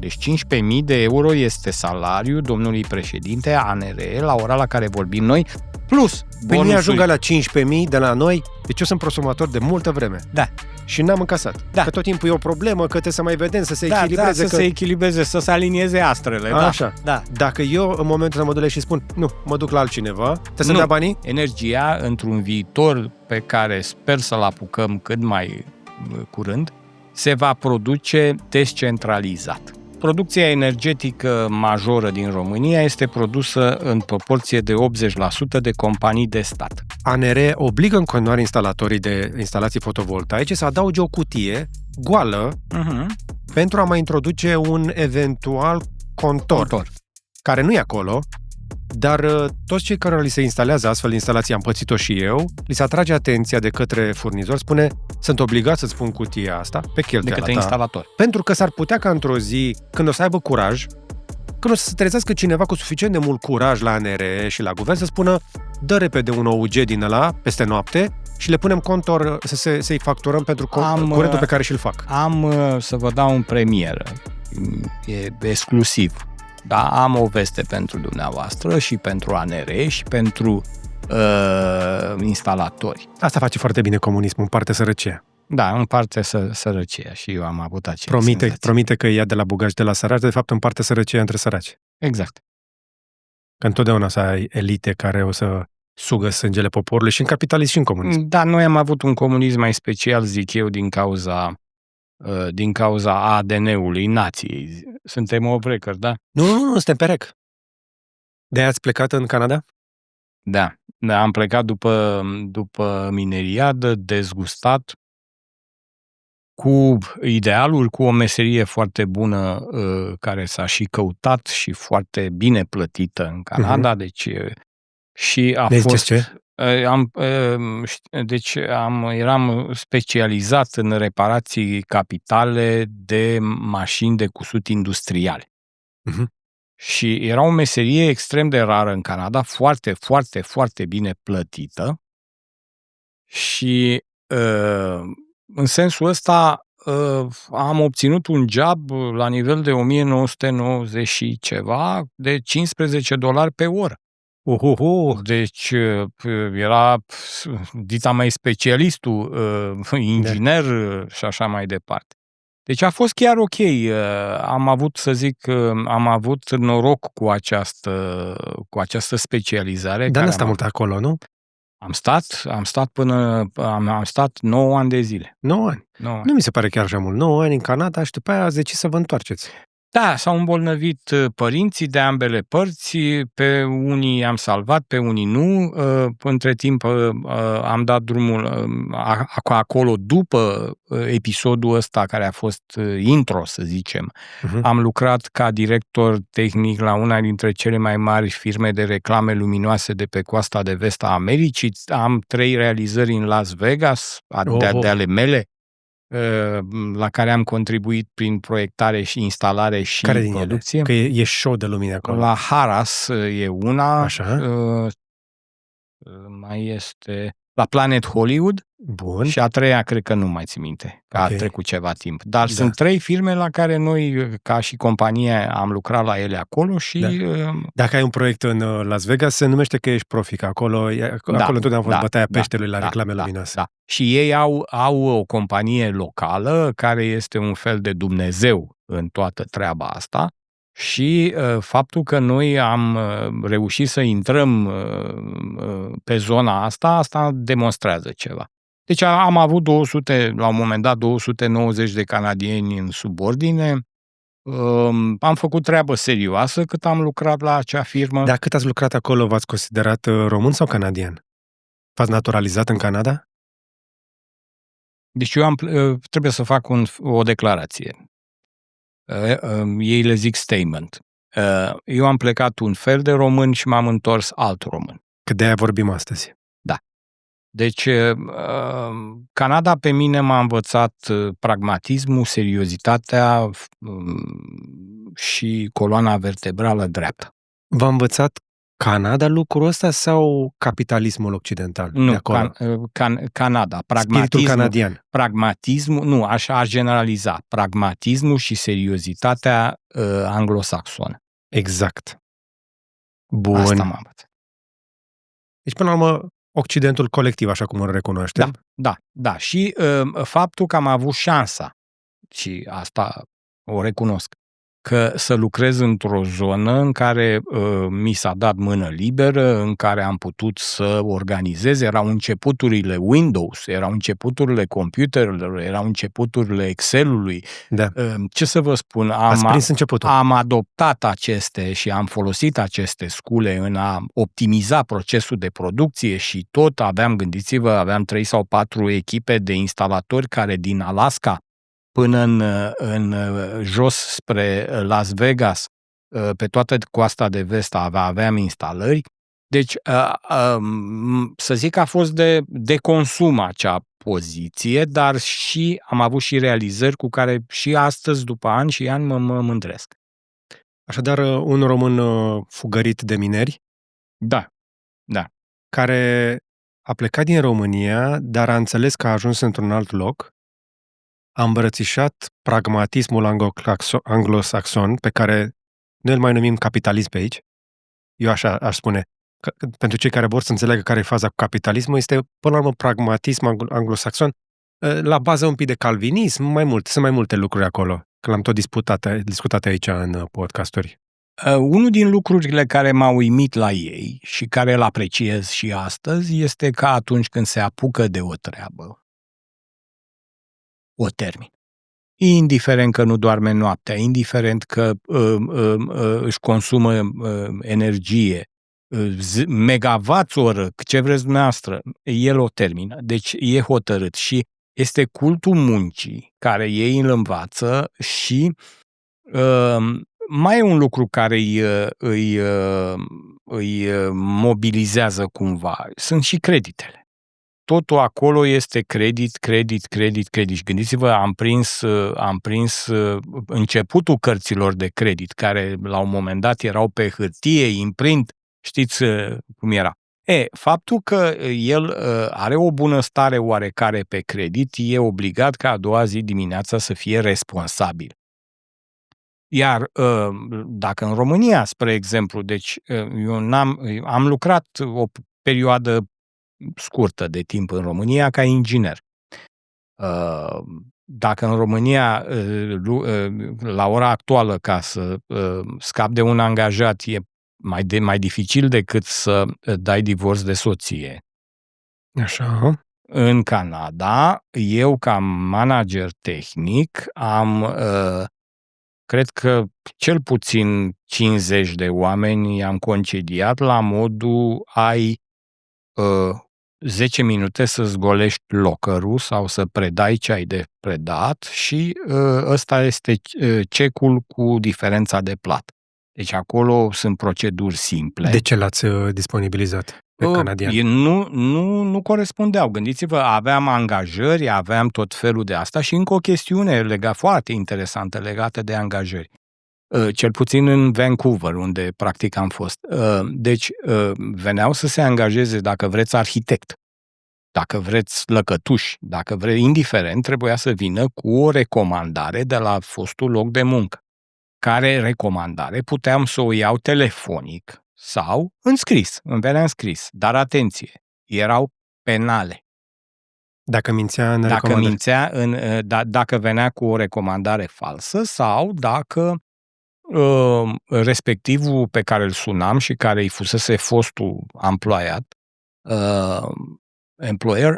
Deci 15.000 de euro este salariul domnului președinte ANRE la ora la care vorbim noi, plus Păi nu bonusuri. ajungă la 15.000 de la noi, deci eu sunt prosumator de multă vreme. Da. Și n-am încasat. Da. Că tot timpul e o problemă, că trebuie să mai vedem, să se Da, echilibreze. să se echilibreze, să se alinieze astrele. Așa. Da. Dacă eu în momentul ăsta mă duc și spun, nu, mă duc la altcineva, trebuie să-mi dea banii? Energia, într-un viitor pe care sper să-l apucăm cât mai curând, se va produce descentralizat. Producția energetică majoră din România este produsă în proporție de 80% de companii de stat. ANR obligă în continuare instalatorii de instalații fotovoltaice să adauge o cutie goală pentru a mai introduce un eventual contor. Care nu e acolo, dar toți cei care li se instalează astfel de instalații, am pățit-o și eu, li se atrage atenția de către furnizor, spune, sunt obligat să-ți pun cutia asta pe cheltuiala de către ta, instalator. pentru că s-ar putea ca într-o zi, când o să aibă curaj, când o să se trezească cineva cu suficient de mult curaj la ANR și la guvern să spună, dă repede un OUG din ăla peste noapte și le punem contor să-i facturăm pentru curentul pe care și-l fac. Să vă dau un premieră, e exclusiv. Da, am o veste pentru dumneavoastră și pentru ANR și pentru instalatori. Asta face foarte bine comunismul, împarte sărăcia. Da, împarte sărăcia și eu am avut aceea Promite că ia de la bogați de la săraci, de fapt împarte sărăcia între săraci. Exact. Că întotdeauna să ai elite care o să sugă sângele poporului și în capitalism și în comunism. Da, noi am avut un comunism mai special, zic eu, din cauza ADN-ului nației. Suntem ovrecări, da? Nu, suntem perec. De-aia ați plecat în Canada? Da, am plecat după mineriadă, dezgustat, cu idealul, cu o meserie foarte bună care s-a și căutat și foarte bine plătită în Canada, deci și a fost... Ce? Eram specializat în reparații capitale de mașini de cusut industriale. Și era o meserie extrem de rară în Canada, foarte, foarte, foarte bine plătită și în sensul ăsta am obținut un job la nivel de 1990 și ceva de $15 pe oră. Deci era dita mai specialistul, inginer și așa mai departe. Deci a fost chiar ok. Am avut noroc cu această specializare. Dar nu stat mult acolo, nu? Am stat 9 ani de zile. 9 ani? Nu mi se pare chiar așa mult. 9 ani în Canada și după aia ați decis să vă întoarceți. Da, s-au îmbolnăvit părinții de ambele părți, pe unii am salvat, pe unii nu. Între timp am dat drumul acolo după episodul ăsta care a fost intro, să zicem. Am lucrat ca director tehnic la una dintre cele mai mari firme de reclame luminoase de pe coasta de vest a Americii. Am 3 realizări în Las Vegas, de ale mele, la care am contribuit prin proiectare și instalare și care producție. Că e show de lumină acolo. La Harrah's e una. Așa. Mai este la Planet Hollywood. Bun. Și a 3-a cred că nu mai țin minte, că a trecut ceva timp. Dar sunt 3 firme la care noi, ca și companie, am lucrat la ele acolo și... Dacă ai un proiect în Las Vegas, se numește că ești profic. Acolo întotdeauna a fost bătaia peștelui la reclame luminoase. Da. Și ei au o companie locală care este un fel de Dumnezeu în toată treaba asta. Și faptul că noi am reușit să intrăm pe zona asta demonstrează ceva. Deci am avut la un moment dat 290 de canadieni în subordine. Am făcut treabă serioasă cât am lucrat la acea firmă. Dar cât ați lucrat acolo, v-ați considerat român sau canadian? V-ați naturalizat în Canada? Deci eu trebuie să fac o declarație. Ei le zic statement. Eu am plecat un fel de român și m-am întors alt român. Că de-aia vorbim astăzi. Da. Deci, Canada pe mine m-a învățat pragmatismul, seriozitatea și coloana vertebrală dreaptă. V-a învățat Canada lucrul ăsta sau capitalismul occidental? Nu, Canada. Spiritul canadian. Pragmatismul, nu, aș generaliza. Pragmatismul și seriozitatea anglosaxonă. Exact. Bun. Asta m-am învățat. Deci, până la urmă, Occidentul colectiv, așa cum îl recunoaștem. Da. Și faptul că am avut șansa, și asta o recunosc, că să lucrez într-o zonă în care mi s-a dat mână liberă, în care am putut să organizez, erau începuturile Windows, erau începuturile computerelor, erau începuturile Excel-ului. Da. Ce să vă spun, am adoptat aceste și am folosit aceste scule în a optimiza procesul de producție și tot gândiți-vă, aveam 3 sau 4 echipe de instalatori care din Alaska până în jos spre Las Vegas, pe toată coasta de vest aveam instalări. Deci, să zic că a fost de consum acea poziție, dar și am avut și realizări cu care și astăzi, după ani și ani, mă mândresc. Așadar, un român fugărit de mineri? Da. Care a plecat din România, dar a înțeles că a ajuns într-un alt loc, a îmbrățișat pragmatismul anglosaxon, pe care noi îl mai numim capitalism pe aici. Eu așa aș spune, că pentru cei care vor să înțeleagă care e faza cu capitalismul, este până la urmă pragmatism anglosaxon, la bază un pic de calvinism, sunt mai multe lucruri acolo, că l-am tot discutat aici în podcasturi. Unul din lucrurile care m-a uimit la ei și care îl apreciez și astăzi este că atunci când se apucă de o treabă, o termin. Indiferent că nu doarme noaptea, indiferent că își consumă energie, megawatts-oră, ce vreți dumneavoastră, el o termină. Deci e hotărât și este cultul muncii care ei îl învață și mai e un lucru care îi mobilizează cumva. Sunt și creditele. Totul acolo este credit. Și gândiți-vă, am prins începutul cărților de credit, care la un moment dat erau pe hârtie, imprint, știți cum era. Faptul că el are o bunăstare oarecare pe credit, e obligat ca a doua zi dimineața să fie responsabil. Iar dacă în România, spre exemplu, deci eu am lucrat o perioadă scurtă de timp în România ca inginer. Dacă în România, la ora actuală, ca să scapi de un angajat, e mai dificil decât să dai divorț de soție. Așa. În Canada, eu ca manager tehnic am, cred că cel puțin 50 de oameni i-am concediat la modul ai 10 minute să-ți golești lockerul sau să predai ce ai de predat și ăsta este cecul cu diferența de plată. Deci acolo sunt proceduri simple. De ce l-ați disponibilizat pe canadian? Nu corespundeau. Gândiți-vă, aveam angajări, aveam tot felul de asta și încă o chestiune foarte interesantă legată de angajări. Cel puțin în Vancouver, unde practic am fost. Deci veneau să se angajeze, dacă vreți, arhitect, dacă vreți lăcătuși, dacă vreți, indiferent, trebuia să vină cu o recomandare de la fostul loc de muncă. Care recomandare puteam să o iau telefonic sau îmi venea înscris. Dar atenție, erau penale. Dacă mințea în recomandare. Dacă venea cu o recomandare falsă sau dacă respectivul pe care îl sunam și care îi fusese fostul employer,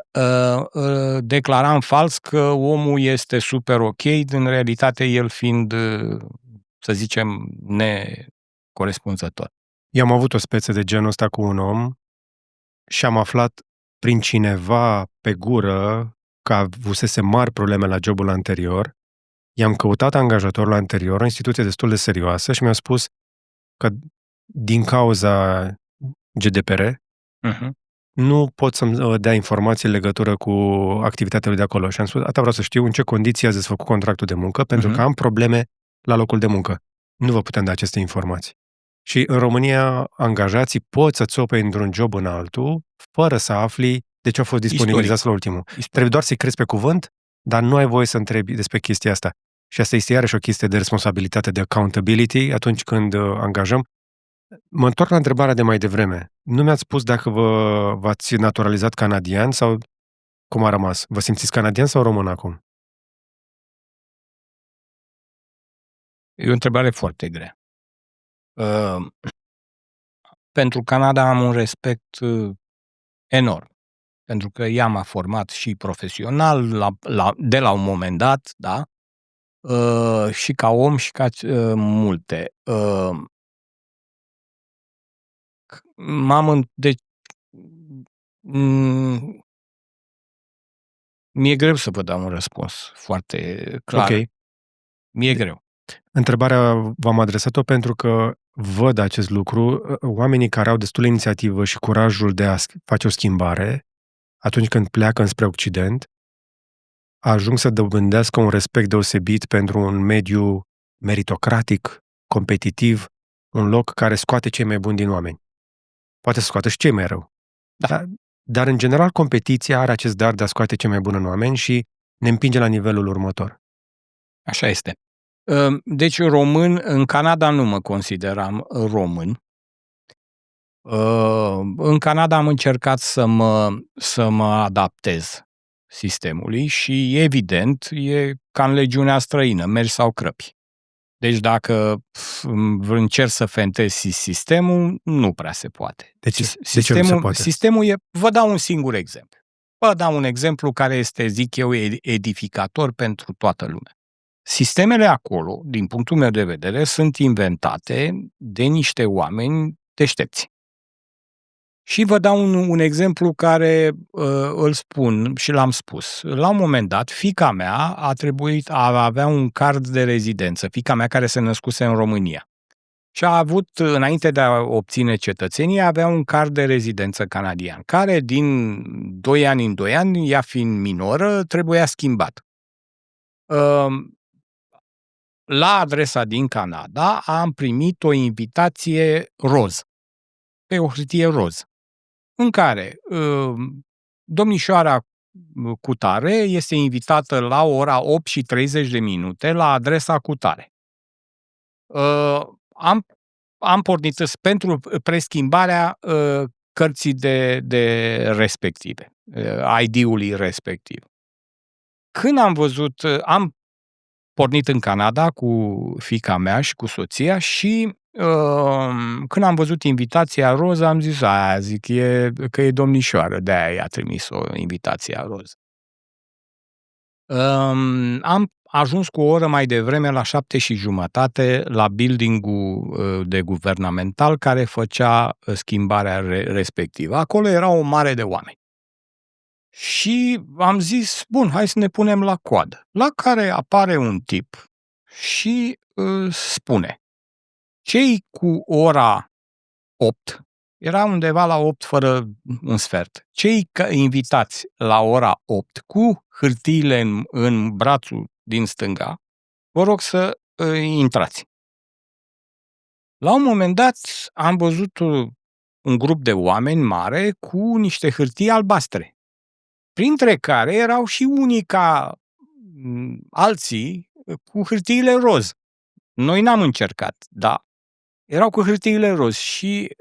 declara în fals că omul este super ok, în realitate el fiind, să zicem, necorespunzător. Eu am avut o speță de genul ăsta cu un om și am aflat prin cineva pe gură că avusese mari probleme la jobul anterior. I-am căutat angajatorul anterior, o instituție destul de serioasă, și mi-a spus că din cauza GDPR nu pot să-mi dea informații în legătură cu activitatea lui de acolo. Și am spus, vreau să știu în ce condiții ați desfăcut contractul de muncă, pentru că am probleme la locul de muncă. Nu vă putem da aceste informații. Și în România, angajații pot să țope într-un job în altul, fără să afli de ce au fost disponibilizați la ultimul. Trebuie doar să-i crezi pe cuvânt, dar nu ai voie să întrebi despre chestia asta. Și asta este iarăși o chestie de responsabilitate, de accountability, atunci când angajăm. Mă întorc la întrebarea de mai devreme. Nu mi-ați spus dacă v-ați naturalizat canadian sau cum a rămas? Vă simțiți canadian sau român acum? E o întrebare foarte grea. Pentru Canada am un respect enorm. Pentru că ea m-a format și profesional de la un moment dat, da? Și ca om și ca multe. Deci, mi-e greu să vă dau un răspuns foarte clar. Ok. Mi-e greu. Întrebarea v-am adresat-o pentru că văd acest lucru. Oamenii care au destulă inițiativă și curajul de a face o schimbare, atunci când pleacă înspre Occident, ajung să dobândească un respect deosebit pentru un mediu meritocratic, competitiv, un loc care scoate cei mai buni din oameni. Poate să scoată și cei mai rău. Da. Dar, în general, competiția are acest dar de a scoate cei mai buni în oameni și ne împinge la nivelul următor. Așa este. Deci, român, în Canada nu mă consideram român. În Canada am încercat să mă adaptez sistemului și, evident, e ca în legiunea străină, mergi sau crăpi. Deci dacă încerci să fentezi sistemul, nu prea se poate. De ce nu se poate? Sistemul e... Vă dau un singur exemplu. Vă dau un exemplu care este, zic eu, edificator pentru toată lumea. Sistemele acolo, din punctul meu de vedere, sunt inventate de niște oameni deștepți. Și vă dau un exemplu care îl spun și l-am spus. La un moment dat, fiica mea a avea un card de rezidență, fiica mea care se născuse în România. Și a avut, înainte de a obține cetățenie, avea un card de rezidență canadian, care din 2 ani în 2 ani, ea fiind minoră, trebuia schimbat. La adresa din Canada am primit o invitație roz, pe o hârtie roz, în care domnișoara cutare este invitată la ora 8:30 la adresa cutare. Am pornit pentru preschimbarea cărții de respective, ID-ului respectiv. Când am văzut, am pornit în Canada cu fiica mea și cu soția și când am văzut invitația roz, am zis, că e domnișoară, de-aia i-a trimis o invitație roz. Am ajuns cu o oră mai devreme la 7:30 la building-ul de guvernamental care făcea schimbarea respectivă. Acolo era o mare de oameni. Și am zis, bun, hai să ne punem la coadă. La care apare un tip și spune, cei cu ora 8, era undeva la 8 fără un sfert, cei invitați la ora 8 cu hârtiile în brațul din stânga, vă rog să intrați. La un moment dat am văzut un grup de oameni mare cu niște hârtii albastre, printre care erau și unii ca alții cu hârtiile roz. Noi n-am încercat, dar erau cu hârtiile roz și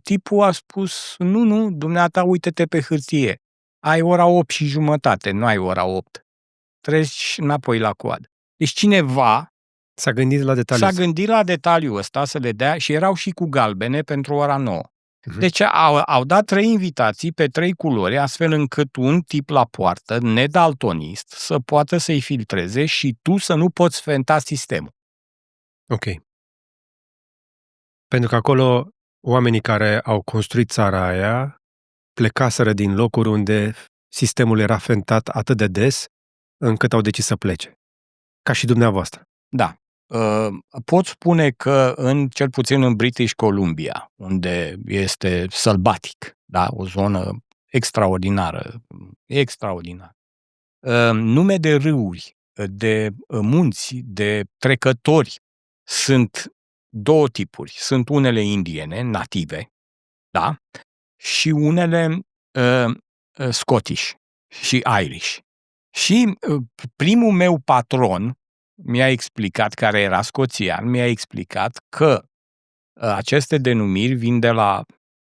tipul a spus, nu, dumneata, uite-te pe hârtie. Ai ora 8:30, nu ai ora 8. Treci înapoi la coadă. Deci cineva s-a gândit la detaliul ăsta să le dea și erau și cu galbene pentru ora 9. Deci au dat 3 invitații pe 3 culori, astfel încât un tip la poartă, nedaltonist, să poată să-i filtreze și tu să nu poți fenta sistemul. Ok. Pentru că acolo oamenii care au construit țara aia plecaseră din locuri unde sistemul era fentat atât de des încât au decis să plece. Ca și dumneavoastră. Da. Pot spune că cel puțin în British Columbia, unde este sălbatic, da, o zonă extraordinară, nume de râuri, de munți, de trecători sunt două tipuri. Sunt unele indiene, native, da? Și unele Scottish și Irish. Și primul meu patron mi-a explicat, care era scoțian, mi-a explicat că aceste denumiri vin de la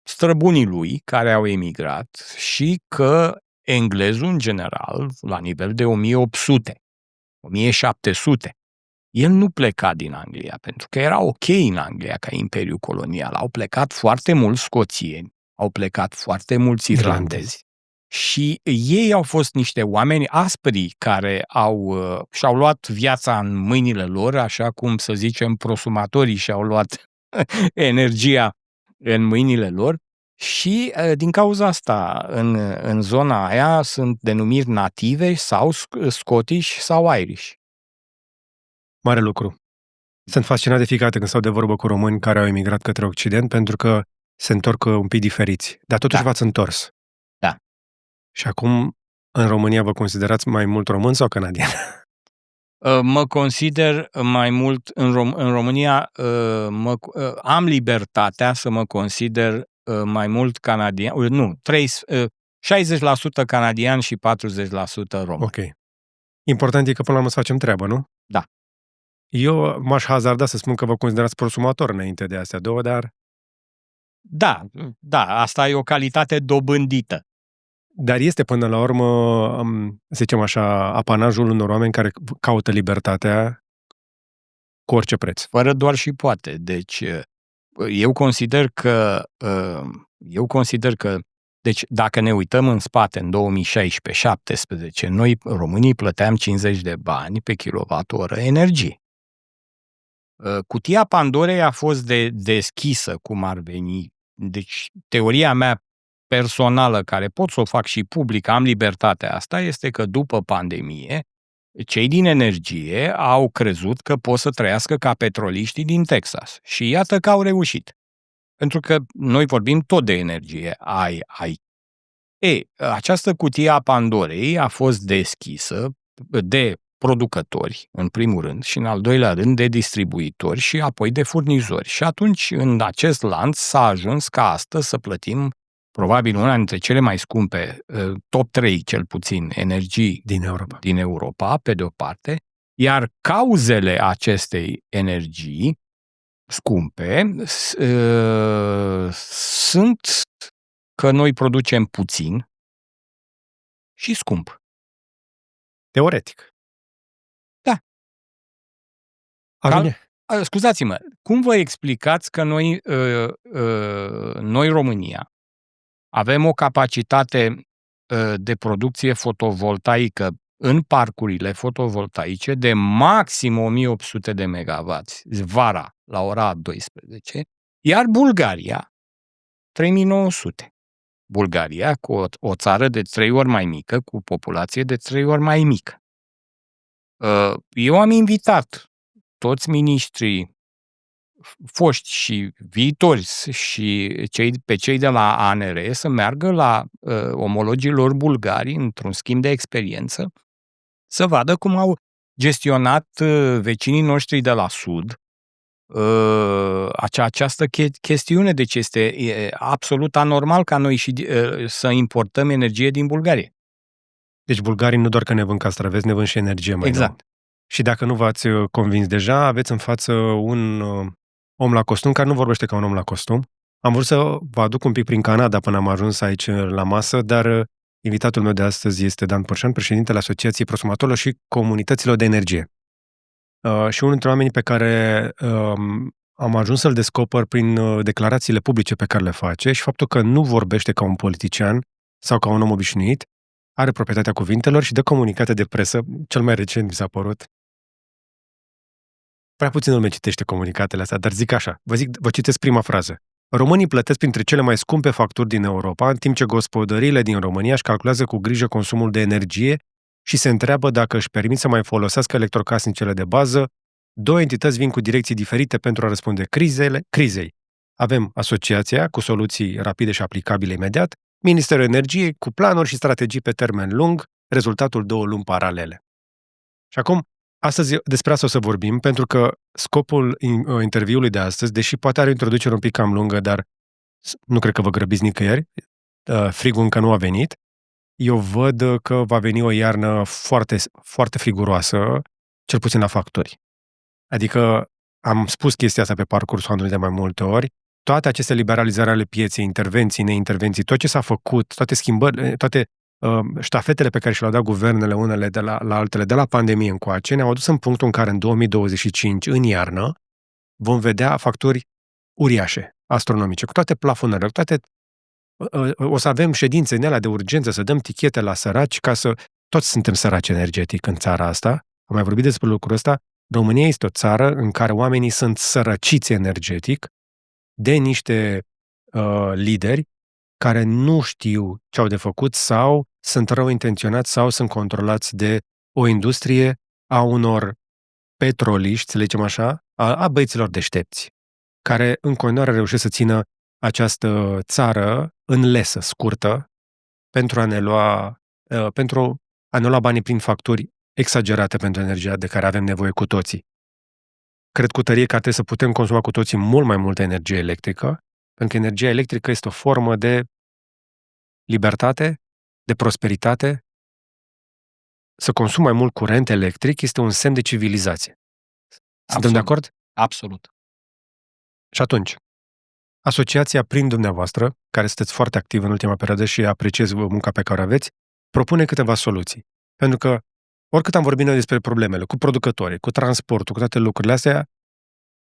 străbunii lui care au emigrat și că englezul, în general, la nivel de 1800, 1700, el nu pleca din Anglia, pentru că era ok în Anglia ca imperiu colonial. Au plecat foarte mulți scoțieni, au plecat foarte mulți irlandezi și ei au fost niște oameni aspri care și-au luat viața în mâinile lor, așa cum, să zicem, prosumatorii și-au luat energia în mâinile lor și din cauza asta în zona aia sunt denumiri native sau Scottish sau Irish. Mare lucru. Sunt fascinat de fiecare dată când stau de vorbă cu români care au emigrat către Occident, pentru că se întorc un pic diferiți. Dar totuși v-ați întors. Da. Și acum, în România, vă considerați mai mult român sau canadian? Mă consider mai mult în România, am libertatea să mă consider mai mult canadian, 60% canadian și 40% român. Ok. Important e că până la urmă să facem treabă, nu? Da. Eu m-aș hazarda să spun că vă considerați prosumator înainte de astea două, dar... Da, asta e o calitate dobândită. Dar este până la urmă, să zicem așa, apanajul unor oameni care caută libertatea cu orice preț. Fără doar și poate. Deci, eu consider că deci, dacă ne uităm în spate, în 2016-17, noi, românii, plăteam 50 de bani pe kilowattoră energie. Cutia Pandorei a fost deschisă, cum ar veni. Deci, teoria mea personală, care pot să o fac și public, am libertatea asta, este că după pandemie, cei din energie au crezut că pot să trăiască ca petroliștii din Texas. Și iată că au reușit. Pentru că noi vorbim tot de energie. Această cutie a Pandorei a fost deschisă de producători, în primul rând, și în al doilea rând de distribuitori și apoi de furnizori. Și atunci, în acest lanț, s-a ajuns ca astăzi să plătim probabil una dintre cele mai scumpe, top 3 cel puțin, energii din Europa, pe de o parte, iar cauzele acestei energii scumpe sunt că noi producem puțin și scump. Teoretic. Da. Scuzați-mă, cum vă explicați că noi, România, avem o capacitate de producție fotovoltaică în parcurile fotovoltaice de maxim 1800 de megawatts vara la ora 12, iar Bulgaria 3900. Bulgaria, cu o țară de 3 ori mai mică, cu populație de 3 ori mai mică. Eu am invitat toți miniștrii foști și viitori și pe cei de la ANR să meargă la omologii lor bulgari într-un schimb de experiență, să vadă cum au gestionat vecinii noștri de la sud această chestiune. Deci este absolut anormal ca noi să importăm energie din Bulgaria. Deci bulgarii nu doar că ne vând castraveți, ne vând și energie mai nouă. Exact. Și dacă nu v-ați convins deja, aveți în față un om la costum care nu vorbește ca un om la costum. Am vrut să vă aduc un pic prin Canada până am ajuns aici la masă, dar invitatul meu de astăzi este Dan Părșan, președintele Asociației Prosumatorilor și Comunităților de Energie. Și unul dintre oamenii pe care am ajuns să-l descoper prin declarațiile publice pe care le face și faptul că nu vorbește ca un politician sau ca un om obișnuit, are proprietatea cuvintelor și dă comunicate de presă. Cel mai recent mi s-a părut. Prea puțin lume citește comunicatele astea, dar zic așa, vă citesc prima frază. Românii plătesc printre cele mai scumpe facturi din Europa, în timp ce gospodăriile din România își calculează cu grijă consumul de energie și se întreabă dacă își permit să mai folosească electrocasnicele de bază. Două entități vin cu direcții diferite pentru a răspunde crizei. Avem asociația cu soluții rapide și aplicabile imediat, Ministerul Energiei cu planuri și strategii pe termen lung, rezultatul 2 luni paralele. Și acum, Astăzi despre asta o să vorbim, pentru că scopul interviului de astăzi, deși poate are o introducere un pic cam lungă, dar nu cred că vă grăbiți nicăieri, frigul încă nu a venit, eu văd că va veni o iarnă foarte, foarte friguroasă, cel puțin la factori. Adică am spus chestia asta pe parcursul anului de mai multe ori, toate aceste liberalizări ale pieței, intervenții, neintervenții, tot ce s-a făcut, toate schimbările, toate ștafetele pe care și le-au dat guvernele unele de la altele, de la pandemie încoace, ne-au adus în punctul în care în 2025, în iarnă, vom vedea facturi uriașe, astronomice, cu toate plafonările, cu toate o să avem ședințe în alea de urgență, să dăm tichete la săraci, ca să... Toți suntem săraci energetic în țara asta. Am mai vorbit despre lucrul ăsta. România este o țară în care oamenii sunt sărăciți energetic de niște lideri care nu știu ce au de făcut sau sunt rău intenționați sau sunt controlați de o industrie a unor petroliști, să le zicem așa, a băieților deștepți, care în continuare reușesc să țină această țară în lesă, scurtă, pentru a ne lua banii prin facturi exagerate pentru energia de care avem nevoie cu toții. Cred cu tărie că trebuie să putem consuma cu toții mult mai multă energie electrică, pentru că energia electrică este o formă de libertate, de prosperitate. Să consum mai mult curent electric este un semn de civilizație. Suntem de acord? Absolut. Și atunci, asociația prin dumneavoastră, care sunteți foarte activ în ultima perioadă și apreciez munca pe care o aveți, propune câteva soluții. Pentru că, oricât am vorbit noi despre problemele cu producătorii, cu transportul, cu toate lucrurile astea,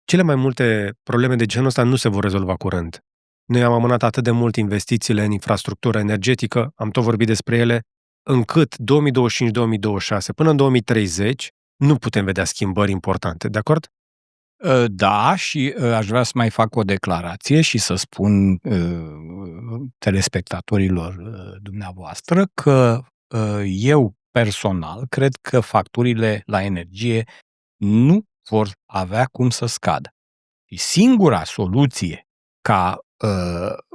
cele mai multe probleme de genul ăsta nu se vor rezolva curând. Noi am amânat atât de mult investițiile în infrastructură energetică, am tot vorbit despre ele, încât 2025-2026, până în 2030, nu putem vedea schimbări importante. De acord? Da, și aș vrea să mai fac o declarație și să spun telespectatorilor dumneavoastră că eu personal cred că facturile la energie nu vor avea cum să scadă. Și singura soluție ca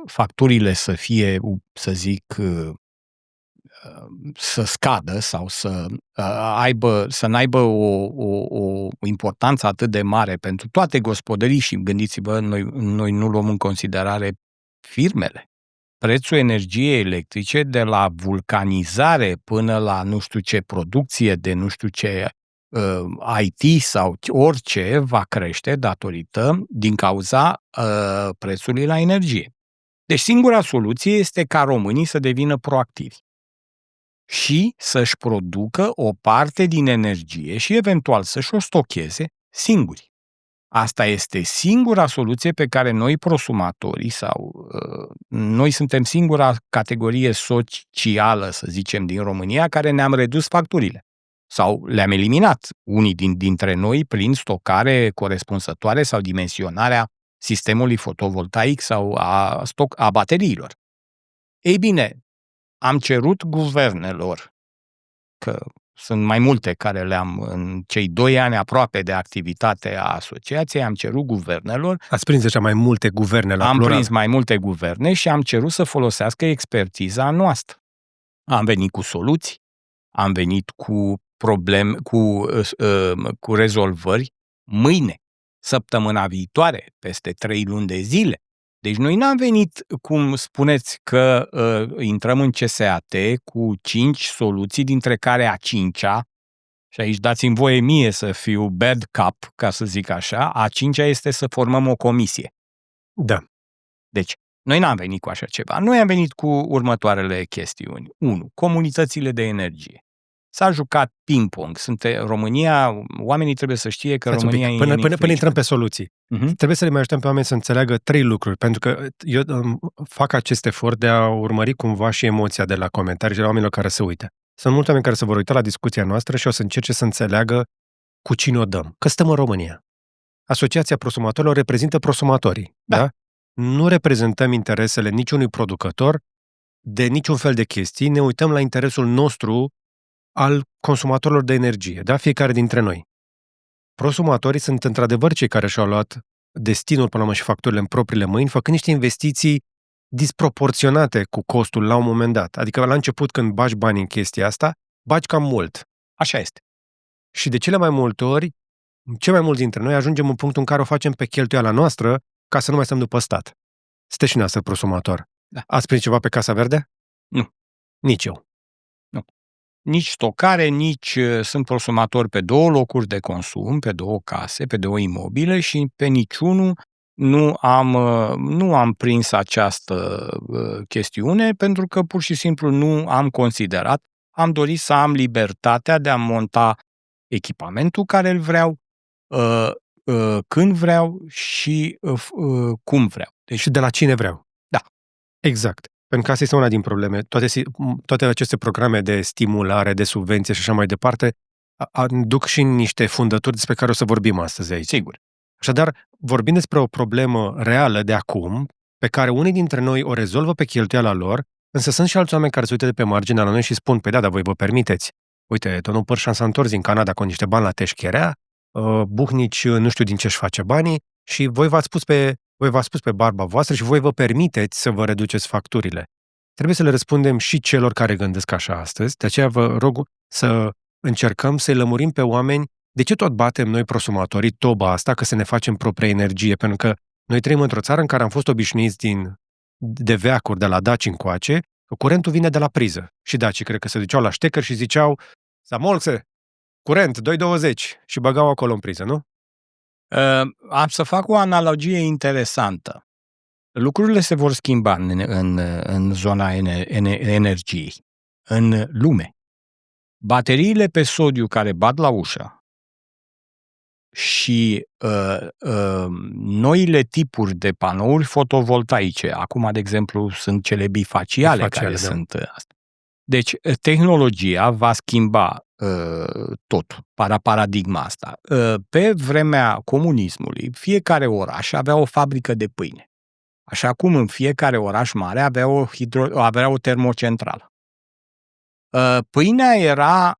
facturile să fie, să zic, să scadă sau să n-aibă o importanță atât de mare pentru toate gospodării și gândiți-vă, noi nu luăm în considerare firmele. Prețul energiei electrice de la vulcanizare până la nu știu ce producție de nu știu ce IT sau orice va crește din cauza prețului la energie. Deci singura soluție este ca românii să devină proactivi și să-și producă o parte din energie și eventual să-și o stocheze singuri. Asta este singura soluție pe care noi, prosumatorii, sau noi suntem singura categorie socială, să zicem, din România, care ne-am redus facturile. Sau le-am eliminat unii dintre noi prin stocare corespunzătoare sau dimensionarea sistemului fotovoltaic sau a bateriilor. Ei bine, am cerut guvernelor, că sunt mai multe care le-am în cei 2 ani aproape de activitate a asociației, am cerut guvernelor. Ați prins deja mai multe guverne la Am plural. prins mai multe guverne și am cerut să folosească expertiza noastră. Am venit cu soluții, am venit cu probleme, cu rezolvări mâine, săptămâna viitoare, peste 3 luni de zile. Deci noi n-am venit, cum spuneți, că intrăm în CSAT cu 5 soluții, dintre care a 5-a, și aici dați-mi voie mie să fiu bad cop, ca să zic așa, a 5-a este să formăm o comisie. Da. Deci, noi n-am venit cu așa ceva. Noi am venit cu următoarele chestiuni. 1. Comunitățile de energie. S-a jucat ping-pong. România, oamenii trebuie să știe că România e până intrăm pe soluții. Trebuie să le mai ajutăm pe oameni să înțeleagă 3 lucruri, pentru că eu fac acest efort de a urmări cumva și emoția de la comentarii și de la oamenilor care se uită. Sunt mulți oameni care se vor uita la discuția noastră și o să încerce să înțeleagă cu cine o dăm. Că stăm în România. Asociația Prosumatorilor reprezintă prosumatorii. Da? Nu reprezentăm interesele niciunui producător de niciun fel de chestii, ne uităm la interesul nostru al consumatorilor de energie, da? Fiecare dintre noi. Prosumatorii sunt într-adevăr cei care și-au luat destinul până la urmă și facturile în propriile mâini, făcând niște investiții disproporționate cu costul la un moment dat. Adică la început, când bagi bani în chestia asta, bagi cam mult. Așa este. Și de cele mai multe ori, cei mai mulți dintre noi ajungem în punctul în care o facem pe cheltuiala noastră ca să nu mai stăm după stat. Sunteți și noastră prosumator. Da. Ați prins ceva pe Casa Verde? Nu. Nici eu. Nu. Nici stocare, nici sunt prosumator pe 2 locuri de consum, pe 2 case, pe 2 imobile și pe niciunul nu am prins această chestiune pentru că pur și simplu nu am considerat. Am dorit să am libertatea de a monta echipamentul care îl vreau, când vreau și cum vreau. Deci și de la cine vreau. Da. Exact. Pentru că asta este una din probleme. Toate aceste programe de stimulare, de subvenție și așa mai departe, duc și în niște fundături despre care o să vorbim astăzi aici. Sigur. Așadar, vorbim despre o problemă reală de acum, pe care unii dintre noi o rezolvă pe cheltuiala lor, însă sunt și alți oameni care se uită de pe marginea la noi și spun, păi da, dar voi vă permiteți. Uite, domnul Părșan s-a întors din Canada cu niște bani la teșcherea, Buhnici nu știu din ce-și face banii și voi v-ați spus pe barba voastră și voi vă permiteți să vă reduceți facturile. Trebuie să le răspundem și celor care gândesc așa astăzi, de aceea vă rog să încercăm să-i lămurim pe oameni de ce tot batem noi prosumatorii toba asta că să ne facem propria energie, pentru că noi trăim într-o țară în care am fost obișnuiți de veacuri, de la daci încoace, că curentul vine de la priză. Și dacii cred că se duceau la ștecker și ziceau Samolxe, curent, 2,20 și băgau acolo în priză, nu? Am să fac o analogie interesantă. Lucrurile se vor schimba în zona energiei, în lume. Bateriile pe sodiu care bat la ușă și noile tipuri de panouri fotovoltaice, acum, de exemplu, sunt cele bifaciale care da. sunt astea. Deci, tehnologia va schimba tot, paradigma asta. Pe vremea comunismului, fiecare oraș avea o fabrică de pâine. Așa cum în fiecare oraș mare avea o termocentrală. Pâinea era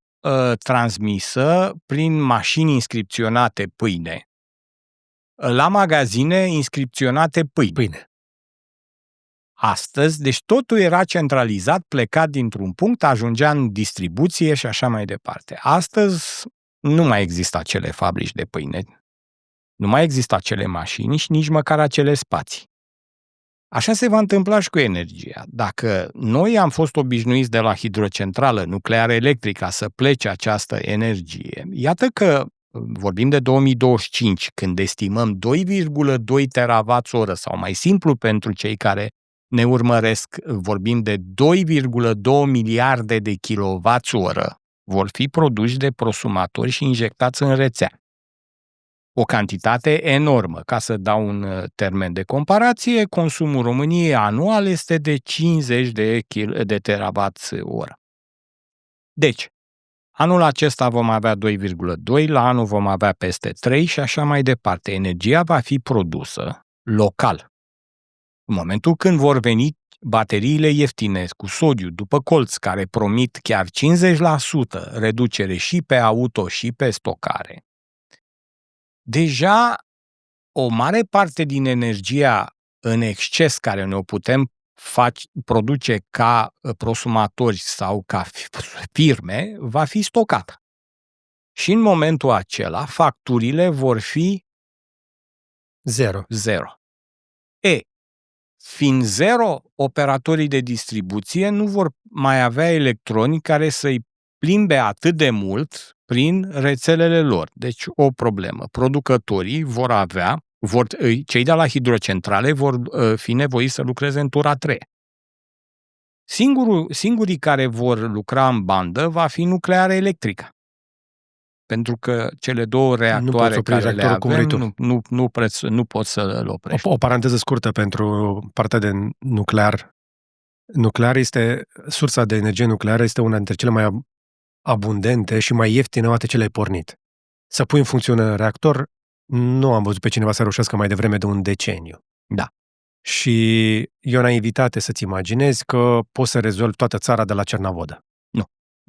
transmisă prin mașini inscripționate pâine, la magazine inscripționate pâine. Astăzi, deci totul era centralizat, plecat dintr-un punct, ajungea în distribuție și așa mai departe. Astăzi nu mai există acele fabrici de pâine, nu mai există acele mașini și nici măcar acele spații. Așa se va întâmpla și cu energia. Dacă noi am fost obișnuiți de la hidrocentrală nucleară electrică să plece această energie, iată că vorbim de 2025, când estimăm 2,2 terawatt-oră, sau mai simplu pentru cei care ne urmăresc, vorbim de 2,2 miliarde de kilowatts-oră, vor fi produși de prosumatori și injectați în rețea. O cantitate enormă. Ca să dau un termen de comparație, consumul României anual este de 50 de terawatt-oră. Deci, anul acesta vom avea 2,2, la anul vom avea peste 3 și așa mai departe. Energia va fi produsă local. În momentul când vor veni bateriile ieftine cu sodiu după colț, care promit chiar 50% reducere și pe auto și pe stocare, deja o mare parte din energia în exces care ne-o putem produce ca prosumatori sau ca firme va fi stocată. Și în momentul acela facturile vor fi zero. Fiind zero, operatorii de distribuție nu vor mai avea electroni care să-i plimbe atât de mult prin rețelele lor. Deci o problemă. Producătorii cei de la hidrocentrale vor fi nevoiți să lucreze în tura 3. Singurii care vor lucra în bandă va fi nuclearea electrică. Pentru că cele două reactoare care le avem nu poți să le oprești. O paranteză scurtă pentru partea de nuclear. Sursa de energie nucleară este una dintre cele mai abundente și mai ieftine odată ce le-ai pornit. Să pui în funcțiune reactor, nu am văzut pe cineva să reușească mai devreme de un deceniu. Da. Și e o naivitate să-ți imaginezi că poți să rezolvi toată țara de la Cernavodă. Nu.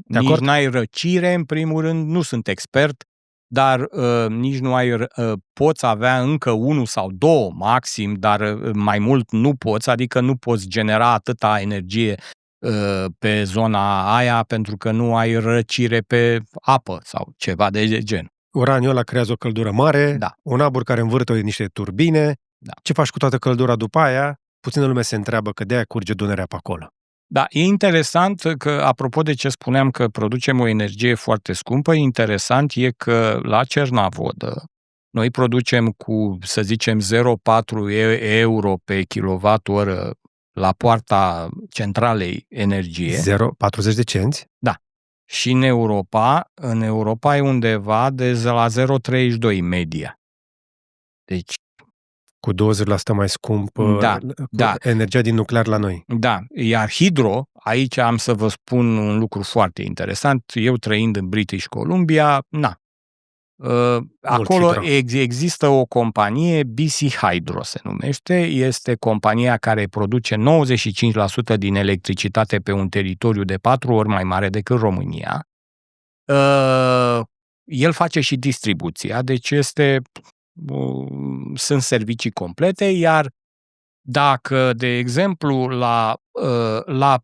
Nici n-ai răcire, în primul rând, nu sunt expert, dar nici nu ai, poți avea încă 1 sau 2 maxim, dar mai mult nu poți, adică nu poți genera atâta energie pe zona aia pentru că nu ai răcire pe apă sau ceva de gen. Uraniul ăla creează o căldură mare, Da. un abur care învârte niște turbine. Da. Ce faci cu toată căldura după aia? Puțină lume se întreabă că de-aia curge Dunărea pe acolo. Da, e interesant că, apropo de ce spuneam că producem o energie foarte scumpă, interesant e că la Cernavodă noi producem cu, să zicem, 0,4 euro pe kilowattoră la poarta centralei energie. 0,40 de cenți? Da. Și în Europa e undeva de la 0,32 media. Deci cu 20% mai scump energia din nuclear la noi. Da, iar hidro, aici am să vă spun un lucru foarte interesant, eu trăind în British Columbia, acolo există o companie, BC Hydro se numește, este compania care produce 95% din electricitate pe un teritoriu de 4 ori mai mare decât România. El face și distribuția, deci sunt servicii complete, iar dacă, de exemplu,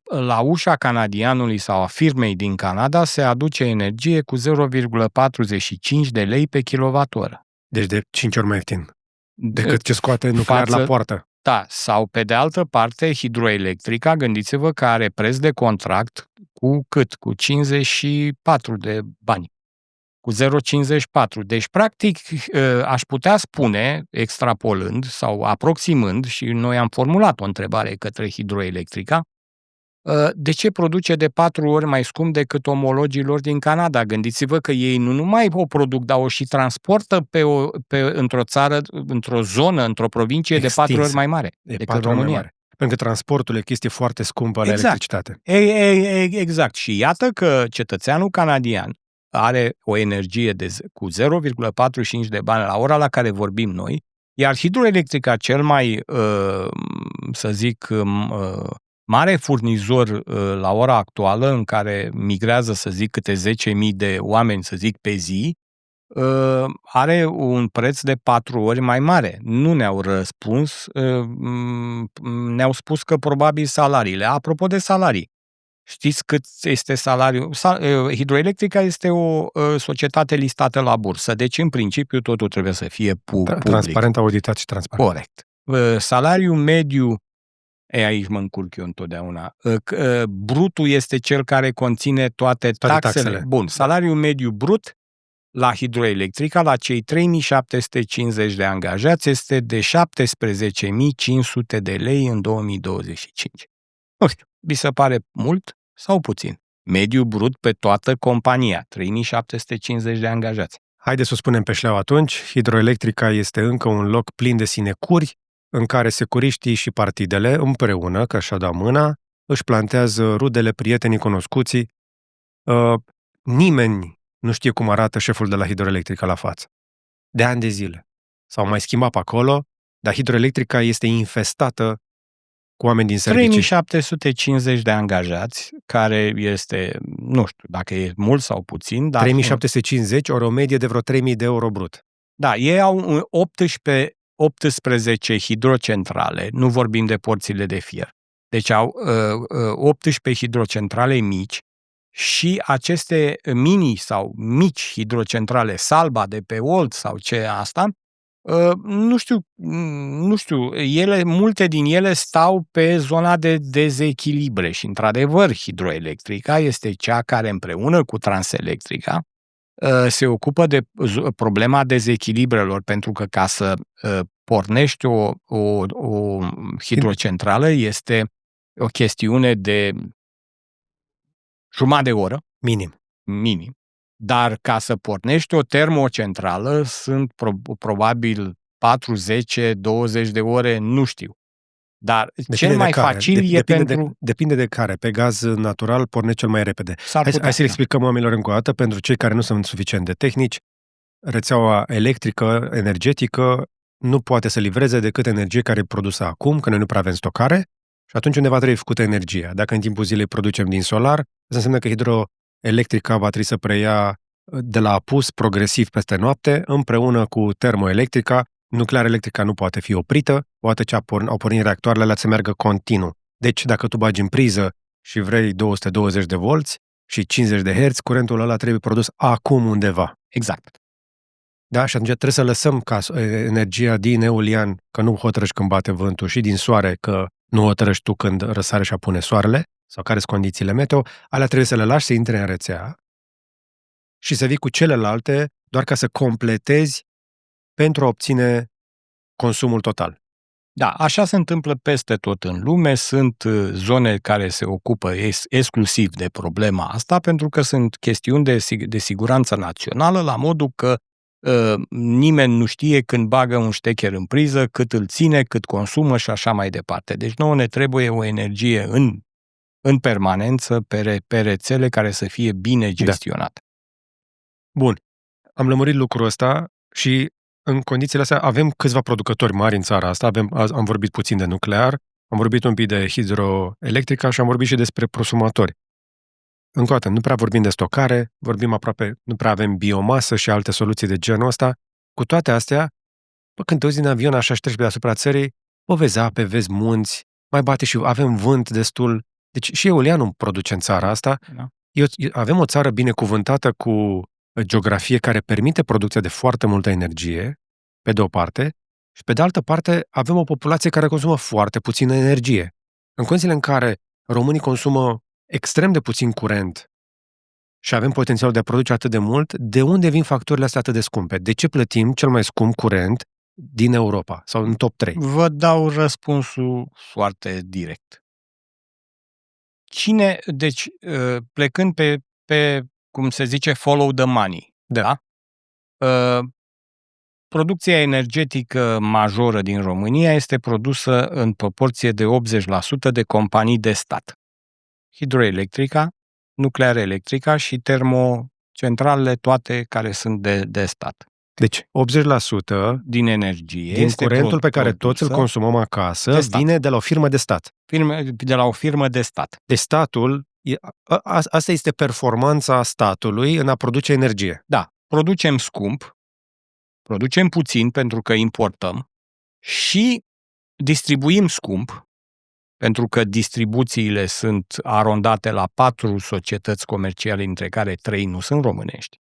la ușa canadianului sau a firmei din Canada se aduce energie cu 0,45 de lei pe kilowattoră. Deci de 5 ori mai ieftin decât ce scoate nuclear la poartă. Da, sau pe de altă parte, hidroelectrica, gândiți-vă că are preț de contract cu cât? Cu 54 de bani. Cu 0,54. Deci, practic, aș putea spune, extrapolând sau aproximând, și noi am formulat o întrebare către hidroelectrica, de ce produce de 4 ori mai scump decât omologilor din Canada? Gândiți-vă că ei nu numai o produc, dar o și transportă într-o țară, într-o zonă, într-o provincie de 4 ori mai mare decât România. Pentru că transportul e chestie foarte scumpă la electricitate. Exact. Și iată că cetățeanul canadian are o energie cu 0,45 de bani la ora la care vorbim noi, iar hidroelectrica cel mai, să zic, mare furnizor la ora actuală, în care migrează, să zic, câte 10.000 de oameni, să zic, pe zi, are un preț de 4 ori mai mare. Nu ne-au răspuns, ne-au spus că probabil salariile. Apropo de salarii, știți cât este salariul? Hidroelectrica este o societate listată la bursă, deci în principiu totul trebuie să fie public. Transparent, auditat și transparent. Corect. Salariul mediu, aici mă încurc eu întotdeauna, brutul este cel care conține toate taxele. Bun, salariul mediu brut la hidroelectrica, la cei 3.750 de angajați, este de 17.500 de lei în 2025. Nu știu, vi se pare mult sau puțin? Mediu brut pe toată compania, 3.750 de angajați. Haideți să o spunem pe șleau atunci, hidroelectrica este încă un loc plin de sinecuri, în care securiștii și partidele, împreună, că așa da mâna, își plantează rudele, prietenii, cunoscuții. Nimeni nu știe cum arată șeful de la hidroelectrica la față. De ani de zile. S-au mai schimbat pe acolo, dar hidroelectrica este infestată cu oameni din servicii. 3750 de angajați, care este, nu știu dacă e mult sau puțin, dar 3750 ori o medie de vreo 3000 de euro brut. Da, ei au 18 hidrocentrale, nu vorbim de porțile de fier. Deci au 18 hidrocentrale mici și aceste mini sau mici hidrocentrale, Salba de pe Olt sau ce asta, nu știu, multe din ele stau pe zona de dezechilibre și, într-adevăr, hidroelectrica este cea care, împreună cu Transelectrica, se ocupă de problema dezechilibrelor, pentru că ca să pornești o hidrocentrală este o chestiune de jumătate de oră. Minim. Dar ca să pornești o termocentrală sunt probabil 4, 10, 20 de ore, nu știu. Dar cel mai facil Depinde de care. Pe gaz natural pornește cel mai repede. Hai să-i explicăm oamenilor încă o dată, pentru cei care nu sunt suficient de tehnici. Rețeaua electrică, energetică, nu poate să livreze decât energie care e produsă acum, că noi nu prea avem stocare, și atunci undeva trebuie făcută energia. Dacă în timpul zilei producem din solar, asta înseamnă că hidroelectrica va trebui să preia de la apus progresiv peste noapte, împreună cu termoelectrica. Nuclear electrica nu poate fi oprită, odată ce au pornit reactoarele alea să meargă continuu. Deci, dacă tu bagi în priză și vrei 220 de volți și 50 de herți, curentul ăla trebuie produs acum undeva. Exact. Da? Și atunci trebuie să lăsăm ca energia din eolian, că nu hotărăști când bate vântul, și din soare, că nu hotărăști tu când răsare și apune soarele, sau care sunt condițiile meteo, alea trebuie să le lași să intre în rețea și să vii cu celelalte doar ca să completezi pentru a obține consumul total. Da, așa se întâmplă peste tot în lume. Sunt zone care se ocupă exclusiv de problema asta, pentru că sunt chestiuni de siguranță națională, la modul că nimeni nu știe când bagă un ștecher în priză, cât îl ține, cât consumă și așa mai departe. Deci nouă ne trebuie o energie în permanență pe rețele care să fie bine gestionată. Da. Bun. Am lămurit lucrul ăsta și în condițiile astea avem câțiva producători mari în țara asta. Am vorbit puțin de nuclear, am vorbit un pic de hidroelectrică și am vorbit și despre prosumatori. Încă o dată, nu prea vorbim de stocare, nu prea avem biomasă și alte soluții de genul ăsta. Cu toate astea, când te uiți din avion așa și treci pe deasupra țării, vezi ape, vezi munți, mai bate și avem vânt destul. Deci și eolianul produce în țara asta. Da. Avem o țară binecuvântată cu geografie care permite producția de foarte multă energie, pe de o parte, și pe de altă parte avem o populație care consumă foarte puțină energie. În condițiile în care românii consumă extrem de puțin curent și avem potențialul de a produce atât de mult, de unde vin facturile astea atât de scumpe? De ce plătim cel mai scump curent din Europa sau în top 3? Vă dau răspunsul foarte direct. Deci, plecând pe cum se zice, follow the money, da? Producția energetică majoră din România este produsă în proporție de 80% de companii de stat. Hidroelectrica, nuclear electrica și termocentralele, toate care sunt de stat. Deci 80% din energie din curentul pe care toți îl consumăm acasă vine de la o firmă de stat. De la o firmă de stat. Deci statul, asta este performanța statului în a produce energie. Da, producem scump, producem puțin pentru că importăm și distribuim scump, pentru că distribuțiile sunt arondate la 4 societăți comerciale, între care 3 nu sunt românești.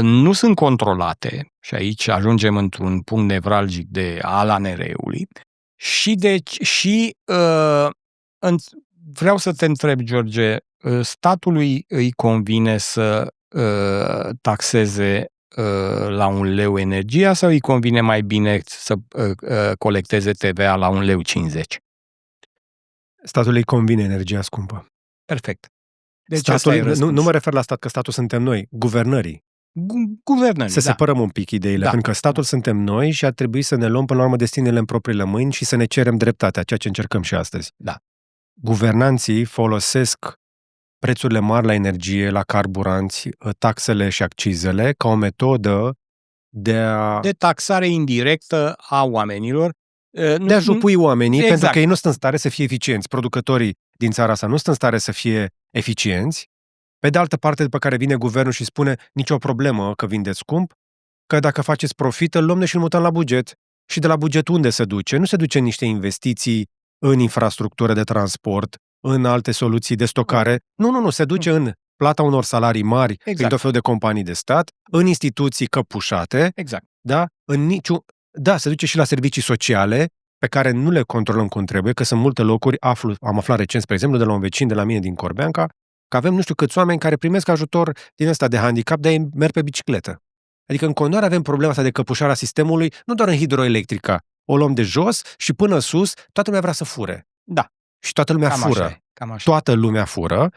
Nu sunt controlate, și aici ajungem într-un punct nevralgic de al ANR-ului, vreau să te întreb, George, statului îi convine să taxeze la 1 leu energia sau îi convine mai bine să colecteze TVA la 1,50 leu? Statului îi convine energia scumpă. Perfect. Deci statul, nu mă refer la stat, că statul suntem noi, guvernării. Să separăm un pic ideile, pentru că statul suntem noi și ar trebui să ne luăm până la urmă destinele în propriile mâini și să ne cerem dreptatea, ceea ce încercăm și astăzi. Da. Guvernanții folosesc prețurile mari la energie, la carburanți, taxele și accizele ca o metodă de taxare indirectă a oamenilor. De a jupui oamenii, exact. Pentru că ei nu sunt în stare să fie eficienți. Producătorii din țara asta nu sunt în stare să fie eficienți. Pe de altă parte, după care vine guvernul și spune nicio problemă că vindeți scump, că dacă faceți profit, îl luăm și îl mutăm la buget. Și de la buget unde se duce? Nu se duce în niște investiții în infrastructură de transport, în alte soluții de stocare. Nu, se duce în plata unor salarii mari prin tot felul de companii de stat, în instituții căpușate, da? Se duce și la servicii sociale, pe care nu le controlăm cum trebuie, că sunt multe locuri, am aflat recent, spre exemplu, de la un vecin de la mine din Corbeanca, că avem nu știu câți oameni care primesc ajutor din ăsta de handicap, dar ei merg pe bicicletă. Adică în continuare avem problema asta de căpușarea sistemului, nu doar în hidroelectrica. O luăm de jos și până sus, toată lumea vrea să fure. Da. Și toată lumea fură. Cam așa. Toată lumea fură.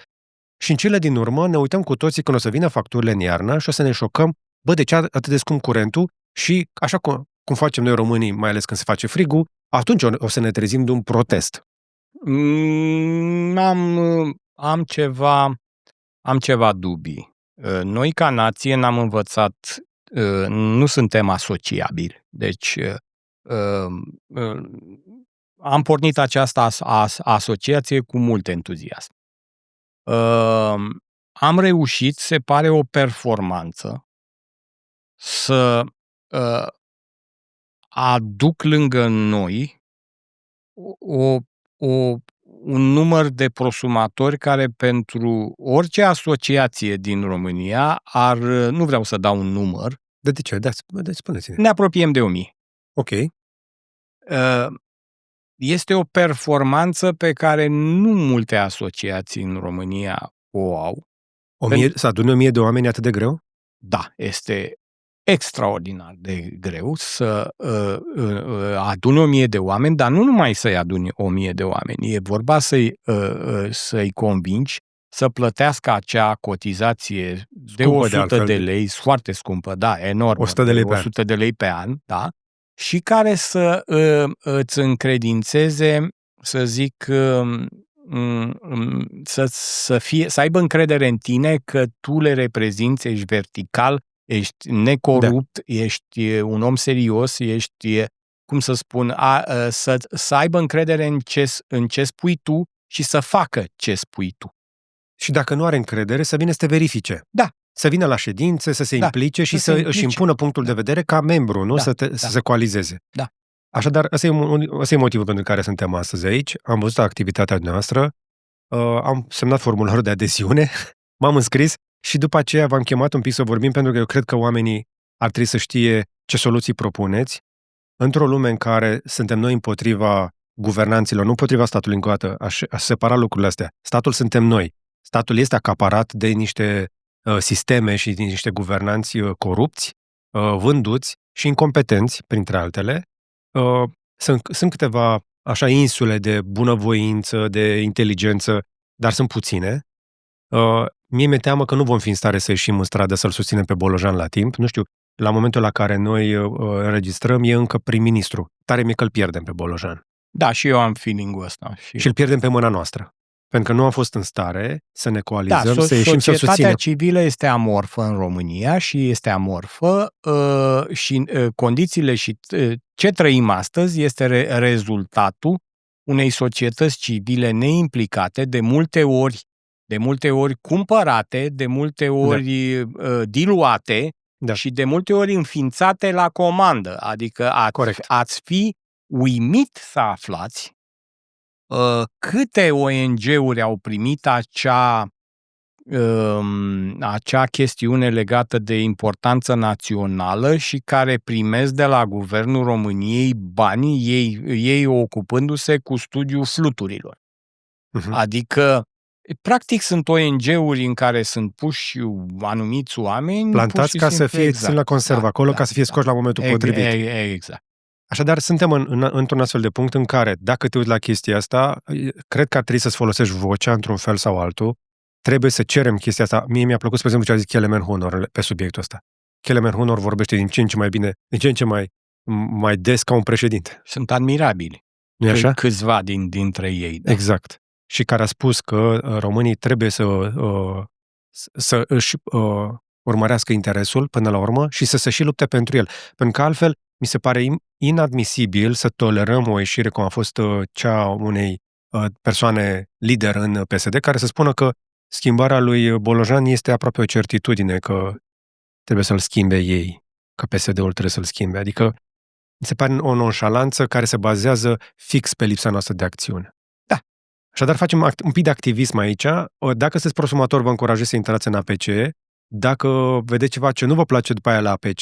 Și în cele din urmă ne uităm cu toții când o să vină facturile în iarnă și o să ne șocăm, de ce atât de scump curentul? Și așa cum facem noi românii, mai ales când se face frigul, atunci o să ne trezim de un protest. Am ceva dubii. Noi, ca nație, n-am învățat, nu suntem asociabili. Deci, am pornit această asociație cu mult entuziasm. Am reușit, se pare, o performanță să aduc lângă noi un număr de prosumatori care pentru orice asociație din România nu vreau să dau un număr. De ce? Spuneți-ne. Ne apropiem de 1000. Ok. Este o performanță pe care nu multe asociații în România o au. Să adune 1000 de oameni atât de greu? Da, este extraordinar de greu să aduni 1000 de oameni, dar nu numai să-i aduni 1000 de oameni. E vorba să-i convingi să plătească acea cotizație de 100 de lei, foarte scumpă, da, enorm, 100 de lei pe an, da, și care să îți încredințeze, să zic, să aibă încredere în tine că tu le reprezinți, ești vertical, ești necorupt, ești un om serios, ești, cum să spun, să aibă încredere în ce spui tu și să facă ce spui tu. Și dacă nu are încredere, să vină să te verifice. Da. Să vină la ședințe, să se implice și să își impună punctul de vedere ca membru, nu? Să se coalizeze. Da. Așadar, ăsta e motivul pentru care suntem astăzi aici. Am văzut activitatea noastră, am semnat formularul de adesiune, m-am înscris și după aceea v-am chemat un pic să vorbim, pentru că eu cred că oamenii ar trebui să știe ce soluții propuneți într-o lume în care suntem noi împotriva guvernanților, nu împotriva statului încă o dată, aș separa lucrurile astea. Statul suntem noi. Statul este acaparat de niște sisteme și de niște guvernanți corupți, vânduți și incompetenți, printre altele. Sunt câteva așa insule de bunăvoință, de inteligență, dar sunt puține. Mie mi-e teamă că nu vom fi în stare să ieșim în stradă să-l susținem pe Bolojan la timp. Nu știu, la momentul la care noi înregistrăm, e încă prim-ministru. Tare mi-e că îl pierdem pe Bolojan. Da, și eu am feeling-ul ăsta. Și îl pierdem pe mâna noastră. Pentru că nu am fost în stare să ne coalizăm, să ieșim să susținem. Societatea civilă este amorfă în România și este amorfă și condițiile și ce trăim astăzi este rezultatul unei societăți civile neimplicate, de multe ori cumpărate, de multe ori diluate și de multe ori înființate la comandă. Adică ați fi uimit să aflați câte ONG-uri au primit acea chestiune legată de importanță națională și care primesc de la Guvernul României bani, ei ocupându-se cu studiul fluturilor. Uh-huh. Adică, practic, sunt ONG-uri în care sunt puși anumiți oameni plantați ca să fie la conservă acolo, ca să fie scoși la momentul potrivit. Exact. Așadar, suntem într-un astfel de punct în care, dacă te uiți la chestia asta, cred că ar trebui să-ți folosești vocea într-un fel sau altul. Trebuie să cerem chestia asta. Mie mi-a plăcut, spre exemplu, ce a zis Kelemen Hunor pe subiectul ăsta. Kelemen Hunor vorbește din ce în ce mai bine, din ce în ce mai des ca un președinte. Sunt admirabili. Nu-i așa? Câțiva dintre ei. Da. Exact. Și care a spus că românii trebuie să își urmărească interesul până la urmă și să se și lupte pentru el. Pentru că altfel, mi se pare inadmisibil să tolerăm o ieșire cum a fost cea unei persoane lider în PSD, care să spună că schimbarea lui Bolojan este aproape o certitudine, că trebuie să-l schimbe ei, că PSD-ul trebuie să-l schimbe. Adică mi se pare o nonșalanță care se bazează fix pe lipsa noastră de acțiune. Da. Așadar facem un pic de activism aici. Dacă sunteți prosumatori, vă încurajez să intrați în APC. Dacă vedeți ceva ce nu vă place după aia la APC,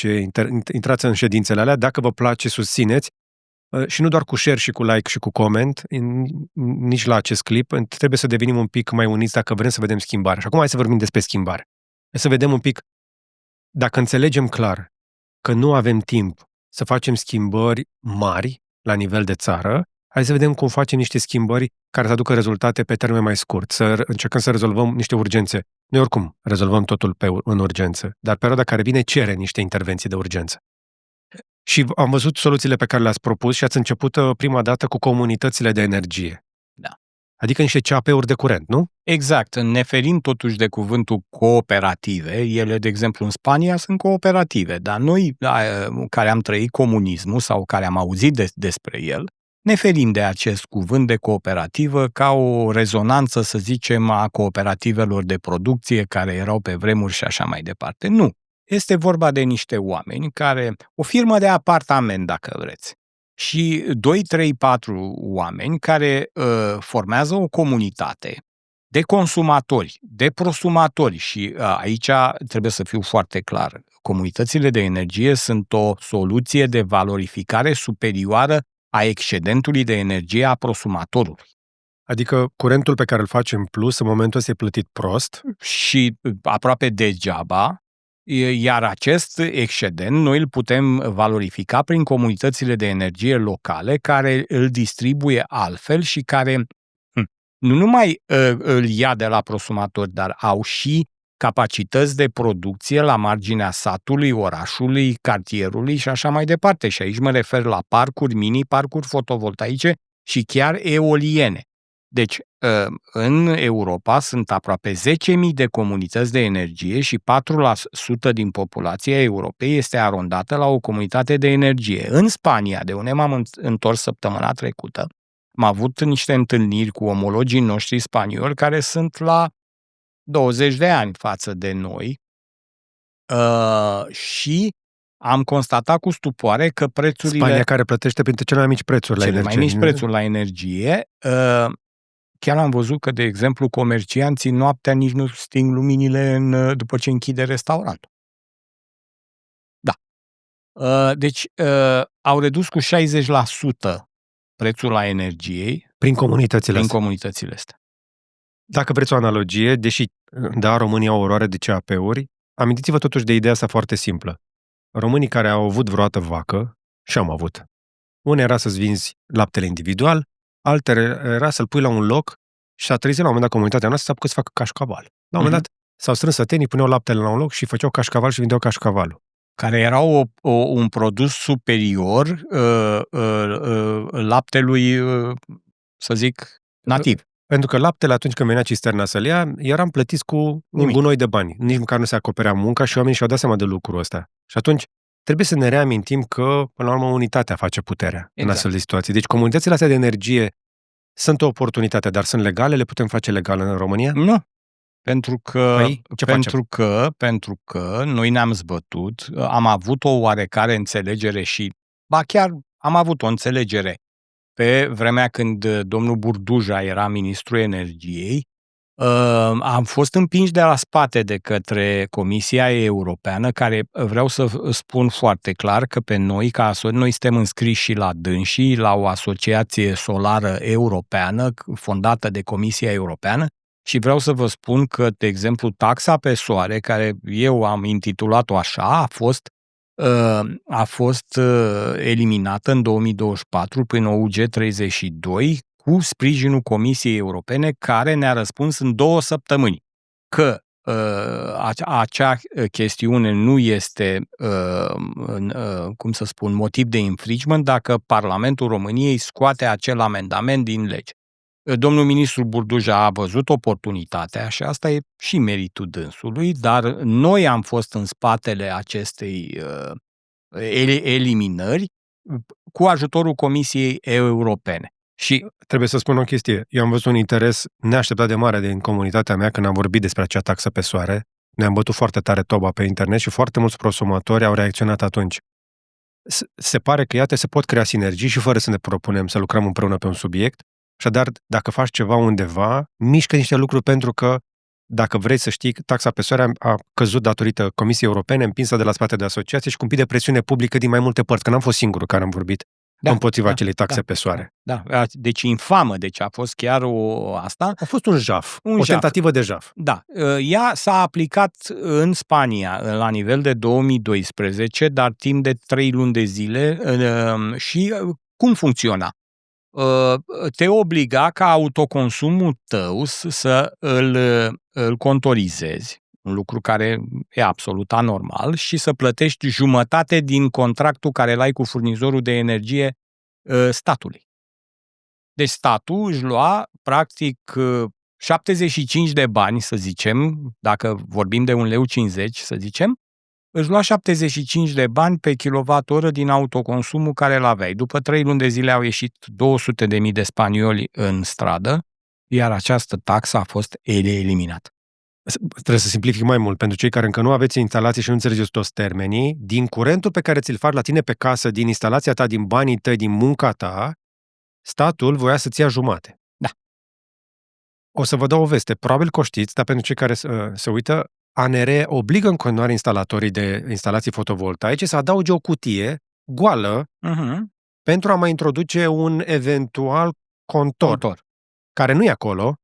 intrați în ședințele alea. Dacă vă place, susțineți. Și nu doar cu share și cu like și cu comment, nici la acest clip. Trebuie să devenim un pic mai uniți dacă vrem să vedem schimbare. Și acum hai să vorbim despre schimbare. Să vedem un pic, dacă înțelegem clar că nu avem timp să facem schimbări mari la nivel de țară, hai să vedem cum facem niște schimbări care să aducă rezultate pe termen mai scurt, să încercăm să rezolvăm niște urgențe. Noi oricum rezolvăm totul în urgență, dar perioada care vine cere niște intervenții de urgență. Și am văzut soluțiile pe care le-ați propus și ați început prima dată cu comunitățile de energie. Da. Adică niște CAP-uri de curent, nu? Exact. Ne ferim totuși de cuvântul cooperative. Ele, de exemplu, în Spania sunt cooperative, dar noi, care am trăit comunismul sau care am auzit despre el, ne ferim de acest cuvânt de cooperativă ca o rezonanță, să zicem, a cooperativelor de producție care erau pe vremuri și așa mai departe. Nu. Este vorba de niște oameni care, o firmă de apartament, dacă vreți, și 2, 3, 4 oameni care formează o comunitate de consumatori, de prosumatori și aici trebuie să fiu foarte clar. Comunitățile de energie sunt o soluție de valorificare superioară a excedentului de energie a prosumatorului. Adică curentul pe care îl faci în plus, în momentul ăsta e plătit prost. Și aproape degeaba, iar acest excedent noi îl putem valorifica prin comunitățile de energie locale care îl distribuie altfel și care nu numai îl ia de la prosumatori, dar au și capacități de producție la marginea satului, orașului, cartierului și așa mai departe. Și aici mă refer la parcuri, mini-parcuri fotovoltaice și chiar eoliene. Deci, în Europa sunt aproape 10.000 de comunități de energie și 4% din populația Europei este arondată la o comunitate de energie. În Spania, de unde m-am întors săptămâna trecută, am avut niște întâlniri cu omologii noștri spanioli care sunt la 20 de ani față de noi și am constatat cu stupoare că prețurile... Spania care plătește printre cele mai mici prețuri la energie. Cele mai mici prețuri la energie. Chiar am văzut că, de exemplu, comercianții noaptea nici nu sting luminile după ce închide restaurantul. Da. Deci au redus cu 60% prețul la energiei prin comunitățile astea. Dacă vreți o analogie, deși, da, România au oroare de CAP-uri, amintiți-vă totuși de ideea asta foarte simplă. Românii care au avut vreodată vacă, și am avut. Unul era să-ți vinzi laptele individual, altul era să-l pui la un loc și s-a trezit la un moment dat comunitatea noastră s-a apucat să facă cașcaval. La un moment dat s-au strâns sătenii, puneau laptele la un loc și făceau cașcaval și vindeau cașcavalul. Care era un produs superior laptelui, să zic, nativ. Pentru că laptele, atunci când venea cisterna să-l ia, eram plătiți cu un gunoi de bani. Nici măcar nu se acoperea munca și oamenii și-au dat seama de lucrul ăsta. Și atunci trebuie să ne reamintim că, până la urmă, unitatea face puterea în astfel de situații. Deci comunitățile astea de energie sunt o oportunitate, dar sunt legale? Le putem face legale în România? Nu. Pentru că noi ne-am zbătut, am avut o oarecare înțelegere și, chiar am avut o înțelegere pe vremea când domnul Burduja era ministrul energiei, am fost împinși de la spate de către Comisia Europeană, care vreau să spun foarte clar că pe noi, noi suntem înscriși și la dânsii, la o asociație solară europeană fondată de Comisia Europeană, și vreau să vă spun că, de exemplu, taxa pe soare, care eu am intitulat-o așa, a fost eliminată în 2024 prin OUG 32 cu sprijinul Comisiei Europene, care ne-a răspuns în 2 săptămâni că acea chestiune nu este, motiv de infringement dacă Parlamentul României scoate acel amendament din lege. Domnul ministru Burduja a văzut oportunitatea și asta e și meritul dânsului, dar noi am fost în spatele acestei eliminări cu ajutorul Comisiei Europene. Și trebuie să spun o chestie. Eu am văzut un interes neașteptat de mare din comunitatea mea când am vorbit despre acea taxă pe soare. Ne-am bătut foarte tare toba pe internet și foarte mulți prosumatori au reacționat atunci. Se pare că, iată, se pot crea sinergii și fără să ne propunem să lucrăm împreună pe un subiect. Așadar, dacă faci ceva undeva, mișcă niște lucruri, pentru că, dacă vrei să știi, taxa pe soare a căzut datorită Comisiei Europene, împinsă de la spate de asociație și cu un pic de presiune publică din mai multe părți, că n-am fost singurul care am vorbit împotriva acelei taxe pe soare. Da, deci infamă, deci a fost chiar asta. A fost un jaf, tentativă de jaf. Da, ea s-a aplicat în Spania la nivel de 2012, dar timp de 3 luni de zile și cum funcționa? Te obliga ca autoconsumul tău să îl contorizezi, un lucru care e absolut anormal, și să plătești jumătate din contractul care l-ai cu furnizorul de energie statului. Deci statul își lua practic 75 de bani, să zicem, dacă vorbim de 1,50 lei, să zicem, își lua 75 de bani pe kilowattoră din autoconsumul care îl aveai. După 3 luni de zile au ieșit 200.000 de spanioli în stradă, iar această taxă a fost eliminată. Trebuie să simplific mai mult. Pentru cei care încă nu aveți instalație și nu înțelegeți toți termenii, din curentul pe care ți-l faci la tine pe casă, din instalația ta, din banii tăi, din munca ta, statul voia să-ți ia jumate. Da. O să vă dau o veste. Probabil că o știți, dar pentru cei care se uită, ANR obligă în continuare instalatorii de instalații fotovoltaice să adauge o cutie goală pentru a mai introduce un eventual contor. Care nu e acolo,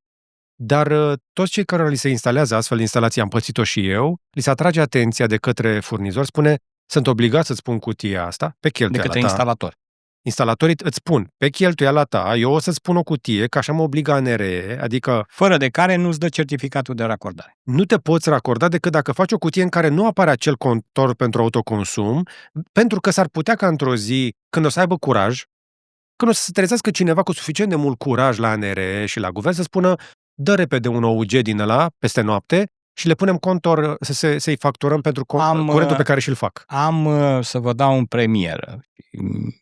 dar toți cei care li se instalează astfel de instalații, am pățit-o și eu, li se atrage atenția de către furnizor, spune, sunt obligat să-ți pun cutia asta pe cheltuiala ta. De către instalator. Instalatorii îți spun, pe cheltuiala ta, eu o să-ți pun o cutie, că așa mă obligă ANR, adică... Fără de care nu-ți dă certificatul de racordare. Nu te poți racorda decât dacă faci o cutie în care nu apare acel contor pentru autoconsum, pentru că s-ar putea ca într-o zi, când o să aibă curaj, când o să se trezească cineva cu suficient de mult curaj la ANR și la guvern să spună, dă repede un OUG din ăla peste noapte și le punem contor să-i facturăm pentru curentul pe care și-l fac. Am să vă dau în premieră,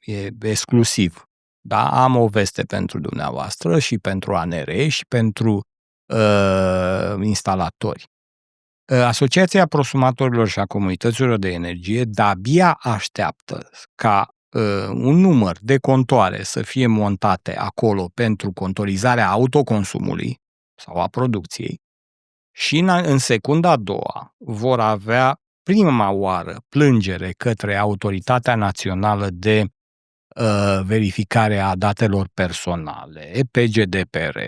e exclusiv. Da? Am o veste pentru dumneavoastră și pentru ANR și pentru instalatori. Asociația Prosumatorilor și a Comunităților de Energie de-abia așteaptă ca un număr de contoare să fie montate acolo pentru contorizarea autoconsumului sau a producției și în secunda a doua vor avea prima oară plângere către Autoritatea Națională de Verificare a Datelor Personale, PGDPR,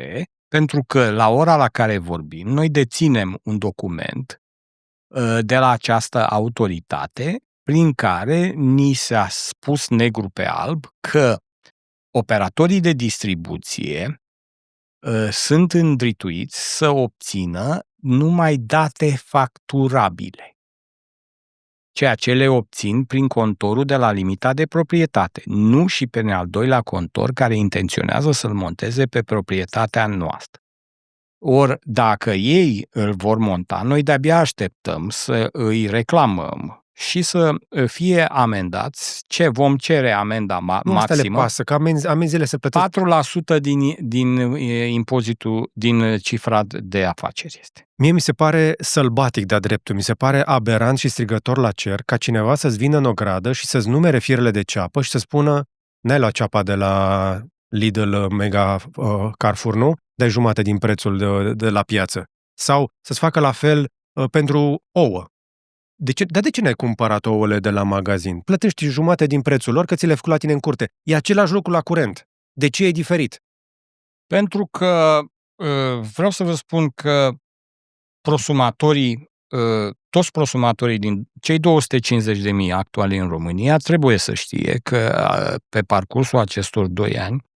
pentru că la ora la care vorbim, noi deținem un document de la această autoritate prin care ni s-a spus negru pe alb că operatorii de distribuție sunt îndrituiți să obțină numai date facturabile, ceea ce le obțin prin contorul de la limita de proprietate, nu și pe al doilea contor care intenționează să-l monteze pe proprietatea noastră. Ori dacă ei îl vor monta, noi de-abia așteptăm să îi reclamăm și să fie amendați. Ce vom cere amenda maximă? Asta le pasă, că amenziile se plătesc. 4% din impozitul, din cifra de afaceri este. Mie mi se pare sălbatic de-a dreptul, mi se pare aberant și strigător la cer ca cineva să-ți vină în ogradă și să-ți numere firele de ceapă și să spună, n-ai luat ceapa de la Lidl, Mega, Carrefour, nu? Dai jumate din prețul de la piață. Sau să-ți facă la fel pentru ouă. Dar de ce n-ai cumpărat ouăle de la magazin? Plătești jumate din prețul lor că ți le făcut la tine în curte. E același lucru la curent. De ce e diferit? Pentru că vreau să vă spun că prosumatorii, toți prosumatorii din cei 250.000 actuali în România trebuie să știe că pe parcursul acestor 2 ani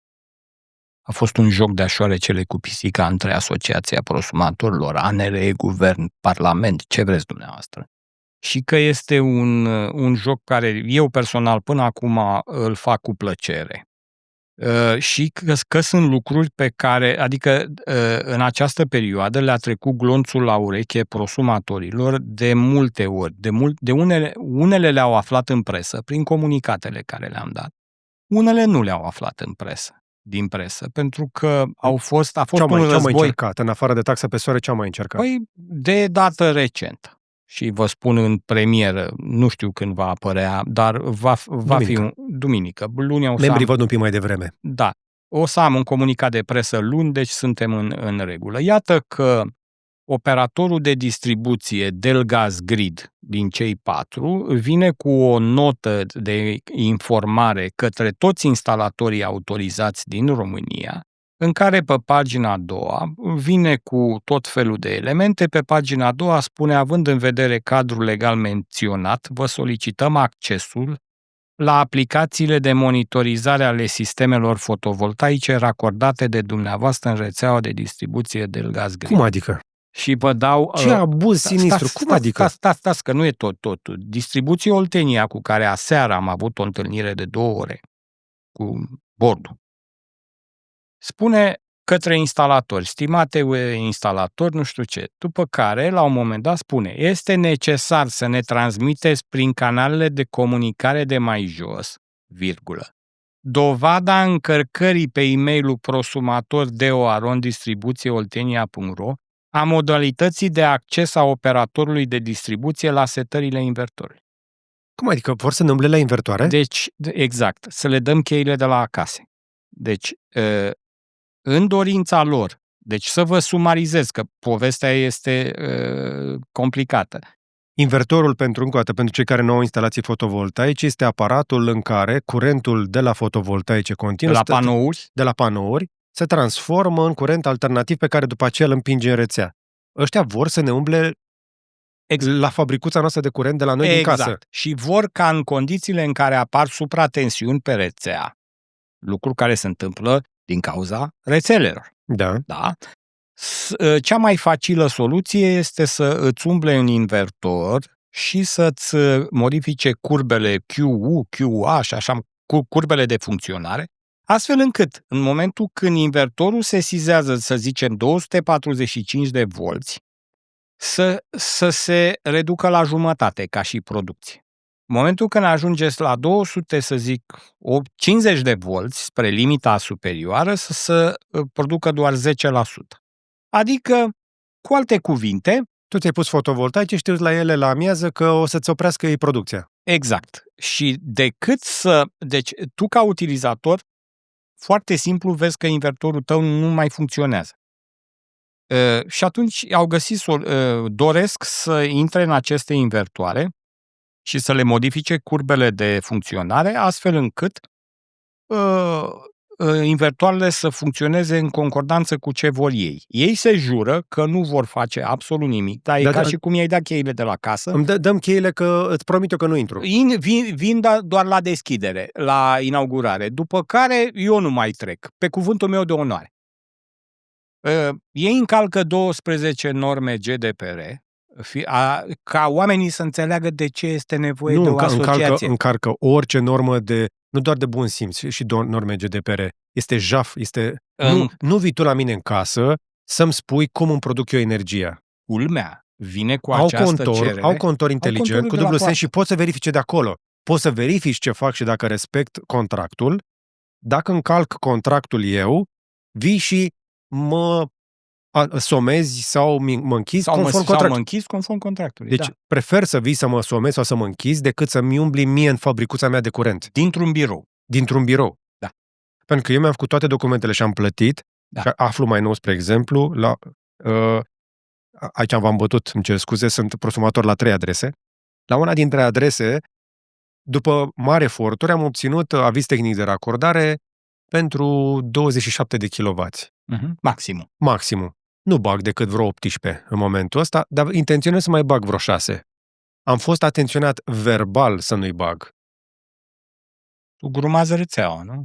a fost un joc de șoarecele cu pisica între Asociația Prosumatorilor, ANR, Guvern, Parlament, ce vreți dumneavoastră. Și că este un joc care eu personal până acum îl fac cu plăcere. Și că sunt lucruri pe care, adică în această perioadă le-a trecut glonțul la ureche prosumatorilor de multe ori. Unele le-au aflat în presă, prin comunicatele care le-am dat. Unele nu le-au aflat din presă, pentru că a fost un război. Ce-au mai încercat? În afară de taxa pe soare, ce-au mai încercat? Păi, de dată recentă. Și vă spun în premieră, nu știu când va apărea, dar va fi duminică. Luni membrii văd un pic mai devreme. Da. O să am un comunicat de presă luni, deci suntem în regulă. Iată că operatorul de distribuție Delgaz Grid din cei 4 vine cu o notă de informare către toți instalatorii autorizați din România, în care pe pagina a doua vine cu tot felul de elemente. Pe pagina a doua spune, având în vedere cadrul legal menționat, vă solicităm accesul la aplicațiile de monitorizare ale sistemelor fotovoltaice racordate de dumneavoastră în rețeaua de distribuție Delgaz Grid. Cum adică? Și vă dau... Ce abuz sinistru! Cum adică? Stați, că nu e tot. Distribuție Oltenia, cu care aseară am avut o întâlnire de 2 ore cu bordul, spune către instalatori, stimate instalatori, nu știu ce, după care, la un moment dat, spune, este necesar să ne transmiteți prin canalele de comunicare de mai jos, dovada încărcării pe e-mailul prosumator@distribuțieoltenia.ro a modalității de acces a operatorului de distribuție la setările invertorului. Cum adică? Vor să ne umble la invertoare? Deci, exact, să le dăm cheile de la acasă. Deci, în dorința lor, deci să vă sumarizez, că povestea este complicată. Invertorul, încă o dată, pentru cei care nu au instalații fotovoltaice, este aparatul în care curentul de la fotovoltaice continuu, de la panouri, se transformă în curent alternativ pe care după aceea îl împinge în rețea. Ăștia vor să ne umble la fabricuța noastră de curent de la noi din casă. Și vor ca în condițiile în care apar supratensiuni pe rețea, lucruri care se întâmplă din cauza rețelelor. Da? Cea mai facilă soluție este să îți umble un invertor și să-ți modifice curbele QU, QA și așa, curbele de funcționare, astfel încât, în momentul când invertorul se sesizează, să zicem, 245 de volți, să se reducă la jumătate ca și producție. În momentul când ajungeți la 200, să zic, 50 de volți spre limita superioară, să se producă doar 10%. Adică, cu alte cuvinte... Tu ți-ai pus fotovoltaice și te uiți la ele la amiază că o să-ți oprească ei producția. Exact. Și decât să... Deci, tu ca utilizator, foarte simplu vezi că invertorul tău nu mai funcționează. Și atunci au găsit, doresc să intre în aceste invertoare și să le modifice curbele de funcționare, astfel încât invertoarele să funcționeze în concordanță cu ce vor ei. Ei se jură că nu vor face absolut nimic, dar e ca și cum i-ai dat cheile de la casă. Îmi dăm cheile că îți promit eu că nu intru. Vin doar la deschidere, la inaugurare, după care eu nu mai trec, pe cuvântul meu de onoare. Ei încalcă 12 norme GDPR, ca oamenii să înțeleagă de ce este nevoie de o asociație. Încarcă orice normă nu doar de bun simț, și norme GDPR. Este jaf, nu vii tu la mine în casă să-mi spui cum îmi produc eu energia. Culmea vine cu această cerere. Au contor inteligent, cu dublu sens și poți să verifice de acolo. Poți să verifici ce fac și dacă respect contractul. Dacă încalc contractul eu, vii și mă somezi sau mă închizi conform contractului. Deci prefer să vii să mă somezi sau să mă închizi decât să-mi umbli mie în fabricuța mea de curent. Dintr-un birou. Da. Pentru că eu mi-am făcut toate documentele și am plătit. Da. Și aflu mai nou, spre exemplu, aici v-am bătut, îmi cer scuze, sunt prosumator la 3 adrese. La una dintre adrese, după mari eforturi, am obținut aviz tehnic de racordare pentru 27 de kW. Maximum. Nu bag decât vreo 18 în momentul ăsta, dar intenționez să mai bag vreo 6. Am fost atenționat verbal să nu-i bag. Tu grumează rețeaua, nu?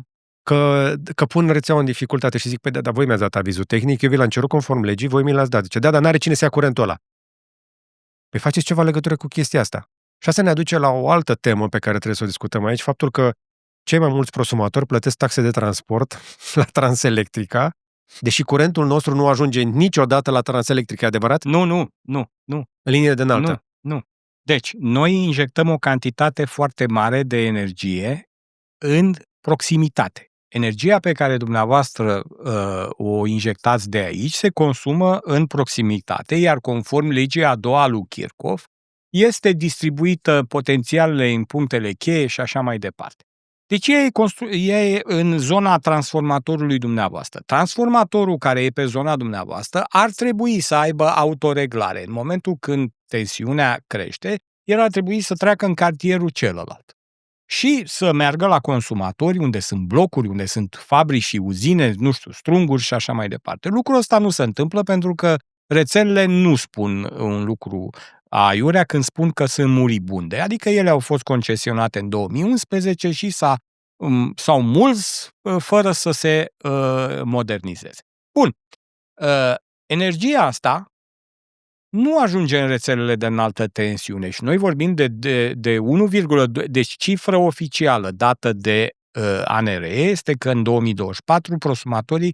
Că pun rețeaua în dificultate și zic, dar voi mi-ați dat avizul tehnic, eu vi l-am cerut conform legii, voi mi l-ați dat. Zice, dar n-are cine să ia curentul ăla. Păi faceți ceva legătură cu chestia asta. Și asta ne aduce la o altă temă pe care trebuie să o discutăm aici, faptul că cei mai mulți prosumatori plătesc taxe de transport la Transelectrica, deși curentul nostru nu ajunge niciodată la Transelectrica, adevărat? Nu. În linie de înaltă. Nu. Deci, noi injectăm o cantitate foarte mare de energie în proximitate. Energia pe care dumneavoastră o injectați de aici se consumă în proximitate, iar conform legii a doua lui Kirchhoff, este distribuită potențialele în punctele cheie și așa mai departe. Deci e în zona transformatorului dumneavoastră. Transformatorul care e pe zona dumneavoastră ar trebui să aibă autoreglare. În momentul când tensiunea crește, el ar trebui să treacă în cartierul celălalt. Și să meargă la consumatori, unde sunt blocuri, unde sunt fabrici și uzine, strunguri și așa mai departe. Lucrul ăsta nu se întâmplă pentru că rețelele nu spun un lucru aiurea când spun că sunt muribunde. Adică ele au fost concesionate în 2011 și s-au mulți fără să se modernizeze. Bun. Energia asta nu ajunge în rețelele de înaltă tensiune și noi vorbim de 1,2, deci cifră oficială dată de ANRE este că în 2024 prosumatorii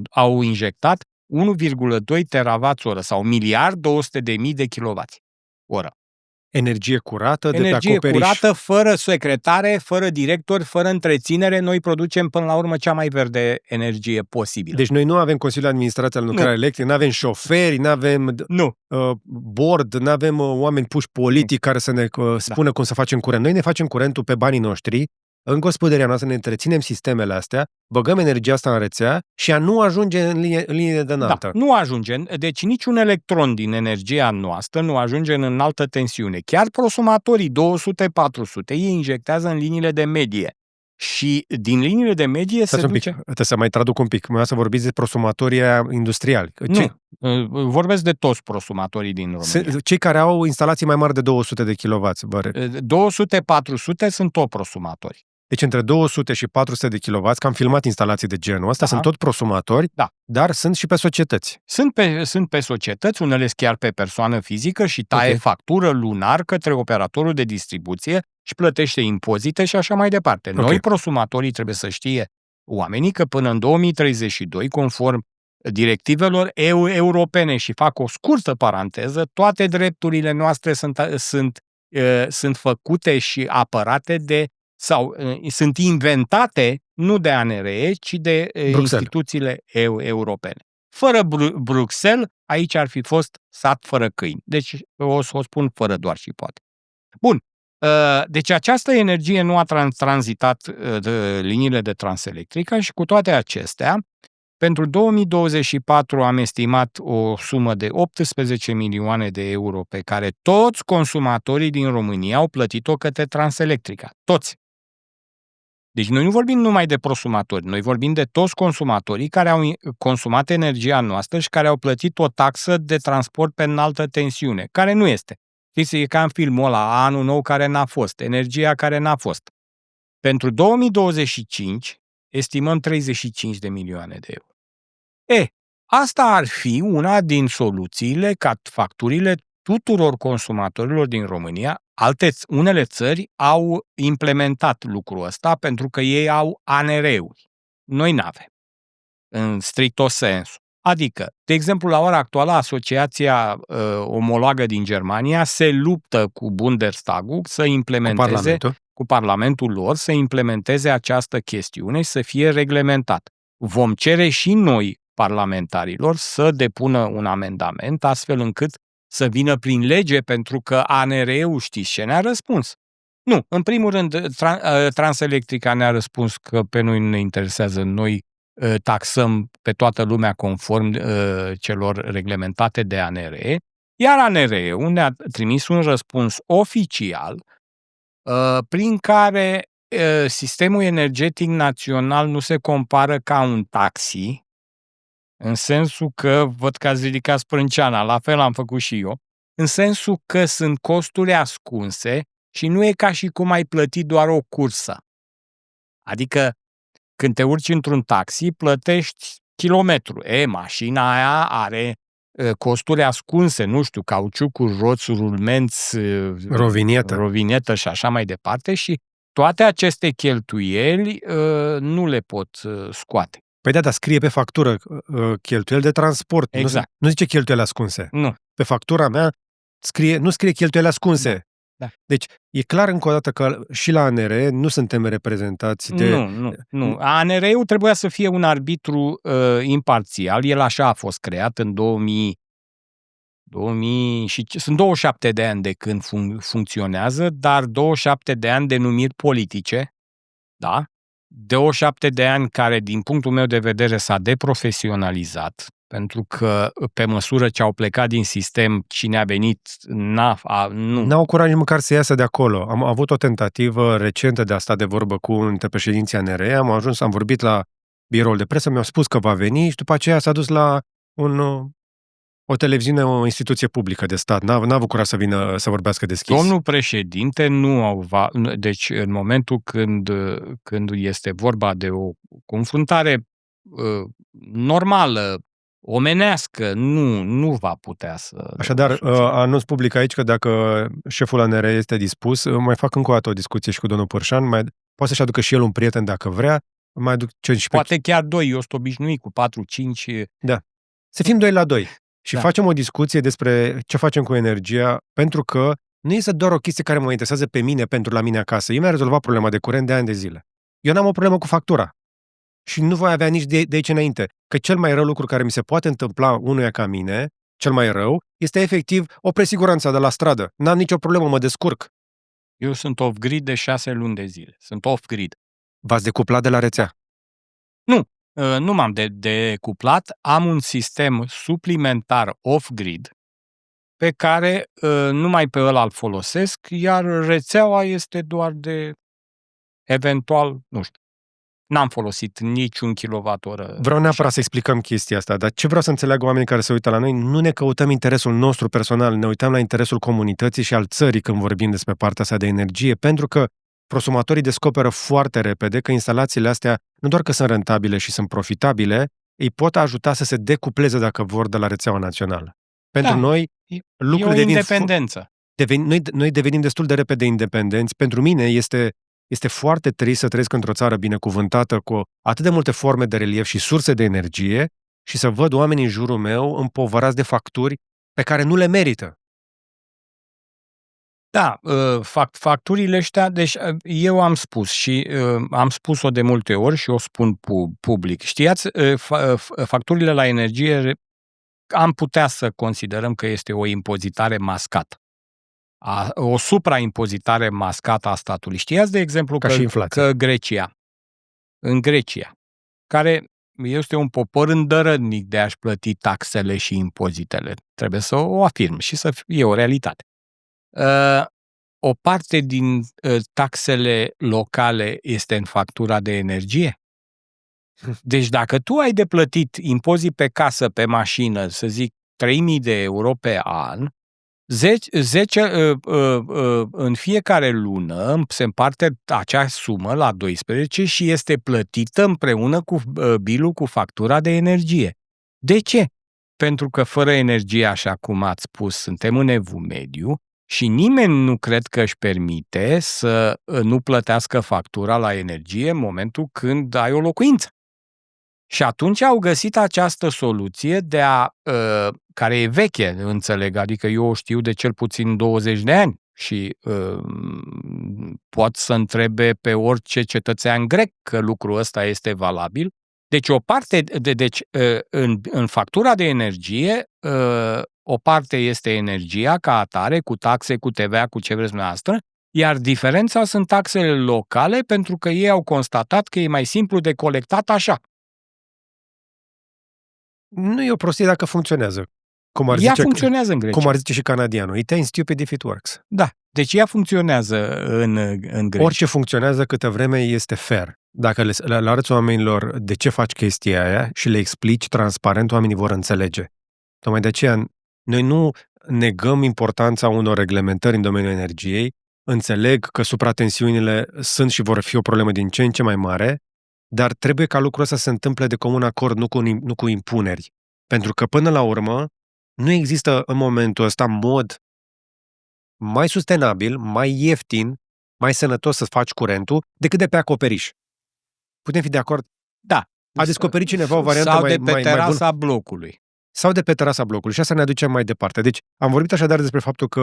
au injectat 1,2 TWh sau 1.200.000 de kWh. Energie curată, de pe Energie acoperiș. curată, fără secretare, fără directori, fără întreținere, noi producem până la urmă cea mai verde energie posibilă. Deci noi nu avem Consiliul de Administrație al Nuclear Electric, nu avem șoferi, nu avem board, nu avem oameni puși politic care să ne spună cum să facem curent. Noi ne facem curentul pe banii noștri, în gospodăria noastră ne întreținem sistemele astea, băgăm energia asta în rețea și ea nu ajunge în linie de înaltă. Da, nu ajunge. Deci niciun electron din energia noastră nu ajunge în înaltă tensiune. Chiar prosumatorii 200-400, ei injectează în liniile de medie. Și din liniile de medie se duce... Trebuie să mai traduc un pic. Mai să vorbiți de prosumatorii industriali. Nu, vorbesc de toți prosumatorii din România. Cei care au instalații mai mari de 200 de kW. 200-400 sunt tot prosumatori. Deci între 200 și 400 de kW, că am filmat instalații de genul ăsta, sunt tot prosumatori, dar sunt și pe societăți. Sunt pe societăți, unele chiar pe persoană fizică și taie factură lunar către operatorul de distribuție și plătește impozite și așa mai departe. Noi, prosumatorii, trebuie să știe oamenii că până în 2032, conform directivelor europene, și fac o scurtă paranteză, toate drepturile noastre sunt făcute și apărate sau sunt inventate nu de ANRE, ci de instituțiile europene. Fără Bruxelles, aici ar fi fost sat fără câini. Deci o să o spun fără doar și poate. Bun. Deci această energie nu a tranzitat liniile de transelectrică și cu toate acestea, pentru 2024 am estimat o sumă de 18 milioane de euro pe care toți consumatorii din România au plătit-o către Transelectrica. Toți. Deci noi nu vorbim numai de prosumatori, noi vorbim de toți consumatorii care au consumat energia noastră și care au plătit o taxă de transport pe înaltă tensiune, care nu este. Știți, e ca în filmul ăla, Anul Nou care n-a fost, energia care n-a fost. Pentru 2025 estimăm 35 de milioane de euro. Asta ar fi una din soluțiile ca facturile tuturor consumatorilor din România. Unele țări au implementat lucrul ăsta pentru că ei au ANR-uri. Noi n-avem, în stricto sensu. Adică, de exemplu, la ora actuală, asociația omologă din Germania se luptă cu Bundestagul să implementeze, cu Parlamentul lor, să implementeze această chestiune și să fie reglementat. Vom cere și noi, parlamentarilor, să depună un amendament astfel încât să vină prin lege, pentru că ANR-ul, știți ce ne-a răspuns? Nu, în primul rând, Transelectrica ne-a răspuns că pe noi nu ne interesează, noi taxăm pe toată lumea conform celor reglementate de ANR, iar ANR-ul ne-a trimis un răspuns oficial prin care sistemul energetic național nu se compară ca un taxi, în sensul că, văd că ați ridicat sprânceana, la fel am făcut și eu, în sensul că sunt costuri ascunse și nu e ca și cum ai plăti doar o cursă. Adică, când te urci într-un taxi, plătești kilometru. Mașina aia are costuri ascunse, nu știu, cauciucuri, roți, rulmenți, rovinetă și așa mai departe, și toate aceste cheltuieli nu le pot scoate. Păi dar scrie pe factură cheltuieli de transport. Exact. Nu zice cheltuieli ascunse. Nu. Pe factura mea nu scrie cheltuieli ascunse. Da. Deci e clar încă o dată că și la ANR nu suntem reprezentați de... Nu. ANR-ul trebuia să fie un arbitru imparțial. El așa a fost creat în 2000 și sunt 27 de ani de când funcționează, dar 27 de ani de numiri politice, da? 27 de ani care, din punctul meu de vedere, s-a deprofesionalizat, pentru că, pe măsură ce au plecat din sistem, cine a venit, n-au curaj nici măcar să iasă de acolo. Am avut o tentativă recentă de a sta de vorbă cu unul dintre președinții ANR, am vorbit la biroul de presă, mi-au spus că va veni și după aceea s-a dus la o televiziune, o instituție publică de stat. N-a avut curaj să vină să vorbească deschis. Domnul președinte deci în momentul când este vorba de o confruntare normală, omenească, nu va putea să... Așadar, anunț public aici că dacă șeful ANR este dispus, mai fac încă o dată o discuție și cu domnul Părșan, poate să-și aducă și el un prieten dacă vrea, mai aduc poate chiar 2, eu sunt obișnuit cu 4-5... Da. Să fim 2 la 2. Și facem o discuție despre ce facem cu energia, pentru că Nu este doar o chestie care mă interesează pe mine pentru la mine acasă. Eu mi-am rezolvat problema de curent de ani de zile. Eu n-am o problemă cu factura. Și nu voi avea nici de aici înainte. Că cel mai rău lucru care mi se poate întâmpla unuia ca mine, cel mai rău, este efectiv opresc siguranța de la stradă. N-am nicio problemă, mă descurc. Eu sunt off-grid de 6 luni de zile. Sunt off-grid. V-ați decuplat de la rețea? Nu m-am decuplat. Am un sistem suplimentar off-grid pe care numai pe ăla îl folosesc, iar rețeaua este doar de eventual, nu știu, n-am folosit niciun kilowattoră. Vreau neapărat să explicăm chestia asta, dar ce vreau să înțeleagă oamenii care se uită la noi, nu ne căutăm interesul nostru personal, ne uităm la interesul comunității și al țării când vorbim despre partea asta de energie, pentru că prosumatorii descoperă foarte repede că instalațiile astea nu doar că sunt rentabile și sunt profitabile, îi pot ajuta să se decupleze, dacă vor, de la rețeaua națională. Pentru noi, lucrurile devin independență. Noi devenim destul de repede independenți. Pentru mine este foarte trist să trăiesc într-o țară binecuvântată cu atât de multe forme de relief și surse de energie și să văd oamenii în jurul meu împovărați de facturi pe care nu le merită. Da, facturile ăștia, deci eu am spus și am spus-o de multe ori și o spun public. Știați, facturile la energie am putea să considerăm că este o impozitare mascată. O supraimpozitare mascată a statului. Știați, de exemplu, că în Grecia, care este un popor îndărătnic de a-și plăti taxele și impozitele, trebuie să o afirm și să fie o realitate. O parte din taxele locale este în factura de energie. Deci dacă tu ai de plătit impozit pe casă, pe mașină, să zic 3.000 de euro pe an, 10 în fiecare lună se împarte acea sumă la 12 și este plătită împreună cu bilul cu factura de energie. De ce? Pentru că fără energie, așa cum ați spus, suntem în evul mediu și nimeni nu cred că își permite să nu plătească factura la energie în momentul când ai o locuință. Și atunci au găsit această soluție care e veche, înțeleg, adică eu o știu de cel puțin 20 de ani și pot să întrebe pe orice cetățean grec că lucrul ăsta este valabil. Deci o parte, în factura de energie, o parte este energia ca atare, cu taxe, cu TVA, cu ce vreți dumneavoastră, iar diferența sunt taxele locale, pentru că ei au constatat că e mai simplu de colectat așa. Nu e o prostie dacă funcționează. Funcționează în Grecia. Cum ar zice și canadianul. It ain't stupid if it works. Da, deci ea funcționează în Grecia. Orice funcționează câtă vreme este fair. Dacă le arăți oamenilor de ce faci chestia aia și le explici transparent, oamenii vor înțelege. Tocmai de aceea, noi nu negăm importanța unor reglementări în domeniul energiei, înțeleg că supratensiunile sunt și vor fi o problemă din ce în ce mai mare, dar trebuie ca lucrul ăsta să se întâmple de comun acord, nu cu impuneri. Pentru că, până la urmă, nu există în momentul ăsta mod mai sustenabil, mai ieftin, mai sănătos să faci curentul decât de pe acoperiș. Putem fi de acord? Da. A descoperit cineva o variantă sau mai bună? Sau de pe terasa blocului. Sau de pe terasa blocului. Și asta ne aduce mai departe. Deci, am vorbit așadar despre faptul că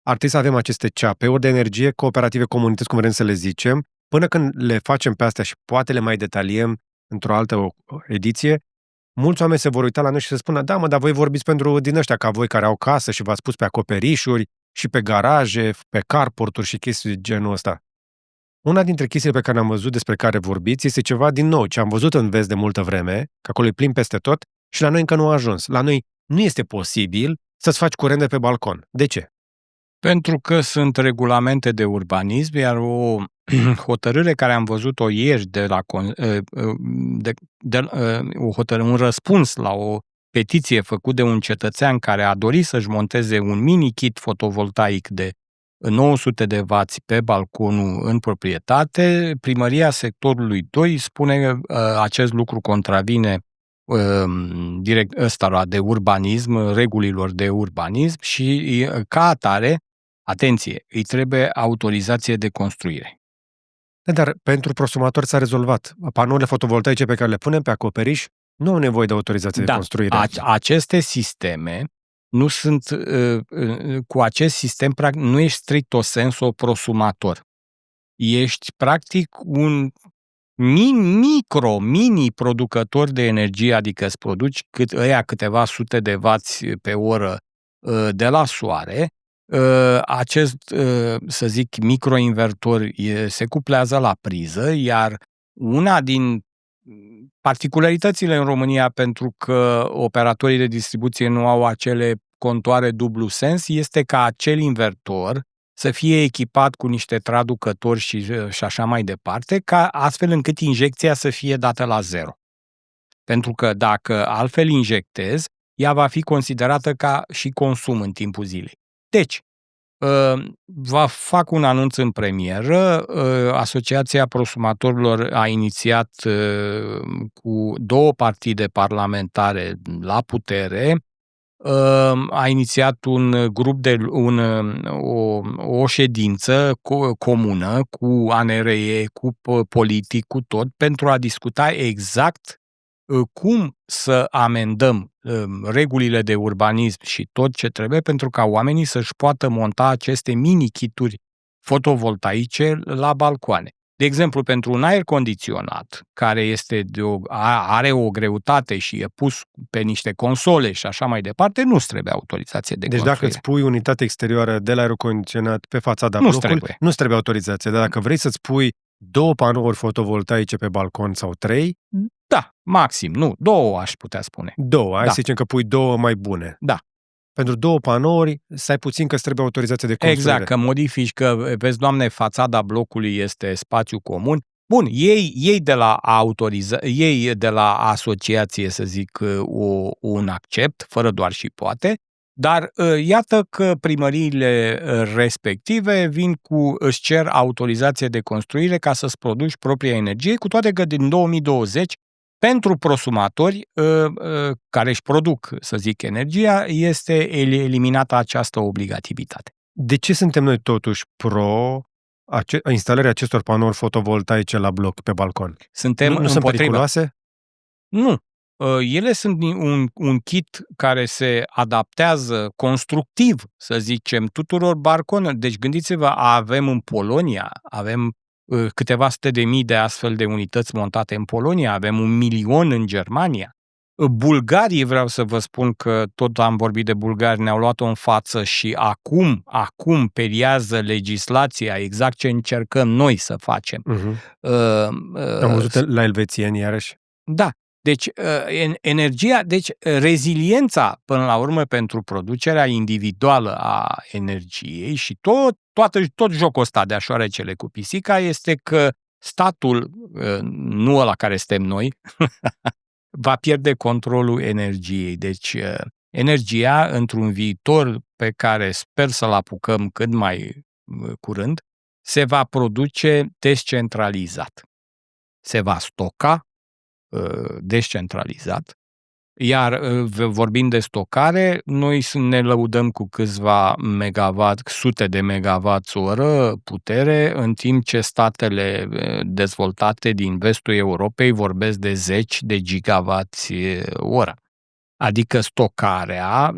ar trebui să avem aceste CAP-uri de energie, cooperative, comunități, cum vrem să le zicem, până când le facem pe astea și poate le mai detaliem într-o altă ediție, mulți oameni se vor uita la noi și se spună, da, dar voi vorbiți pentru din ăștia ca voi care au casă și v-ați pus pe acoperișuri și pe garaje, pe carporturi și chestii de genul ăsta. Una dintre chestiile pe care am văzut despre care vorbiți este ceva din nou, ce am văzut în vest de multă vreme, că acolo e plin peste tot și la noi încă nu a ajuns. La noi nu este posibil să-ți faci curent de pe balcon. De ce? Pentru că sunt regulamente de urbanism, iar o hotărâre care am văzut-o ieri un răspuns la o petiție făcut de un cetățean care a dorit să-și monteze un mini kit fotovoltaic de 900 de W pe balconul în proprietate, primăria sectorului 2 spune că acest lucru contravine direct ăsta de urbanism, regulilor de urbanism și ca atare, atenție, îi trebuie autorizație de construire. Dar pentru prosumatori s-a rezolvat. Panourile fotovoltaice pe care le punem pe acoperiș nu au nevoie de autorizație de construire. Aceste sisteme nu sunt, cu acest sistem, practic, nu ești stricto sensu prosumator. Ești, practic, un mini producător de energie, adică îți produci câteva sute de wați pe oră de la soare. Acest, să zic, microinvertor se cuplează la priză, iar una din particularitățile în România, pentru că operatorii de distribuție nu au acele contoare dublu sens, este ca acel invertor să fie echipat cu niște traducători și așa mai departe, ca astfel încât injecția să fie dată la zero. Pentru că dacă altfel injectezi, ea va fi considerată ca și consum în timpul zilei. Deci, vă fac un anunț în premieră. Asociația Prosumatorilor a inițiat cu 2 partide parlamentare la putere, a inițiat un grup o ședință comună cu ANRE, cu politic, cu tot, pentru a discuta exact cum să amendăm regulile de urbanism și tot ce trebuie pentru ca oamenii să-și poată monta aceste mini-kituri fotovoltaice la balcoane. De exemplu, pentru un aer condiționat, care are o greutate și e pus pe niște console și așa mai departe, nu-ți trebuie autorizație de construire. Deci dacă îți pui unitate exterioară de la aer condiționat pe fațada blocului, nu-ți trebuie autorizație. Dar dacă vrei să-ți pui 2 panouri fotovoltaice pe balcon sau 3... Da, maxim, nu, 2 aș putea spune. 2, hai să zicem că pui 2 mai bune. Da. Pentru 2 panouri, stai puțin că îți trebuie autorizație de construire. Exact, că modifici, că vezi, Doamne, fațada blocului este spațiu comun. Bun, ei de la asociație, să zic, un accept, fără doar și poate, dar iată că primăriile respective își cer autorizație de construire ca să-ți produci propria energie, cu toate că din 2020 pentru prosumatori care își produc, să zic, energia, este eliminată această obligativitate. De ce suntem noi totuși pro instalarea acestor panouri fotovoltaice la bloc pe balcon? Nu sunt periculoase? Nu. Ele sunt un kit care se adaptează constructiv, să zicem, tuturor balconelor. Deci gândiți-vă, avem în Polonia, avem câteva sute de mii de astfel de unități montate în Polonia, avem 1 milion în Germania. Bulgarii, vreau să vă spun că tot am vorbit de bulgari, ne-au luat-o în față și acum periază legislația, exact ce încercăm noi să facem. Am văzut la elvețieni iarăși. Da. Deci, reziliența, până la urmă, pentru producerea individuală a energiei și tot jocul ăsta de șoarecele cu pisica este că statul, nu ăla care suntem noi, va pierde controlul energiei. Deci, energia, într-un viitor pe care sper să-l apucăm cât mai curând, se va produce descentralizat. Se va stoca descentralizat, iar vorbind de stocare, noi ne lăudăm cu câțiva megawatt, sute de megawatt oră putere, în timp ce statele dezvoltate din vestul Europei vorbesc de 10 de gigawatt oră. Adică stocarea,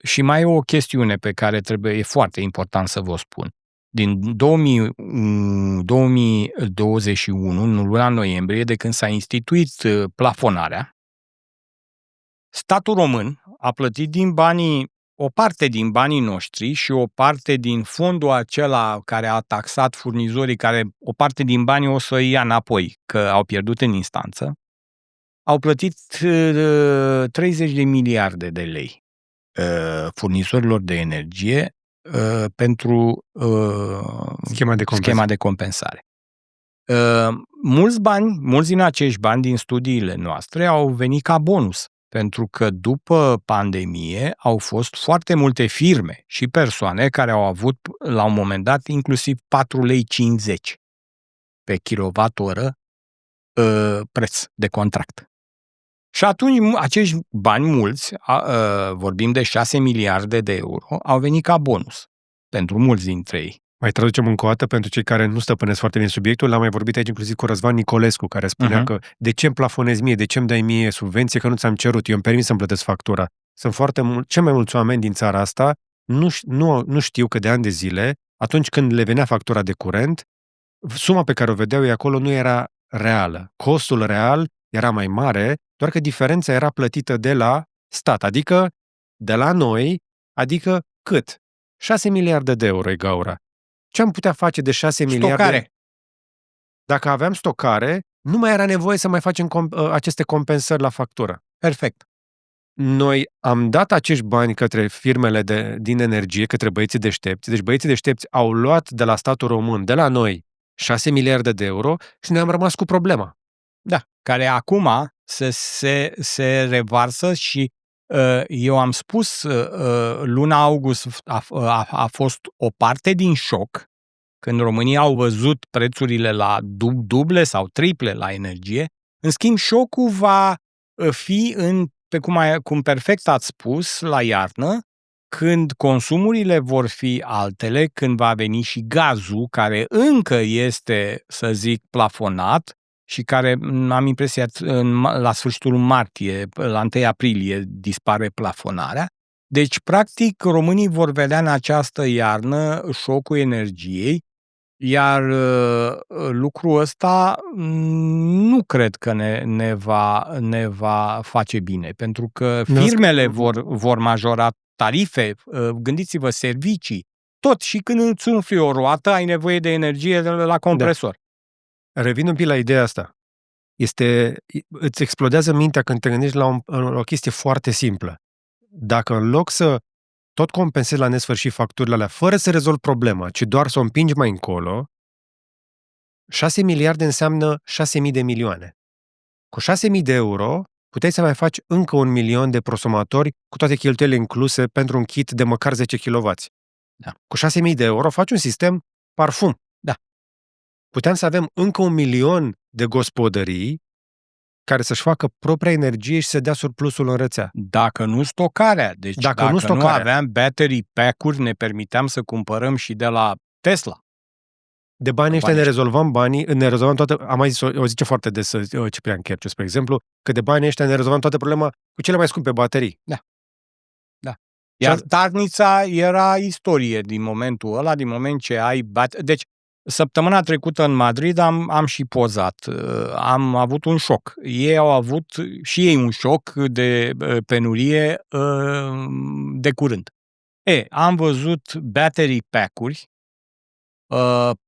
și mai e o chestiune pe care e foarte important să vă spun. Din 2021, în luna noiembrie, de când s-a instituit plafonarea, statul român a plătit o parte din banii noștri și o parte din fondul acela care a taxat furnizorii, care o parte din banii o să ia înapoi, că au pierdut în instanță, au plătit 30 de miliarde de lei furnizorilor de energie pentru schema de compensare. Mulți din acești bani din studiile noastre au venit ca bonus, pentru că după pandemie au fost foarte multe firme și persoane care au avut la un moment dat inclusiv 4,50 lei pe kilowattoră preț de contract. Și atunci acești bani mulți, vorbim de 6 miliarde de euro, au venit ca bonus pentru mulți dintre ei. Mai traducem încă o dată pentru cei care nu stăpânesc foarte bine subiectul. L-am mai vorbit aici inclusiv cu Răzvan Nicolescu, care spunea că de ce îmi plafonezi mie, de ce îmi dai mie subvenție, că nu ți-am cerut, eu îmi permit să-mi plătesc factura. Sunt cei mai mulți oameni din țara asta nu știu că de ani de zile, atunci când le venea factura de curent, suma pe care o vedeau ei acolo nu era reală. Costul real era mai mare, doar că diferența era plătită de la stat, adică de la noi, adică cât? 6 miliarde de euro e gaura. Ce am putea face de 6 miliarde? Dacă aveam stocare, nu mai era nevoie să mai facem aceste compensări la factură. Perfect. Noi am dat acești bani către firmele din energie, către băieții deștepți. Deci băieții deștepți au luat de la statul român, de la noi, 6 miliarde de euro și ne-am rămas cu problema. Da, care acum se revarsă și eu am spus, luna august a fost o parte din șoc, când românii au văzut prețurile la duble sau triple la energie. În schimb, șocul va fi cum perfect ați spus, la iarnă, când consumurile vor fi altele, când va veni și gazul, care încă este, să zic, plafonat și care, am impresia, la sfârșitul martie, la 1 aprilie, dispare plafonarea. Deci, practic, românii vor vedea în această iarnă șocul energiei, iar lucrul ăsta nu cred că ne va face bine, pentru că firmele vor majora tarife, gândiți-vă, servicii, tot. Și când îți umfli o roată, ai nevoie de energie la compresor. Da. Revin un pic la ideea asta. Îți explodează mintea când te gândești la o chestie foarte simplă. Dacă în loc să tot compensezi la nesfârșit facturile alea, fără să rezolvi problema, ci doar să o împingi mai încolo, 6 miliarde înseamnă 6.000 de milioane. Cu 6.000 de euro puteai să mai faci încă 1 milion de prosumatori cu toate cheltuielile incluse pentru un kit de măcar 10 kW. Da. Cu 6.000 de euro faci un sistem parfum. Da. Puteam să avem încă 1 milion de gospodării care să-și facă propria energie și să dea surplusul în rețea. Dacă nu stocarea. Deci dacă nu aveam battery pack-uri, ne permiteam să cumpărăm și de la Tesla. De banii ăștia ne rezolvam toată, am mai zis, o zice foarte des Ciprian Cherciu, spre exemplu, că de banii ăștia ne rezolvam toată problema cu cele mai scumpe baterii. Da. Iar Darnița era istorie din momentul ăla, din moment ce ai Deci, săptămâna trecută în Madrid am și pozat. Am avut un șoc. Ei au avut și ei un șoc de penurie de curând. Am văzut battery pack-uri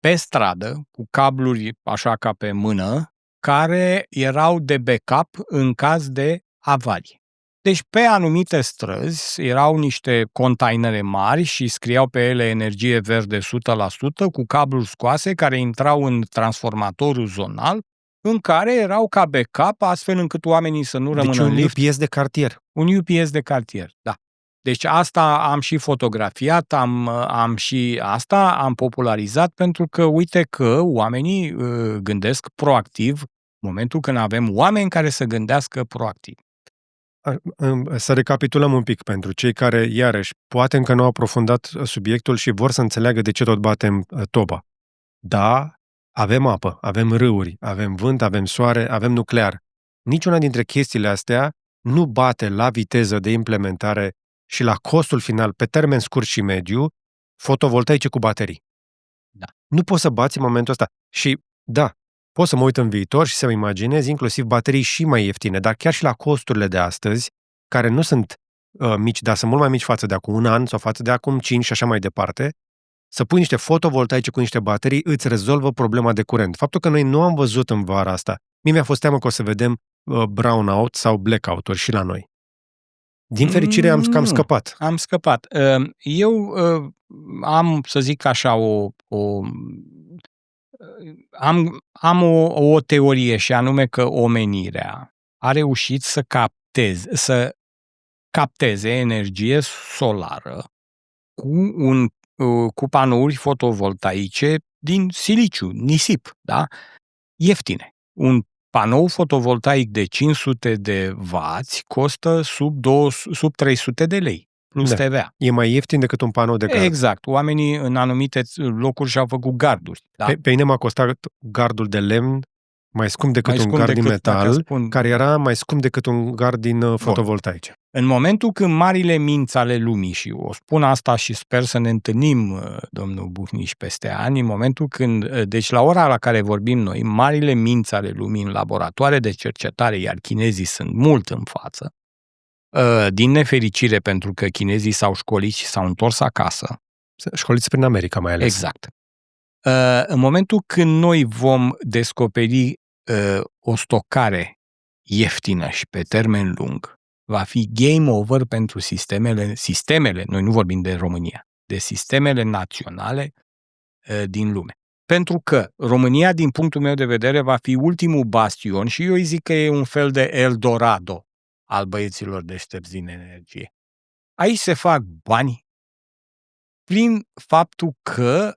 pe stradă, cu cabluri așa ca pe mână, care erau de backup în caz de avarie. Deci pe anumite străzi erau niște containere mari și scriau pe ele energie verde 100% cu cabluri scoase care intrau în transformatorul zonal, în care erau ca backup, astfel încât oamenii să nu rămână în lift. Un UPS de cartier. Un UPS de cartier, da. Deci asta am și fotografiat, am popularizat, pentru că uite că oamenii gândesc proactiv în momentul când avem oameni care să gândească proactiv. Să recapitulăm un pic pentru cei care, iarăși, poate încă nu au aprofundat subiectul și vor să înțeleagă de ce tot batem toba. Da, avem apă, avem râuri, avem vânt, avem soare, avem nuclear. Niciuna dintre chestiile astea nu bate la viteză de implementare și la costul final, pe termen scurt și mediu, fotovoltaice cu baterii. Da. Nu poți să bați în momentul ăsta. Și, da, pot să mă uit în viitor și să-mi imaginez inclusiv baterii și mai ieftine, dar chiar și la costurile de astăzi, care nu sunt mici, dar sunt mult mai mici față de acum un an sau față de acum 5 și așa mai departe, să pui niște fotovoltaice cu niște baterii îți rezolvă problema de curent. Faptul că noi nu am văzut în vara asta, mie mi-a fost teamă că o să vedem brownout sau blackout-uri și la noi. Din fericire am scăpat. Am scăpat. Eu am, să zic așa, am o teorie, și anume că omenirea a reușit să capteze energie solară cu panouri fotovoltaice din siliciu, nisip, da? Ieftine. Un panou fotovoltaic de 500 de W costă sub 300 de lei, plus TVA. E mai ieftin decât un panou de gard. Exact. Oamenii în anumite locuri și-au făcut garduri. Da? Pe mine m-a costat gardul de lemn mai scump decât un gard din metal, care era mai scump decât un gard din fotovoltaice. În momentul când marile minți ale lumii, și o spun asta și sper să ne întâlnim, domnul Buhniș, peste ani, în momentul când, deci la ora la care vorbim noi, marile minți ale lumii în laboratoare de cercetare, iar chinezii sunt mult în față, din nefericire pentru că chinezii s-au școlit și s-au întors acasă. Școliți prin America mai ales. Exact. În momentul când noi vom descoperi o stocare ieftină și pe termen lung, va fi game over pentru sistemele, noi nu vorbim de România, de sistemele naționale din lume. Pentru că România, din punctul meu de vedere, va fi ultimul bastion și eu îi zic că e un fel de Eldorado al băieților deștepți din energie. Aici se fac bani prin faptul că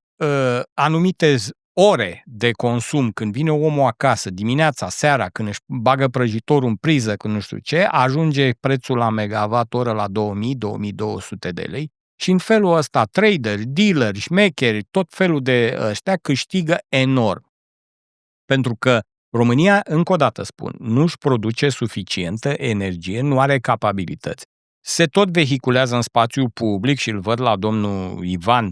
anumite ore de consum, când vine omul acasă, dimineața, seara, când își bagă prăjitorul în priză, când nu știu ce, ajunge prețul la megawatt-oră la 2000-2200 de lei și în felul ăsta traderi, dealeri, șmecheri, tot felul de ăștia câștigă enorm. Pentru că România, încă o dată spun, nu-și produce suficientă energie, nu are capabilități. Se tot vehiculează în spațiu public și îl văd la domnul Ivan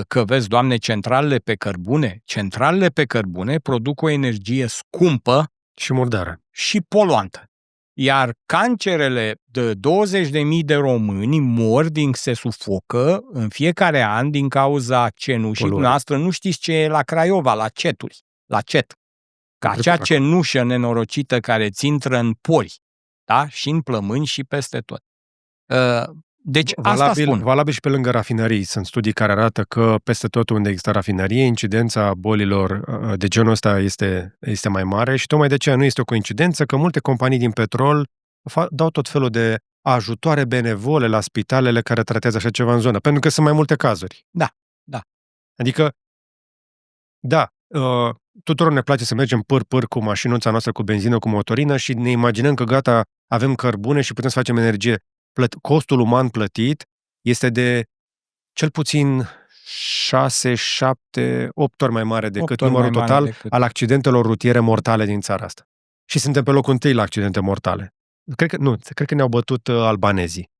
că vezi, Doamne, centralele pe cărbune produc o energie scumpă și murdară și poluantă. Iar cancerele de 20.000 de români mor se sufocă în fiecare an din cauza cenușii. Dumneavoastră nu știți ce e la Craiova, la cet. Ca acea cenușă nenorocită care îți intră în pori, da? Și în plămâni și peste tot. Deci asta spun. Valabil și pe lângă rafinării. Sunt studii care arată că peste tot unde există rafinărie, incidența bolilor de genul ăsta este mai mare și tocmai de aceea nu este o coincidență că multe companii din petrol dau tot felul de ajutoare benevole la spitalele care tratează așa ceva în zonă, pentru că sunt mai multe cazuri. Da. Adică, da, tuturor ne place să mergem păr cu mașinuța noastră cu benzină, cu motorină și ne imaginăm că gata, avem cărbune și putem să facem energie. Costul uman plătit este de cel puțin 6, 7, 8 ori mai mare decât numărul total al accidentelor rutiere mortale din țara asta. Și suntem pe locul întâi la accidente mortale. Cred că ne-au bătut albanezii.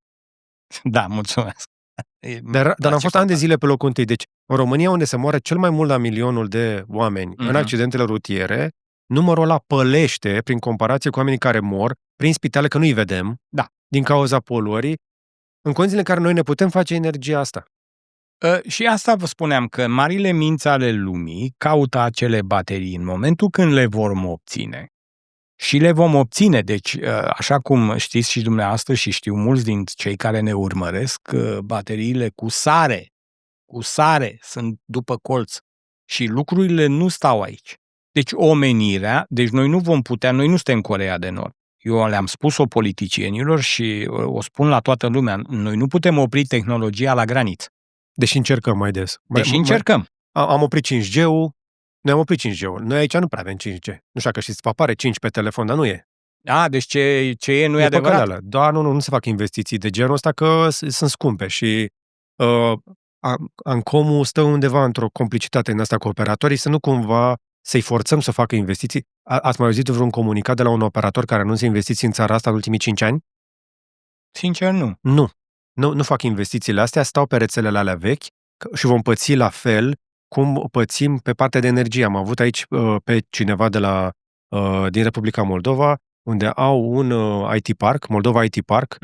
Da, mulțumesc. Dar am fost ani de zile pe locul întâi. Deci, în România, unde se moare cel mai mult la milionul de oameni în accidentele rutiere, numărul ăla pălește prin comparație cu oamenii care mor prin spitale, că nu-i vedem, din cauza poluării, în condițiile în care noi ne putem face energia asta. Și asta vă spuneam, că marile minți ale lumii caută acele baterii în momentul când le vom obține. Și le vom obține, deci, așa cum știți și dumneavoastră și știu mulți din cei care ne urmăresc, bateriile cu sare sunt după colț și lucrurile nu stau aici. Deci omenirea, noi nu vom putea, noi nu suntem Coreea de Nord. Eu le-am spus-o politicienilor și o spun la toată lumea, noi nu putem opri tehnologia la graniță. Deși încercăm mai des. Încercăm. Am oprit 5G-ul, noi am oprit 5G-ul. Noi aici nu prea avem 5G. Nu știu că știți, apare 5 pe telefon, dar nu e. Deci ce e nu e adevărat? Da, nu se fac investiții de genul ăsta că sunt scumpe și Ancomul stă undeva într-o complicitate în asta cu operatorii, să nu cumva să-i forțăm să facă investiții. Ați mai auzit vreun comunicat de la un operator care anunță investiții în țara asta în ultimii 5 ani? Sincer, nu. Nu fac investițiile astea, stau pe rețelele alea vechi și vom păți la fel cum pățim pe partea de energie. Am avut aici pe cineva din Republica Moldova, unde au un IT Park, Moldova IT Park,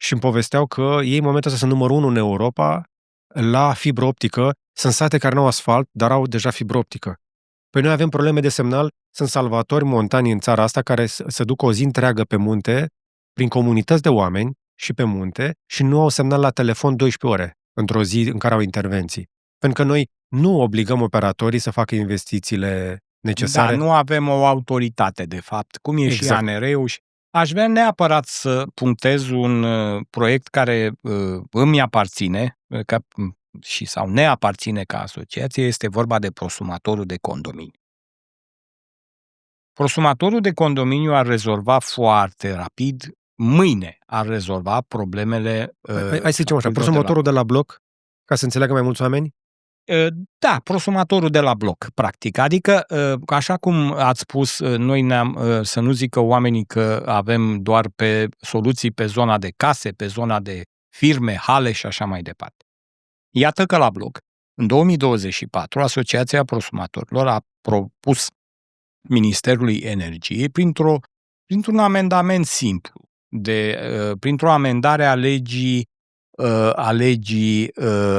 și îmi povesteau că ei în momentul ăsta sunt numărul 1 în Europa la fibră optică. Sunt sate care nu au asfalt, dar au deja fibră optică. Păi noi avem probleme de semnal, sunt salvatori montani în țara asta care se duc o zi întreagă pe munte, prin comunități de oameni și pe munte, și nu au semnal la telefon 12 ore într-o zi în care au intervenții. Pentru că noi nu obligăm operatorii să facă investițiile necesare. Da, nu avem o autoritate, de fapt, cum e și ANR-ul. Aș vrea neapărat să punctez un proiect care îmi aparține sau ne aparține ca asociație, este vorba de prosumatorul de condominiu. Prosumatorul de condominiu ar rezolva foarte rapid, mâine ar rezolva problemele... Hai să zicem așa, prosumatorul de la bloc, ca să înțeleagă mai mulți oameni, Da, prosumatorul de la bloc, practic. Adică, așa cum ați spus, noi să nu zică oamenii că avem doar soluții pe zona de case, pe zona de firme, hale și așa mai departe. Iată că la bloc, în 2024, Asociația Prosumatorilor a propus Ministerului Energiei printr-un amendament simplu, printr-o amendare a legii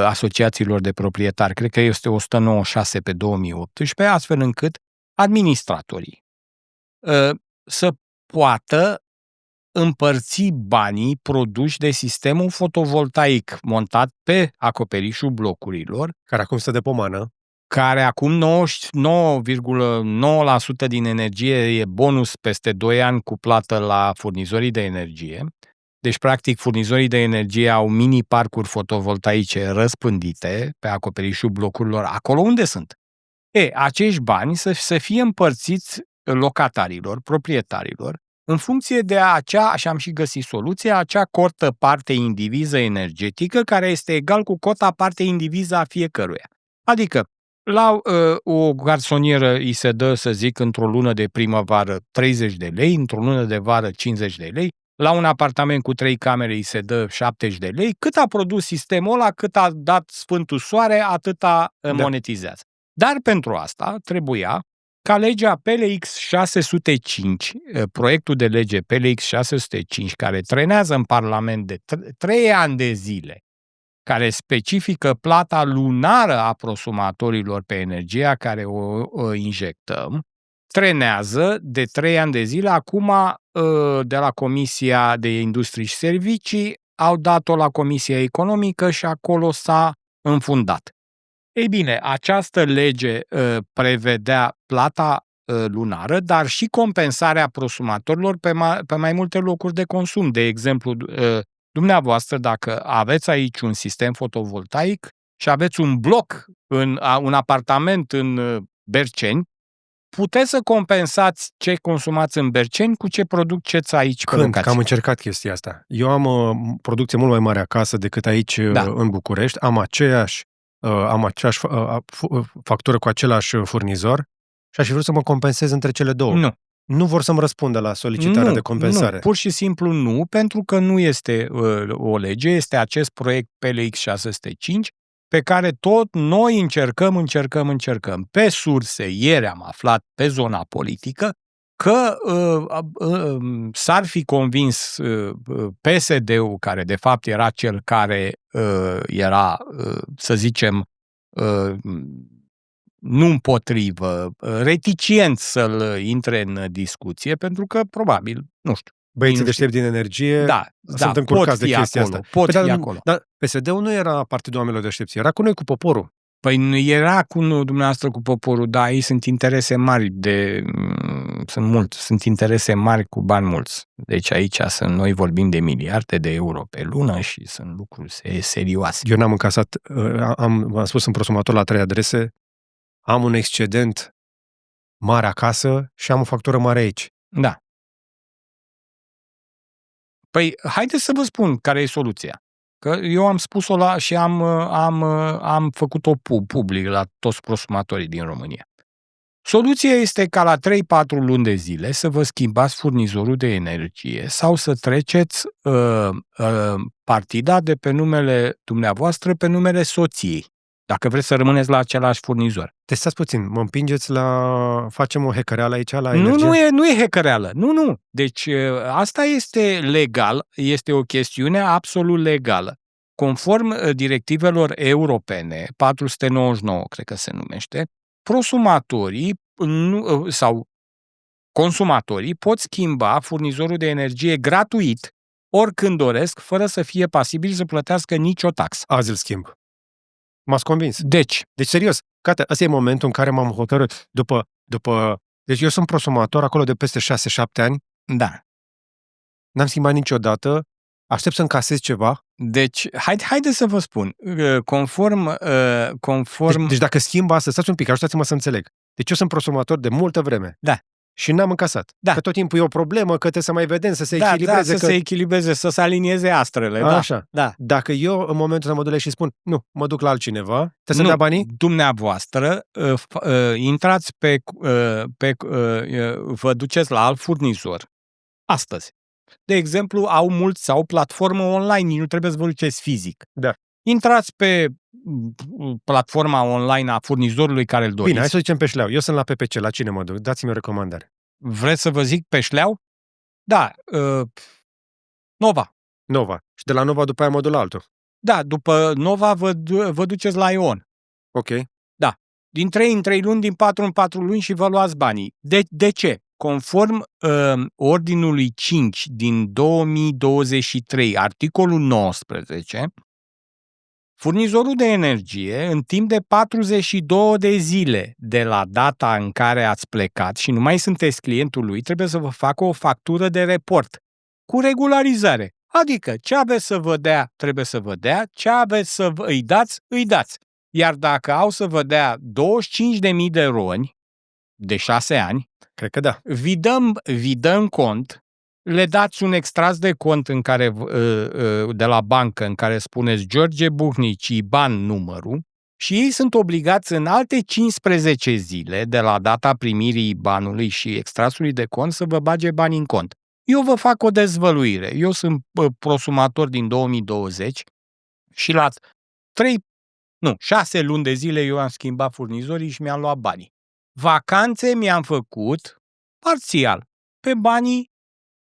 asociațiilor de proprietari, cred că este 196 pe 2018, astfel încât administratorii să poată împărți banii produși de sistemul fotovoltaic montat pe acoperișul blocurilor, care acum stă de pomană, care acum 99,9% din energie e bonus peste 2 ani cu plată la furnizorii de energie. Deci, practic, furnizorii de energie au mini-parcuri fotovoltaice răspândite pe acoperișul blocurilor, acolo unde sunt. Acești bani să fie împărțiți locatarilor, proprietarilor, în funcție de și am și găsit soluția, acea cotă parte indiviză energetică, care este egal cu cota parte indiviză a fiecăruia. Adică, la o garsonieră îi se dă, să zic, într-o lună de primăvară 30 de lei, într-o lună de vară 50 de lei, la un apartament cu 3 camere îi se dă 70 de lei, cât a produs sistemul ăla, cât a dat Sfântul Soare, atâta monetizează. Dar pentru asta trebuia ca legea PLX 605, proiectul de lege PLX 605, care trenează în Parlament de 3 ani de zile, care specifică plata lunară a prosumatorilor pe energia care o injectăm, trenează de 3 ani de zile. Acum, de la Comisia de Industrie și Servicii, au dat-o la Comisia Economică și acolo s-a înfundat. Ei bine, această lege prevedea plata lunară, dar și compensarea prosumatorilor pe mai multe locuri de consum. De exemplu, dumneavoastră, dacă aveți aici un sistem fotovoltaic și aveți un bloc, un apartament în Berceni, puteți să compensați ce consumați în Berceni cu ce produceți aici pe locație. Că am încercat chestia asta. Eu am producție mult mai mare acasă decât aici în București. Am aceeași factură cu același furnizor și aș fi vrut să mă compensez între cele două. Nu vor să-mi răspundă la solicitarea de compensare. Nu, pur și simplu nu, pentru că nu este o lege, este acest proiect PLX 605 pe care tot noi încercăm. Pe surse, ieri am aflat pe zona politică că s-ar fi convins PSD-ul, care de fapt era cel care era, să zicem, nu împotrivă, reticent să-l intre în discuție, pentru că probabil, nu știu. Băieții deștepți din energie sunt încurcați de chestia asta. Acolo. Dar PSD-ul nu era Partidul Oamenilor Deștepți, era cu noi, cu poporul. Păi nu era cu dumneavoastră, cu poporul, dar ei sunt interese mari sunt interese mari cu bani mulți. Deci aici noi vorbim de miliarde de euro pe lună și sunt lucruri serioase. Eu n-am încasat, am spus în prosumator la 3 adrese, am un excedent mare acasă și am o factură mare aici. Da. Păi, haideți să vă spun care e soluția. Că eu am spus-o și am făcut-o public la toți prosumatorii din România. Soluția este ca la 3-4 luni de zile să vă schimbați furnizorul de energie sau să treceți partida de pe numele dumneavoastră pe numele soției, dacă vreți să rămâneți la același furnizor. Testați puțin, mă împingeți facem o hackereală aici la energie? Nu e hackereală, nu. Deci asta este legal, este o chestiune absolut legală. Conform directivelor europene, 499 cred că se numește, prosumatorii sau consumatorii pot schimba furnizorul de energie gratuit oricând doresc, fără să fie pasibili să plătească nicio taxă. Azi îl schimb. M-ați convins. Deci, serios, gata, ăsta e momentul în care m-am hotărât. Deci eu sunt prosumator acolo de peste 6-7 ani. Da. N-am schimbat niciodată. Aștept să încasez ceva. Deci, haide să vă spun. Conform... Deci dacă schimb asta, stați un pic, ajutați-mă să înțeleg. Deci eu sunt prosumator de multă vreme. Da. Și n-am încasat. Da. Că tot timpul e o problemă, că trebuie să mai vedem, să se echilibreze. Se echilibreze, să se alinieze astrele. Așa. Da. Dacă eu în momentul ăsta mă duc și spun, nu, mă duc la altcineva, trebuie să-mi dea banii? Dumneavoastră intrați vă duceți la alt furnizor astăzi. De exemplu, mulți au platformă online, nu trebuie să vă duceți fizic. Da. Intrați pe platforma online a furnizorului care îl doriți. Bine, hai să zicem pe șleau. Eu sunt la PPC, la cine mă duc? Dați-mi o recomandare. Vreți să vă zic pe șleau? Da, Nova. Și de la Nova după aia mă duc la altul. Da, după Nova vă duceți la Ion. Ok. Da. Din 3 în 3 luni, din 4 în 4 luni și vă luați banii. De ce? Conform Ordinului 5 din 2023, articolul 19, furnizorul de energie, în timp de 42 de zile de la data în care ați plecat și nu mai sunteți clientul lui, trebuie să vă facă o factură de report cu regularizare. Adică ce aveți să vă dea, trebuie să vă dea, ce aveți să îi dați, îi dați. Iar dacă au să vă dea 25.000 de roni de 6 ani, cred că da. Vi dăm cont, le dați un extras de cont în care, de la bancă în care spuneți George Buhnici, IBAN numărul, și ei sunt obligați în alte 15 zile de la data primirii IBAN-ului și extrasului de cont să vă bage bani în cont. Eu vă fac o dezvăluire. Eu sunt prosumator din 2020 și la 6 luni de zile eu am schimbat furnizorii și mi-am luat banii. Vacanțe mi-am făcut parțial pe banii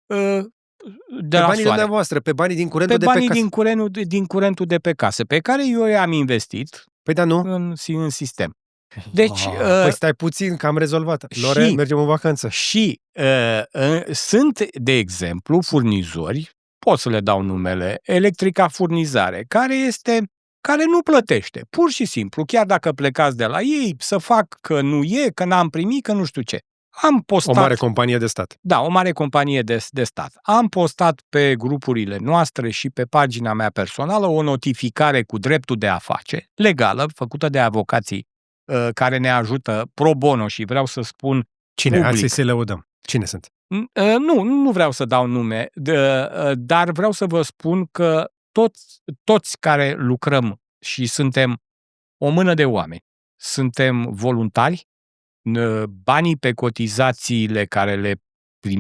de la banii soare. dumneavoastră, pe banii din curentul de pe casă. Pe banii din curentul de pe casă, pe care eu i-am investit în sistem. Deci, păi stai puțin, că am rezolvat. Lore, mergem în vacanță. Și sunt, de exemplu, furnizori, pot să le dau numele, Electrica Furnizare, care nu plătește. Pur și simplu, chiar dacă plecați de la ei, să fac că nu e, că n-am primit, că nu știu ce. Am postat, o mare companie de stat. Da, o mare companie de stat. Am postat pe grupurile noastre și pe pagina mea personală o notificare cu dreptul de a face, legală, făcută de avocații care ne ajută pro bono și vreau să spun cine? public. Hai să-i lăudăm. Cine sunt? Nu vreau să dau nume, dar vreau să vă spun că toți care lucrăm și suntem o mână de oameni, suntem voluntari, banii pe cotizațiile care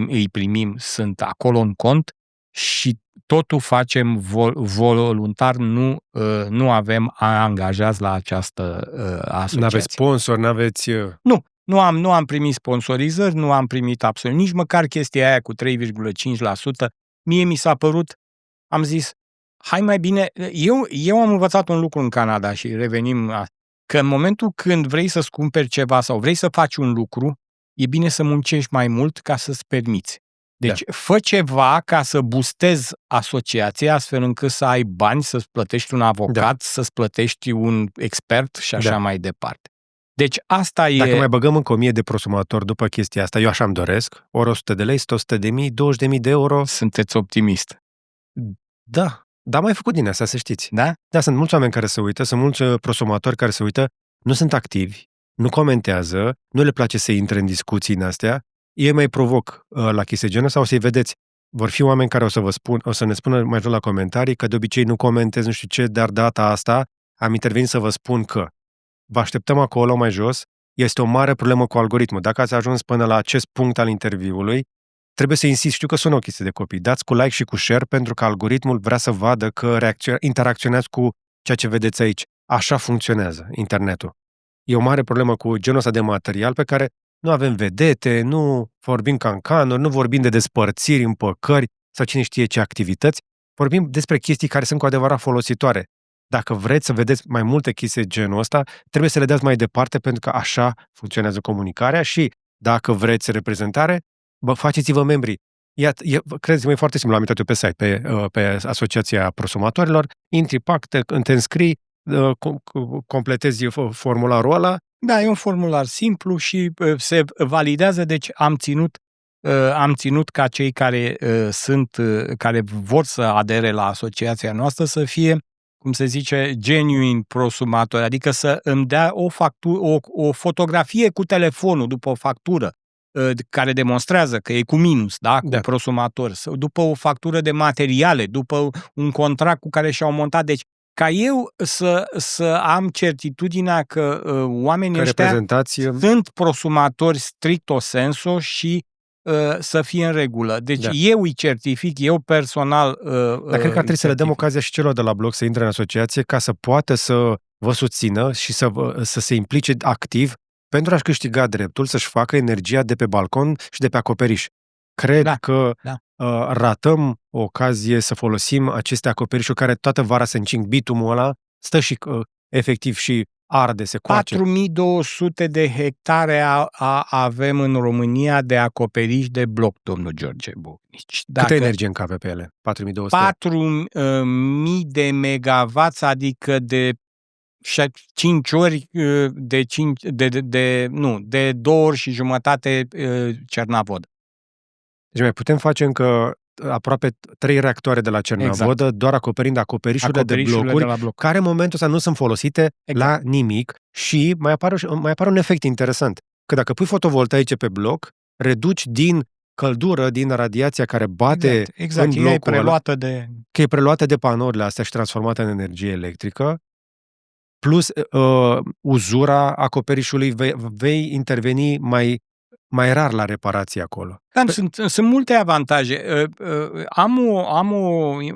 îi primim sunt acolo în cont și totul facem voluntar, nu avem angajați la această asociație. N-aveți sponsor, n-aveți... Nu am primit sponsorizări, nu am primit absolut, nici măcar chestia aia cu 3,5%. Mie mi s-a părut, am zis, hai mai bine, eu am învățat un lucru în Canada și revenim, că în momentul când vrei să-ți cumperi ceva sau vrei să faci un lucru, e bine să muncești mai mult ca să-ți permiți. Deci fă ceva ca să boostezi asociația astfel încât să ai bani, să-ți plătești un avocat, să-ți plătești un expert și așa mai departe. Deci asta e... Dacă mai băgăm încă 1000 de prosumatori după chestia asta, eu așa îmi doresc, ori 100 de lei, 100 de mii, 20.000 de euro. Sunteți optimist. Da, dar mai făcut din asta, să știți. Da? Da, sunt mulți oameni care se uită, sunt mulți prosumatori care se uită, nu sunt activi, nu comentează, nu le place să intre în discuții în astea. Eu mai provoc la chestii genul sau să-i vedeți. Vor fi oameni care o să ne spună mai jos la comentarii că de obicei nu comentez nu știu ce, dar data asta am intervenit să vă spun că vă așteptăm acolo mai jos. Este o mare problemă cu algoritmul. Dacă ați ajuns până la acest punct al interviului, trebuie să insist. Știu că sună o chestie de copii. Dați cu like și cu share pentru că algoritmul vrea să vadă că interacționați cu ceea ce vedeți aici. Așa funcționează internetul. E o mare problemă cu genul ăsta de material pe care nu avem vedete, nu vorbim cancanuri, nu vorbim de despărțiri, împăcări sau cine știe ce activități. Vorbim despre chestii care sunt cu adevărat folositoare. Dacă vreți să vedeți mai multe chestii genul ăsta, trebuie să le dați mai departe pentru că așa funcționează comunicarea și dacă vreți reprezentare, faceți-vă membri. Credeți-mă, e foarte simplu, am intrat eu pe site, pe Asociația Prosumatorilor, intri, te înscrii, completezi formularul ăla. Da, e un formular simplu și se validează, deci am ținut ca cei care vor să adere la asociația noastră să fie, cum se zice, genuine prosumatori, adică să îmi dea o fotografie cu telefonul după o factură care demonstreță că e cu minus, da, cu prosumator, după o factură de materiale, după un contract cu care și-au montat. Deci, ca eu să am certitudinea că oamenii ăștia sunt prosumatori stricto sensu și să fie în regulă. Deci eu îi certific, eu personal Dar cred că ar trebui să le dăm ocazia și celor de la bloc să intre în asociație ca să poată să vă susțină și să se implice activ pentru a-și câștiga dreptul să-și facă energia de pe balcon și de pe acoperiș. Cred că ratăm o ocazie să folosim aceste acoperișuri care toată vara se încing bitumul ăla, stă și efectiv și arde, se coace. 4200 de hectare avem în România de acoperiș de bloc, domnul George Bucnici. Câtă energie încape pe ele? 4200? 4000 de megawatts, adică de 5 ori de 2 ori și jumătate Cernavodă. Deci mai putem face încă aproape 3 reactoare de la Cernavodă, doar acoperind acoperișurile de blocuri, care în momentul ăsta nu sunt folosite la nimic și mai apare un efect interesant. Că dacă pui fotovoltaice pe bloc, reduci din căldură, din radiația care bate în blocul ăla, că e preluată de panourile astea și transformată în energie electrică, plus uzura acoperișului, vei interveni mai rar la reparație acolo. Sunt multe avantaje. Am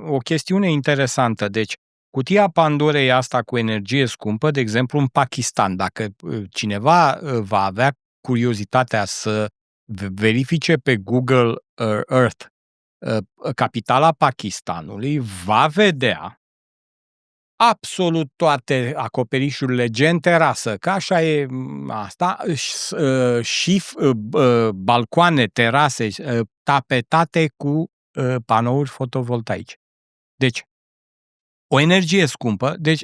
o chestiune interesantă. Deci, cutia Pandorei asta cu energie scumpă, de exemplu, în Pakistan, dacă cineva va avea curiozitatea să verifice pe Google Earth capitala Pakistanului, va vedea absolut toate acoperișurile gen terasă, că așa e asta, și balcoane, terase, tapetate cu panouri fotovoltaice. Deci, o energie scumpă. Deci,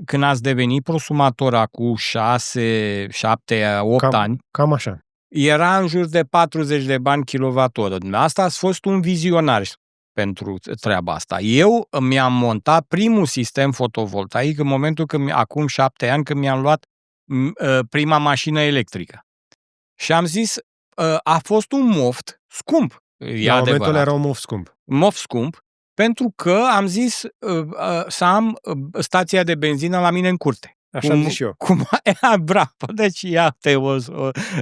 când ați devenit prosumator acum 6, 7, 8 ani, cam așa, era în jur de 40 de bani kilowattoră. Asta a fost un vizionar pentru treaba asta. Eu mi-am montat primul sistem fotovoltaic în momentul când, acum 7 ani, când mi-am luat prima mașină electrică. Și am zis, a fost un moft scump. La momentul era un moft scump. Moft scump, pentru că am zis să am stația de benzină la mine în curte. Așa am zis și eu. Bravo, deci iată.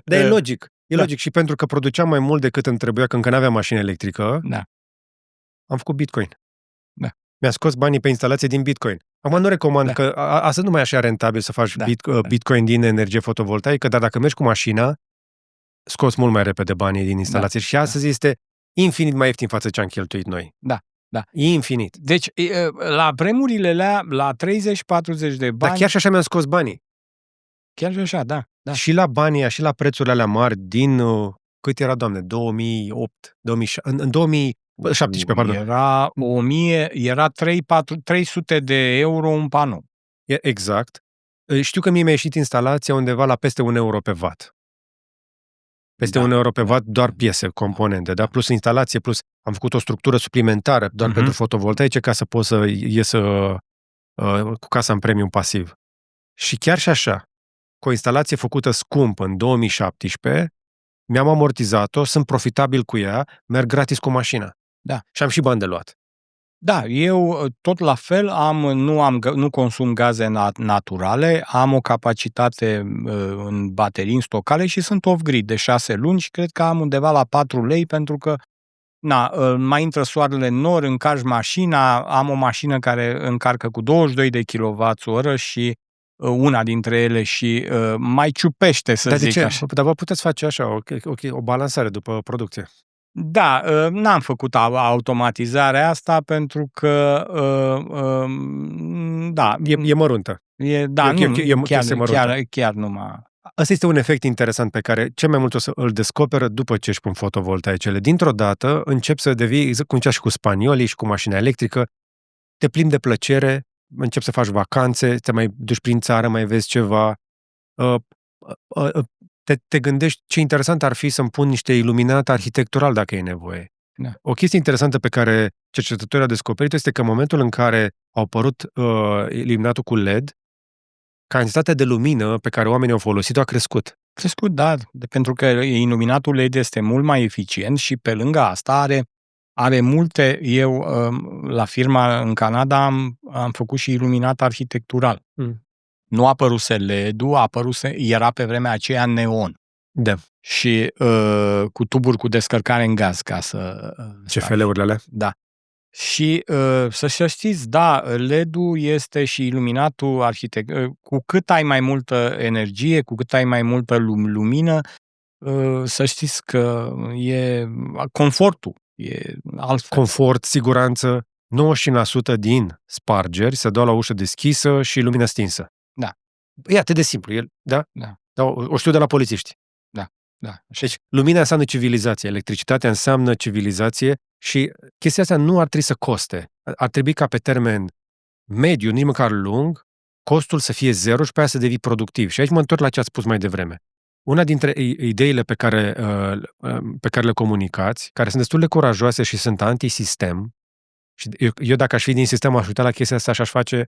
Dar e logic. E logic și pentru că produceam mai mult decât îmi trebuia când încă n-aveam mașină electrică, am făcut Bitcoin. Mi-a scos banii pe instalație din Bitcoin. Acum nu recomand că asta nu mai e așa rentabil să faci Bitcoin din energie fotovoltaică, dar dacă mergi cu mașina, scoți mult mai repede banii din instalație și astăzi este infinit mai ieftin față ce am cheltuit noi. Da. Infinit. Deci, la vremurile alea, la 30-40 de bani... Dar chiar și așa mi-am scos banii. Chiar și așa, da. Și la banii, și la prețurile alea mari din... cât era, Doamne? 2008? În 2017, pardon. Era 300 de euro un panou. Exact. Știu că mie mi-a ieșit instalația undeva la peste 1 euro pe watt. Peste 1 euro pe watt doar piese, componente, da? Plus instalație, plus am făcut o structură suplimentară doar pentru fotovoltaice ca să pot să ies cu casa în premium pasiv. Și chiar și așa, cu o instalație făcută scump în 2017, mi-am amortizat-o, sunt profitabil cu ea, merg gratis cu mașina. Da. Și am și bani de luat. Da, eu tot la fel nu consum gaze naturale, am o capacitate în baterii, în stocare și sunt off-grid de 6 luni și cred că am undeva la 4 lei pentru că mai intră soarele în nor, încarci mașina, am o mașină care încarcă cu 22 de kWh și una dintre ele și mai ciupește, să zic așa. Dar vă puteți face așa, o balansare după producție. Da, n-am făcut automatizarea asta pentru că e măruntă. Chiar nu m-a... Asta este un efect interesant pe care cel mai mult o să îl descoperă după ce își pun fotovoltaicele. Dintr-o dată încep să devii, exact cum cea și cu spaniolii și cu mașina electrică, te plimbi de plăcere, începi să faci vacanțe, te mai duci prin țară, mai vezi ceva, te gândești ce interesant ar fi să-mi pun niște iluminat arhitectural dacă e nevoie. Da. O chestie interesantă pe care cercetătorii au descoperit este că în momentul în care au apărut iluminatul cu LED, cantitatea de lumină pe care oamenii au folosit-o a crescut. Crescut, da, pentru că iluminatul LED este mult mai eficient și pe lângă asta are multe. Eu, la firma în Canada, am făcut și iluminat arhitectural. Nu apăruse LED-ul, era pe vremea aceea neon. Da. Și cu tuburi cu descărcare în gaz, ca să... CFL-urile alea? Da. Și să știți, da, LED-ul este și iluminatul cu cât ai mai multă energie, cu cât ai mai multă lumină, să știți că e confortul, e altfel. Confort, siguranță, 95% din spargeri se dau la ușă deschisă și lumină stinsă. Da. E atât de simplu, da? Da. O știu de la polițiști. Da. Deci, lumina înseamnă civilizație, electricitatea înseamnă civilizație și chestia asta nu ar trebui să coste. Ar trebui ca pe termen mediu, nici măcar lung, costul să fie zero și pe aia să devii productiv. Și aici mă întorc la ce ați spus mai devreme. Una dintre ideile pe care le comunicați, care sunt destul de curajoase și sunt antisistem, și eu dacă aș fi din sistem, aș uita la chestia asta și aș face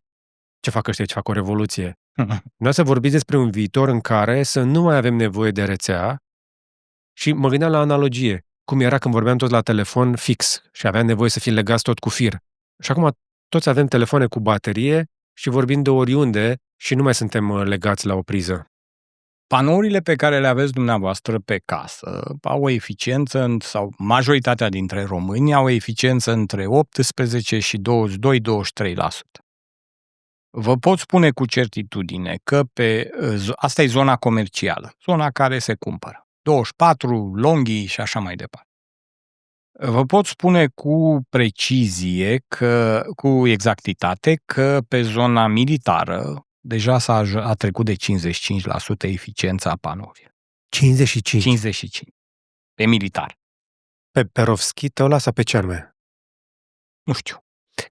ce fac ăștia, ce fac o revoluție. Noi să vorbiți despre un viitor în care să nu mai avem nevoie de rețea. Și mă gândeam la analogie, cum era când vorbeam tot la telefon fix și aveam nevoie să fim legați tot cu fir. Și acum toți avem telefoane cu baterie și vorbim de oriunde și nu mai suntem legați la o priză. Panourile pe care le aveți dumneavoastră pe casă au o eficiență, sau majoritatea dintre români au o eficiență între 18 și 22-23%. Vă pot spune cu certitudine că asta e zona comercială, zona care se cumpără. 24, longhii și așa mai departe. Vă pot spune cu precizie, cu exactitate, că pe zona militară deja a trecut de 55% eficiența a panourilor. 55%. Pe militar. Pe perovskit ăla sau pe ce arme? Nu știu.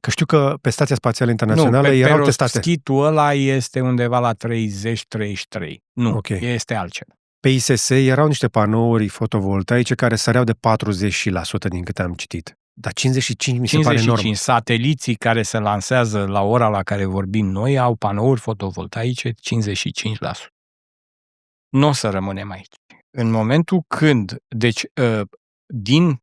Că știu că pe Stația Spațială Internațională erau testate. Perovskitul ăla este undeva la 30-33. Nu, este altceva. Pe ISS erau niște panouri fotovoltaice care săreau de 40% din câte am citit. Dar 55 mi se pare enorm. Sateliții care se lansează la ora la care vorbim noi au panouri fotovoltaice 55%. Nu o să rămânem aici. În momentul când, din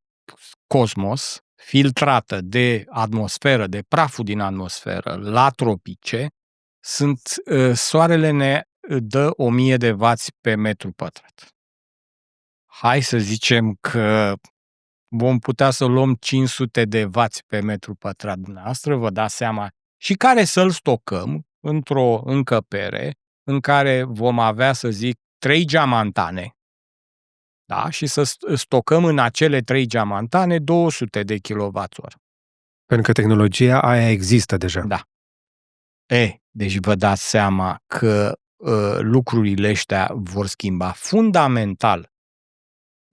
cosmos, filtrată de atmosferă, de praful din atmosferă, la tropice, soarele ne dă 1000 de wați pe metru pătrat. Hai să zicem că vom putea să luăm 500 de wați pe metru pătrat dumneavoastră, vă dați seama, și care să-l stocăm într-o încăpere în care vom avea, să zic, 3 geamantane. Da? Și să stocăm în acele 3 geamantane 200 de kWh. Pentru că tehnologia aia există deja. Da. Deci vă dați seama că lucrurile ăștia vor schimba fundamental.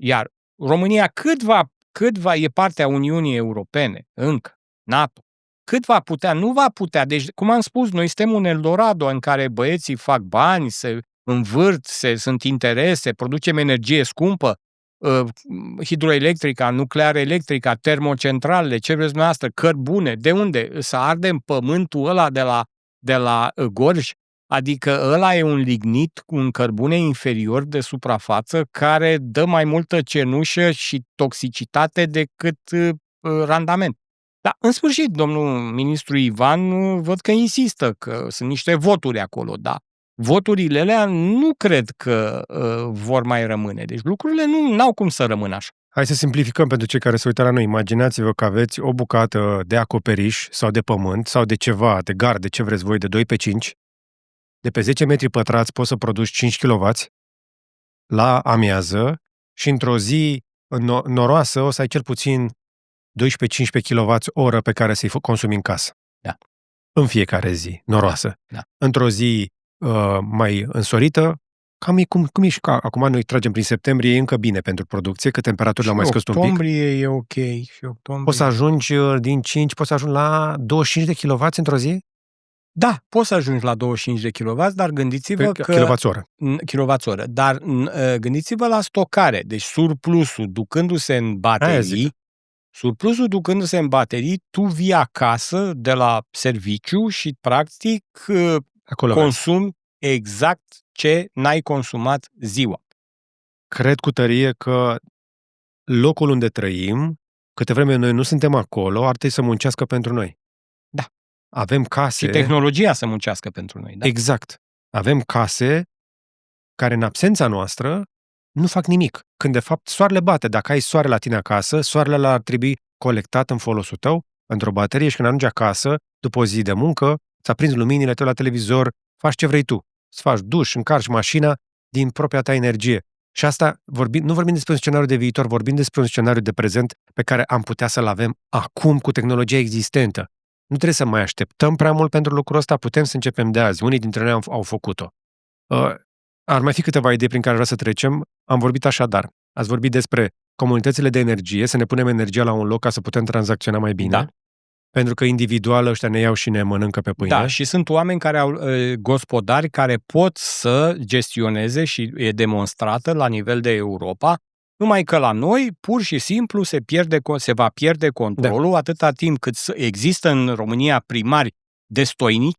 Iar România cât va e partea Uniunii Europene, încă, NATO, cât va putea, nu va putea. Deci, cum am spus, noi suntem un Eldorado în care băieții fac bani, se învârt, sunt interese, producem energie scumpă, hidroelectrica, nuclear electrica, termocentralele, ce vreți dumneavoastră, cărbune, de unde? Să ardem pământul ăla de la Gorj? Adică ăla e un lignit cu un cărbune inferior de suprafață care dă mai multă cenușă și toxicitate decât randament. Dar, în sfârșit, domnul ministru Ivan, văd că insistă că sunt niște voturi acolo, da. Voturile alea nu cred că vor mai rămâne. Deci lucrurile nu au cum să rămână așa. Hai să simplificăm pentru cei care se uită la noi. Imaginați-vă că aveți o bucată de acoperiș sau de pământ sau de ceva, de gard, de ce vreți voi, de 2x5. De pe 10 metri pătrați poți să produci 5 kW la amiază și într-o zi noroasă o să ai cel puțin 12-15 kWh pe care să-i consumi în casă. Da. În fiecare zi, noroasă. Da. Într-o zi mai însorită, cam e cum e și acum noi tragem prin septembrie, e încă bine pentru producție, că temperaturile au mai scăzut un pic. Octombrie e ok. Și octombrie. Poți să ajungi din 5, poți să ajungi la 25 de kW într-o zi? Da, poți să ajungi la 25 de kW, dar gândiți-vă că... Kilowatts-oră. Dar gândiți-vă la stocare. Deci surplusul ducându-se în baterii, tu vii acasă de la serviciu și practic consumi exact ce n-ai consumat ziua. Cred cu tărie că locul unde trăim, câte vreme noi nu suntem acolo, ar trebui să muncească pentru noi. Da. Avem case... Și tehnologia să muncească pentru noi. Da? Exact. Avem case care în absența noastră nu fac nimic. Când de fapt soarele bate. Dacă ai soare la tine acasă, soarele ar trebui colectat în folosul tău, într-o baterie, și când ajungi acasă, după o zi de muncă, ți-a prins luminile, te la televizor, faci ce vrei tu. Îți faci duș, încarci mașina din propria ta energie. Și asta, nu vorbim despre un scenariu de viitor, vorbim despre un scenariu de prezent pe care am putea să-l avem acum cu tehnologia existentă. Nu trebuie să mai așteptăm prea mult pentru lucrul ăsta, putem să începem de azi. Unii dintre noi au făcut-o. Ar mai fi câteva idei prin care vreau să trecem. Am vorbit așadar. Ați vorbit despre comunitățile de energie, să ne punem energia la un loc ca să putem tranzacționa mai bine. Da. Pentru că individual ăștia ne iau și ne mănâncă pe pâine. Da, și sunt oameni care au gospodari care pot să gestioneze și e demonstrată la nivel de Europa, numai că la noi pur și simplu se va pierde controlul atâta timp cât există în România primari destoinici,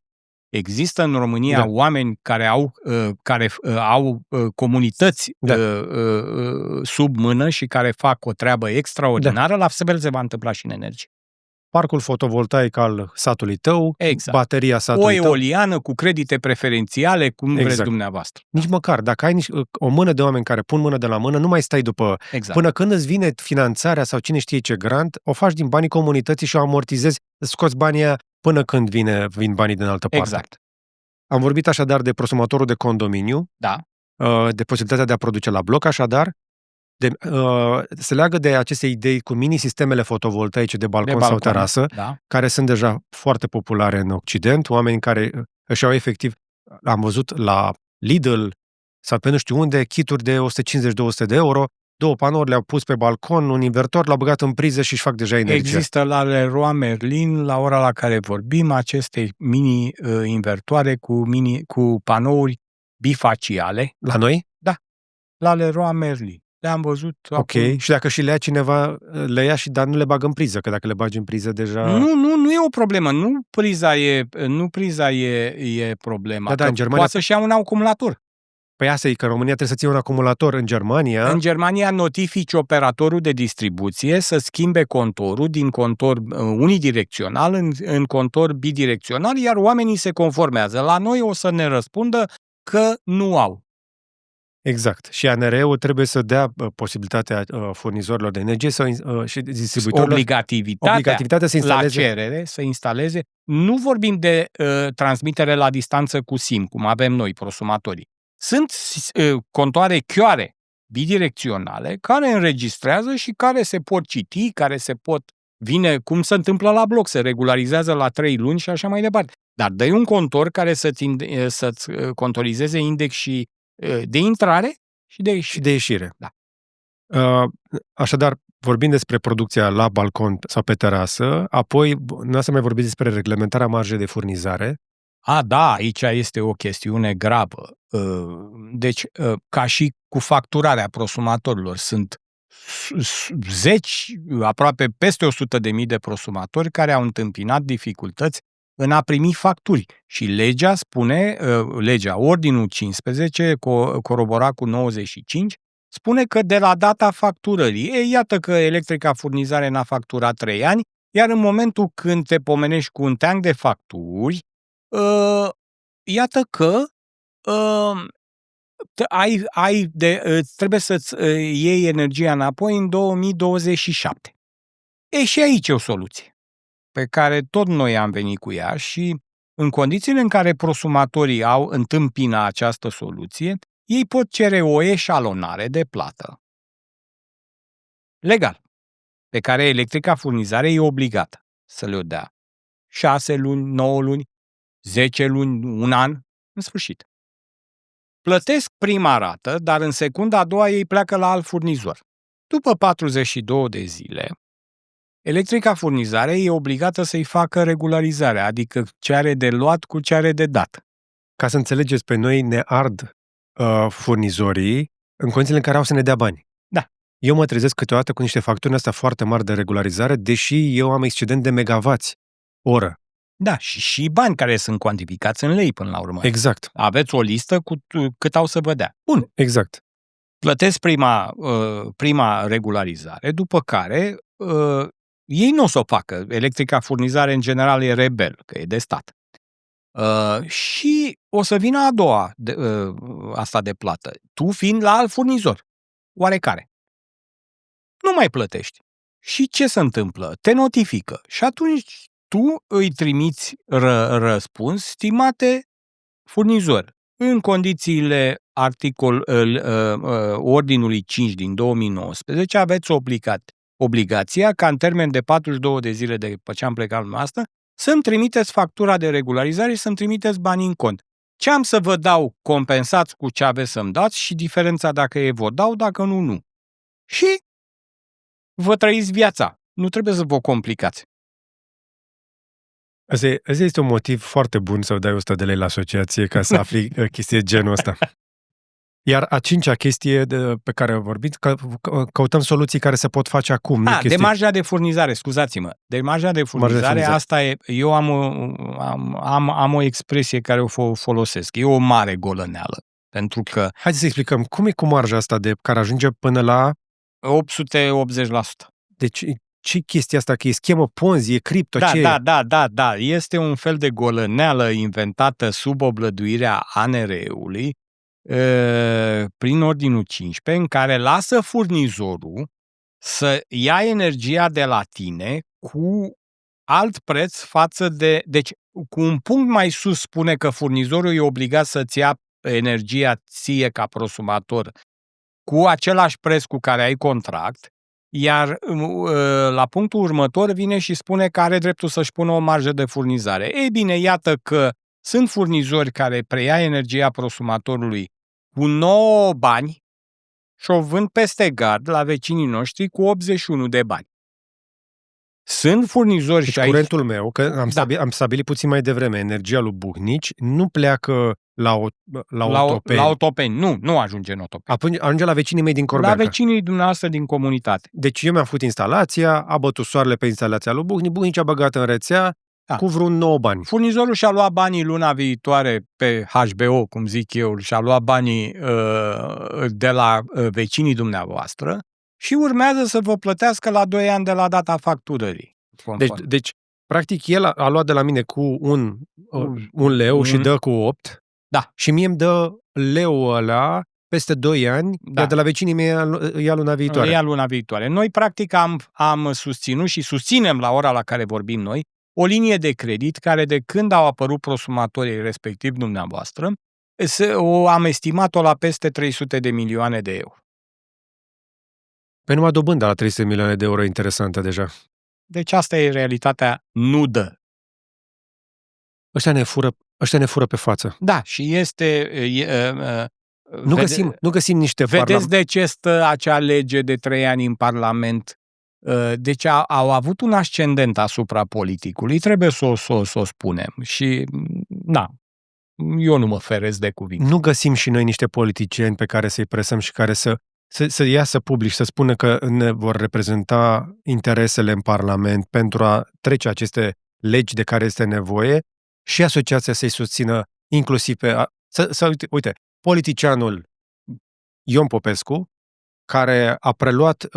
există în România oameni care au comunități sub mână și care fac o treabă extraordinară, la fel se va întâmpla și în energie. Parcul fotovoltaic al satului tău, exact. Bateria satului tău. O eoliană cu credite preferențiale, cum vreți dumneavoastră. Nici măcar, dacă ai o mână de oameni care pun mână de la mână, nu mai stai după... Până când îți vine finanțarea sau cine știe ce grant, o faci din banii comunității și o amortizezi, scoți banii aia până când vin banii din altă parte. Exact. Am vorbit așadar de prosumatorul de condominiu, de posibilitatea de a produce la bloc, așadar, se leagă de aceste idei cu mini-sistemele fotovoltaice de balcon sau terasă, care sunt deja foarte populare în Occident, oameni care își au efectiv, am văzut la Lidl sau pe nu știu unde, kituri de 150-200 de euro, 2 panouri le-au pus pe balcon, un invertor l-a băgat în priză și își fac deja energie. Există la Leroy Merlin, la ora la care vorbim, aceste mini-invertoare cu panouri bifaciale. La noi? Da, la Leroy Merlin. Le-am văzut. Ok, și dacă și le ia cineva, le ia dar nu le bagă în priză, că dacă le bagi în priză deja... Nu e o problemă, nu priza e problema, în Germania... poate să-și ia un acumulator. Păi asta e că în România trebuie să ții un acumulator. În Germania notifici operatorul de distribuție să schimbe contorul din contor unidirecțional în contor bidirecțional, iar oamenii se conformează. La noi o să ne răspundă că nu au. Exact. Și ANRE-ul trebuie să dea posibilitatea furnizorilor de energie și distribuitorilor... Obligativitatea să instaleze. La cerere să instaleze. Nu vorbim de transmitere la distanță cu SIM, cum avem noi, prosumatorii. Sunt contoare chioare bidirecționale care înregistrează și care se pot citi, vine cum se întâmplă la bloc, se regularizează la 3 luni și așa mai departe. Dar dă-i un contor care să-ți contorizeze index și de intrare și de ieșire. Da. Așadar, vorbim despre producția la balcon sau pe terasă, apoi nu să mai vorbim despre reglementarea marjei de furnizare. Aici este o chestiune gravă. Deci, ca și cu facturarea prosumatorilor, sunt aproape peste 100.000 de prosumatori care au întâmpinat dificultăți în a primi facturi. Și legea spune, Ordinul 15, coroborat cu 95, spune că de la data facturării, iată că Electrica Furnizare n-a facturat 3 ani, iar în momentul când te pomenești cu un teanc de facturi, iată că trebuie să-ți iei energia înapoi în 2027. Și aici e o soluție pe care tot noi am venit cu ea și în condițiile în care prosumatorii întâmpină această soluție, ei pot cere o eșalonare de plată legal, pe care Electrica Furnizare e obligată să le-o dea 6 luni, 9 luni, 10 luni, un an, în sfârșit. Plătesc prima rată, dar în secunda a doua ei pleacă la alt furnizor. După 42 de zile, Electrica Furnizare e obligată să-i facă regularizarea, adică ce are de luat cu ce are de dat. Ca să înțelegeți, pe noi ne ard furnizorii în condițiile în care au să ne dea bani. Da. Eu mă trezesc câteodată cu niște facturi astea foarte mari de regularizare, deși eu am excedent de megavați oră. Da, și bani care sunt cuantificați în lei până la urmă. Exact. Aveți o listă cu cât au să vă dea. Bun. Exact. plătesc prima regularizare, după care ei nu o să o facă. Electrica Furnizare în general e rebel, că e de stat. Și o să vină a doua asta de plată. Tu fiind la alt furnizor, oarecare. Nu mai plătești. Și ce se întâmplă? Te notifică. Și atunci tu îi trimiți răspuns, stimate furnizor, în condițiile Ordinului 5 din 2019, aveți obligația ca în termen de 42 de zile de după ce am plecat lumea asta, să-mi trimiteți factura de regularizare și să-mi trimiteți banii în cont. Ce am să vă dau, compensați cu ce aveți să-mi dați și diferența dacă e vă dau, dacă nu, nu. Și vă trăiți viața. Nu trebuie să vă complicați. Asta este un motiv foarte bun să dai 100 de lei la asociație ca să afli chestii genul ăsta. Iar a cincea chestie pe care o vorbiți, căutăm soluții care se pot face acum. De marja de furnizare, scuzați-mă. De marja de furnizare, asta e, eu am o expresie care o folosesc. E o mare golăneală. Pentru că... Haideți să explicăm, cum e cu marja asta care ajunge până la... 880%. Deci, ce chestia asta? Că e schemă Ponzi, e cripto? Da. Este un fel de golăneală inventată sub oblăduirea ANR-ului prin Ordinul 15, în care lasă furnizorul să ia energia de la tine cu alt preț față de... Deci, cu un punct mai sus spune că furnizorul e obligat să-ți ia energia ție ca prosumator cu același preț cu care ai contract, iar la punctul următor vine și spune că are dreptul să-și pună o marjă de furnizare. Ei bine, iată că sunt furnizori care preia energia prosumatorului cu 9 bani și o vând peste gard la vecinii noștri cu 81 de bani. Sunt furnizori deci și aici... curentul meu, că am stabilit puțin mai devreme, energia lui Buhnici nu pleacă la Otopeni. Nu ajunge în Otopeni. Ajunge la vecinii mei din Corbeanca. La vecinii dumneavoastră din comunitate. Deci eu mi-am făcut instalația, a bătut soarele pe instalația lui Buhnici, Buhnici a băgat în rețea cu vreun 9 bani. Furnizorul și-a luat banii luna viitoare pe HBO, cum zic eu, și-a luat banii de la vecinii dumneavoastră și urmează să vă plătească la 2 ani de la data facturării. Deci, practic, el a luat de la mine cu un leu și dă cu 8. Da. Și mie îmi dă leul ăla peste 2 ani, iar de la vecinii mei ia luna viitoare. Ia luna viitoare. Noi, practic, am susținut și susținem la ora la care vorbim noi o linie de credit care, de când au apărut prosumatorii respectiv dumneavoastră, am estimat-o la peste 300 de milioane de euro. Pe numai dobânda la 300 de milioane de euro e interesantă deja. Deci asta e realitatea nudă. Ăștia ne fură pe față. Da, și este... Nu găsim niște Vedeți de ce stă acea lege de 3 ani în Parlament? Deci au avut un ascendent asupra politicului, trebuie să o spunem. Și, eu nu mă feresc de cuvinte. Nu găsim și noi niște politicieni pe care să-i presăm și care să iasă public, să spună că ne vor reprezenta interesele în Parlament pentru a trece aceste legi de care este nevoie și asociația să-i susțină inclusiv uite, politicianul Ion Popescu, care a preluat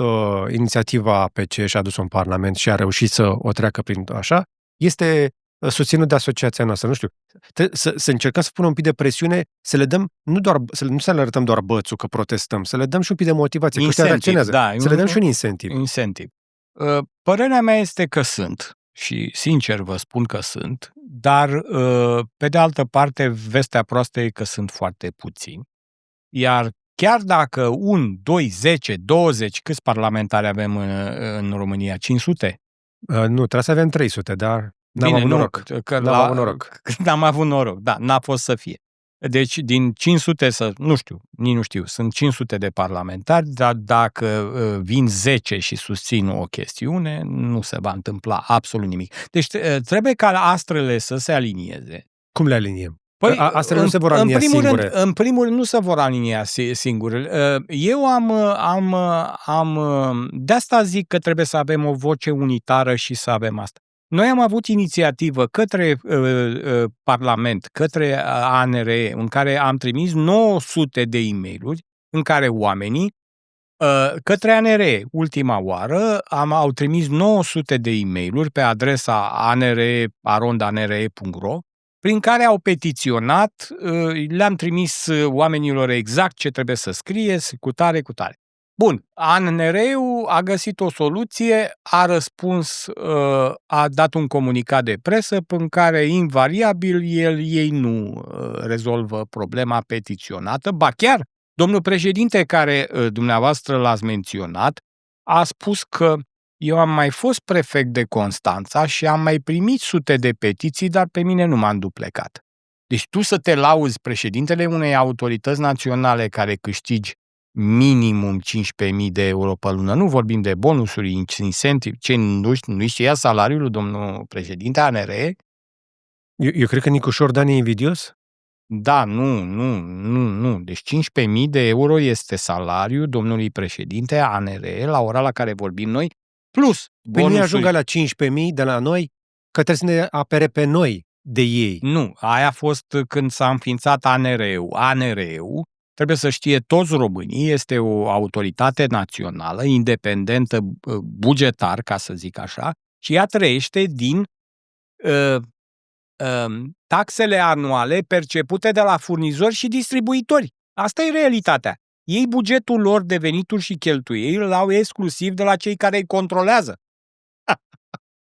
inițiativa APC și a adus-o în Parlament și a reușit să o treacă prin așa, este susținut de asociația noastră. Nu știu, să încercăm să punem un pic de presiune, să le dăm, nu să le arătăm doar bățul că protestăm, să le dăm și un pic de motivație, că reacționează. Da, să le dăm și un incentiv. Părerea mea este că sunt, și sincer vă spun că sunt, dar pe de altă parte vestea proastă e că sunt foarte puțini. Iar chiar dacă 1, 2, 10, 20, câți parlamentari avem în România? 500? Nu, trebuie să avem 300, dar n-am avut noroc. Da, n-a fost să fie. Deci din 500, nu știu, sunt 500 de parlamentari, dar dacă vin 10 și susțin o chestiune, nu se va întâmpla absolut nimic. Deci trebuie ca astrele să se alinieze. Cum le aliniem? Păi, astrele nu se vor alinia singure. În primul rând, nu se vor alinia singure. Eu de asta zic că trebuie să avem o voce unitară și să avem asta. Noi am avut inițiativă către Parlament, către ANR, în care am trimis 900 de e-mail-uri în care oamenii către ANRE, ultima oară, au trimis 900 de e-mail-uri pe adresa anre@anre.ro, prin care au petiționat, le-am trimis oamenilor exact ce trebuie să scrie, cu tare. Bun, ANRE-ul a găsit o soluție, a răspuns, a dat un comunicat de presă în care, invariabil, ei nu rezolvă problema petiționată, ba chiar domnul președinte, care dumneavoastră l-ați menționat, a spus că eu am mai fost prefect de Constanța și am mai primit sute de petiții, dar pe mine nu m-a înduplecat. Deci tu să te lauzi președintele unei autorități naționale care câștigi minimum 15.000 de euro pe lună, nu vorbim de bonusuri, incentive, ce nu știa salariul lui domnul președinte ANRE? Eu cred că Nicușor Dan e invidios? Da, nu. Deci 15.000 de euro este salariul domnului președinte ANRE la ora la care vorbim noi, plus bonusuri. Nu ajungă la 15.000 de la noi, că trebuie să ne apere pe noi de ei. Nu, aia a fost când s-a înființat ANRE-ul. ANRE-ul, trebuie să știe toți românii, este o autoritate națională, independentă bugetar, ca să zic așa, și ea trăiește din taxele anuale percepute de la furnizori și distribuitori. Asta e realitatea. Ei bugetul lor de venituri și cheltuieli îl au exclusiv de la cei care îi controlează.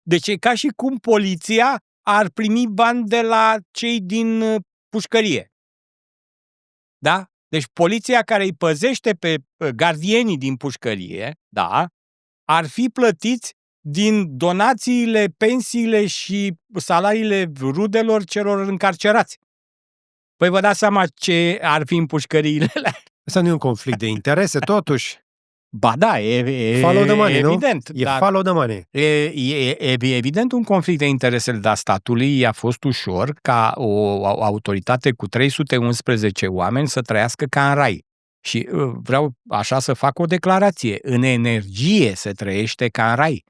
Deci e ca și cum poliția ar primi bani de la cei din pușcărie. Da? Deci poliția care îi păzește pe gardienii din pușcărie, da, ar fi plătiți din donațiile, pensiile și salariile rudelor celor încarcerați. Păi vă dați seama ce ar fi în pușcăriile alea? Asta nu e un conflict de interese, totuși. Ba da, e follow the money, evident. Nu? Follow the money. E evident un conflict de interese, dar statului i-a fost ușor ca o autoritate cu 311 oameni să trăiască ca în rai. Și vreau așa să fac o declarație. În energie se trăiește ca în rai.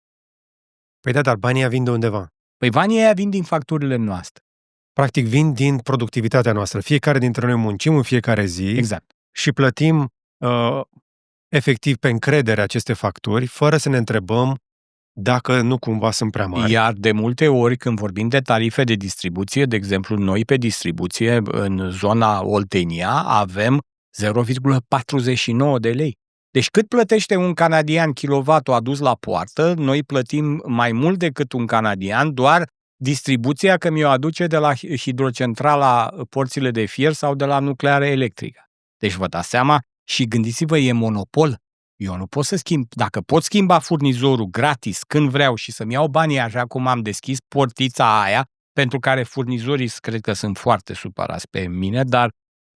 Păi da, dar banii vin de undeva. Păi banii aia vin din facturile noastre. Practic vin din productivitatea noastră. Fiecare dintre noi muncim în fiecare zi. Exact. Și plătim efectiv pe încredere aceste facturi, fără să ne întrebăm dacă nu cumva sunt prea mari. Iar de multe ori când vorbim de tarife de distribuție, de exemplu, noi pe distribuție în zona Oltenia avem 0,49 de lei. Deci cât plătește un canadian kilovatul adus la poartă, noi plătim mai mult decât un canadian, doar distribuția că mi-o aduce de la hidrocentrala Porțile de Fier sau de la nucleară electrică. Deci vă dați seama și gândiți-vă, e monopol. Eu nu pot să schimb. Dacă pot schimba furnizorul gratis când vreau și să-mi iau banii așa cum am deschis portița aia, pentru care furnizorii cred că sunt foarte supărați pe mine, dar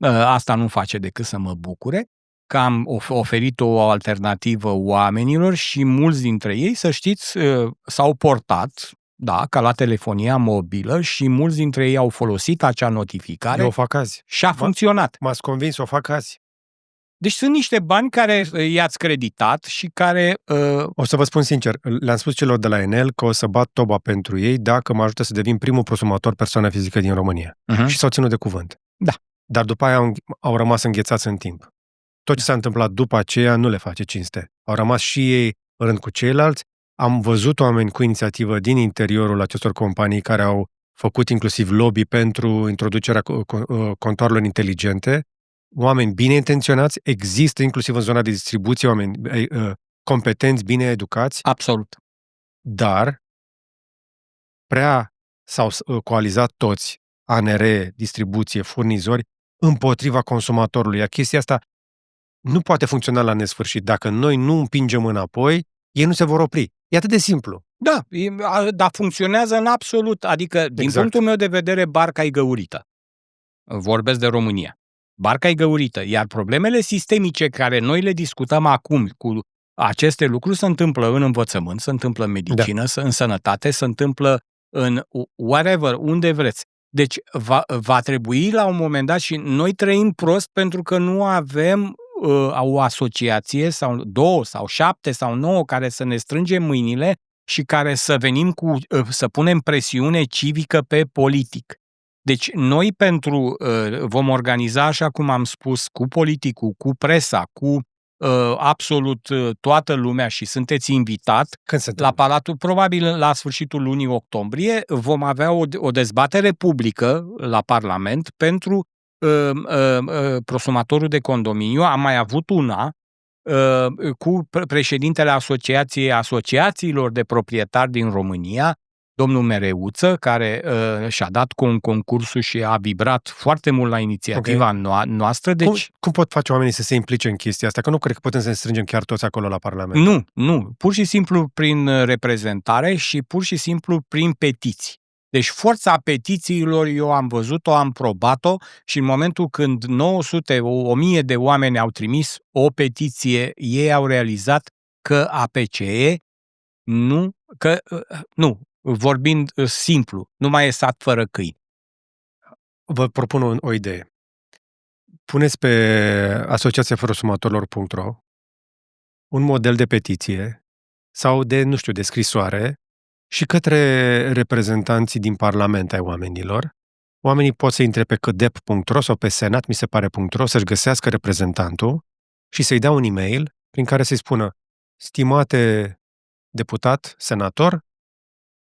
asta nu face decât să mă bucure, că am oferit o alternativă oamenilor și mulți dintre ei, să știți, s-au portat, da, ca la telefonia mobilă și mulți dintre ei au folosit acea notificare. Eu o fac azi. Și a funcționat. M-ați convins, o fac azi. Deci sunt niște bani care i-ați creditat și care... O să vă spun sincer, le-am spus celor de la Enel că o să bat toba pentru ei dacă mă ajută să devin primul prosumator persoană fizică din România. Și s-au ținut de cuvânt. Da. Dar după aia au rămas înghețați în timp. Tot ce s-a întâmplat după aceea nu le face cinste. Au rămas și ei în rând cu ceilalți. Am văzut oameni cu inițiativă din interiorul acestor companii care au făcut inclusiv lobby pentru introducerea contoarelor inteligente. Oameni bine intenționați, există inclusiv în zona de distribuție oameni competenți, bine educați. Absolut. Dar prea s-au coalizat toți, ANRE, distribuție, furnizori, împotriva consumatorului. Iar chestia asta nu poate funcționa la nesfârșit. Dacă noi nu împingem înapoi, ei nu se vor opri. E atât de simplu. Da, dar funcționează în absolut. Adică, din punctul meu de vedere, barca e găurită. Vorbesc de România. Barca e găurită, iar problemele sistemice care noi le discutăm acum cu aceste lucruri se întâmplă în învățământ, se întâmplă în medicină, în sănătate, se întâmplă în whatever, unde vreți. Deci va trebui la un moment dat și noi trăim prost pentru că nu avem o asociație sau 2 sau 7 sau 9 care să ne strângem mâinile și care să venim să punem presiune civică pe politic. Deci noi vom organiza, așa cum am spus, cu politicul, cu presa, cu absolut toată lumea și sunteți invitat la Palatul, probabil la sfârșitul lunii octombrie, vom avea o dezbatere publică la Parlament pentru prosumatorul de condominiu. Am mai avut una cu președintele Asociației Asociațiilor de Proprietari din România, domnul Mereuță, care și-a dat cu un concursul și a vibrat foarte mult la inițiativa noastră. Deci, cum pot face oamenii să se implice în chestia asta? Că nu cred că putem să ne strângem chiar toți acolo la Parlament. Nu. Pur și simplu prin reprezentare și pur și simplu prin petiții. Deci forța petițiilor eu am văzut-o, am probat-o și în momentul când 1000 de oameni au trimis o petiție, ei au realizat că APCE vorbind simplu, nu mai e sat fără câini. Vă propun o idee. Puneți pe asociațiaprosumatorilor.ro un model de petiție sau de scrisoare și către reprezentanții din Parlament ai oamenilor. Oamenii pot să intre pe cdep.ro sau pe senat, mi se pare.ro, să-și găsească reprezentantul și să-i dea un e-mail prin care să-i spună: stimate deputat, senator,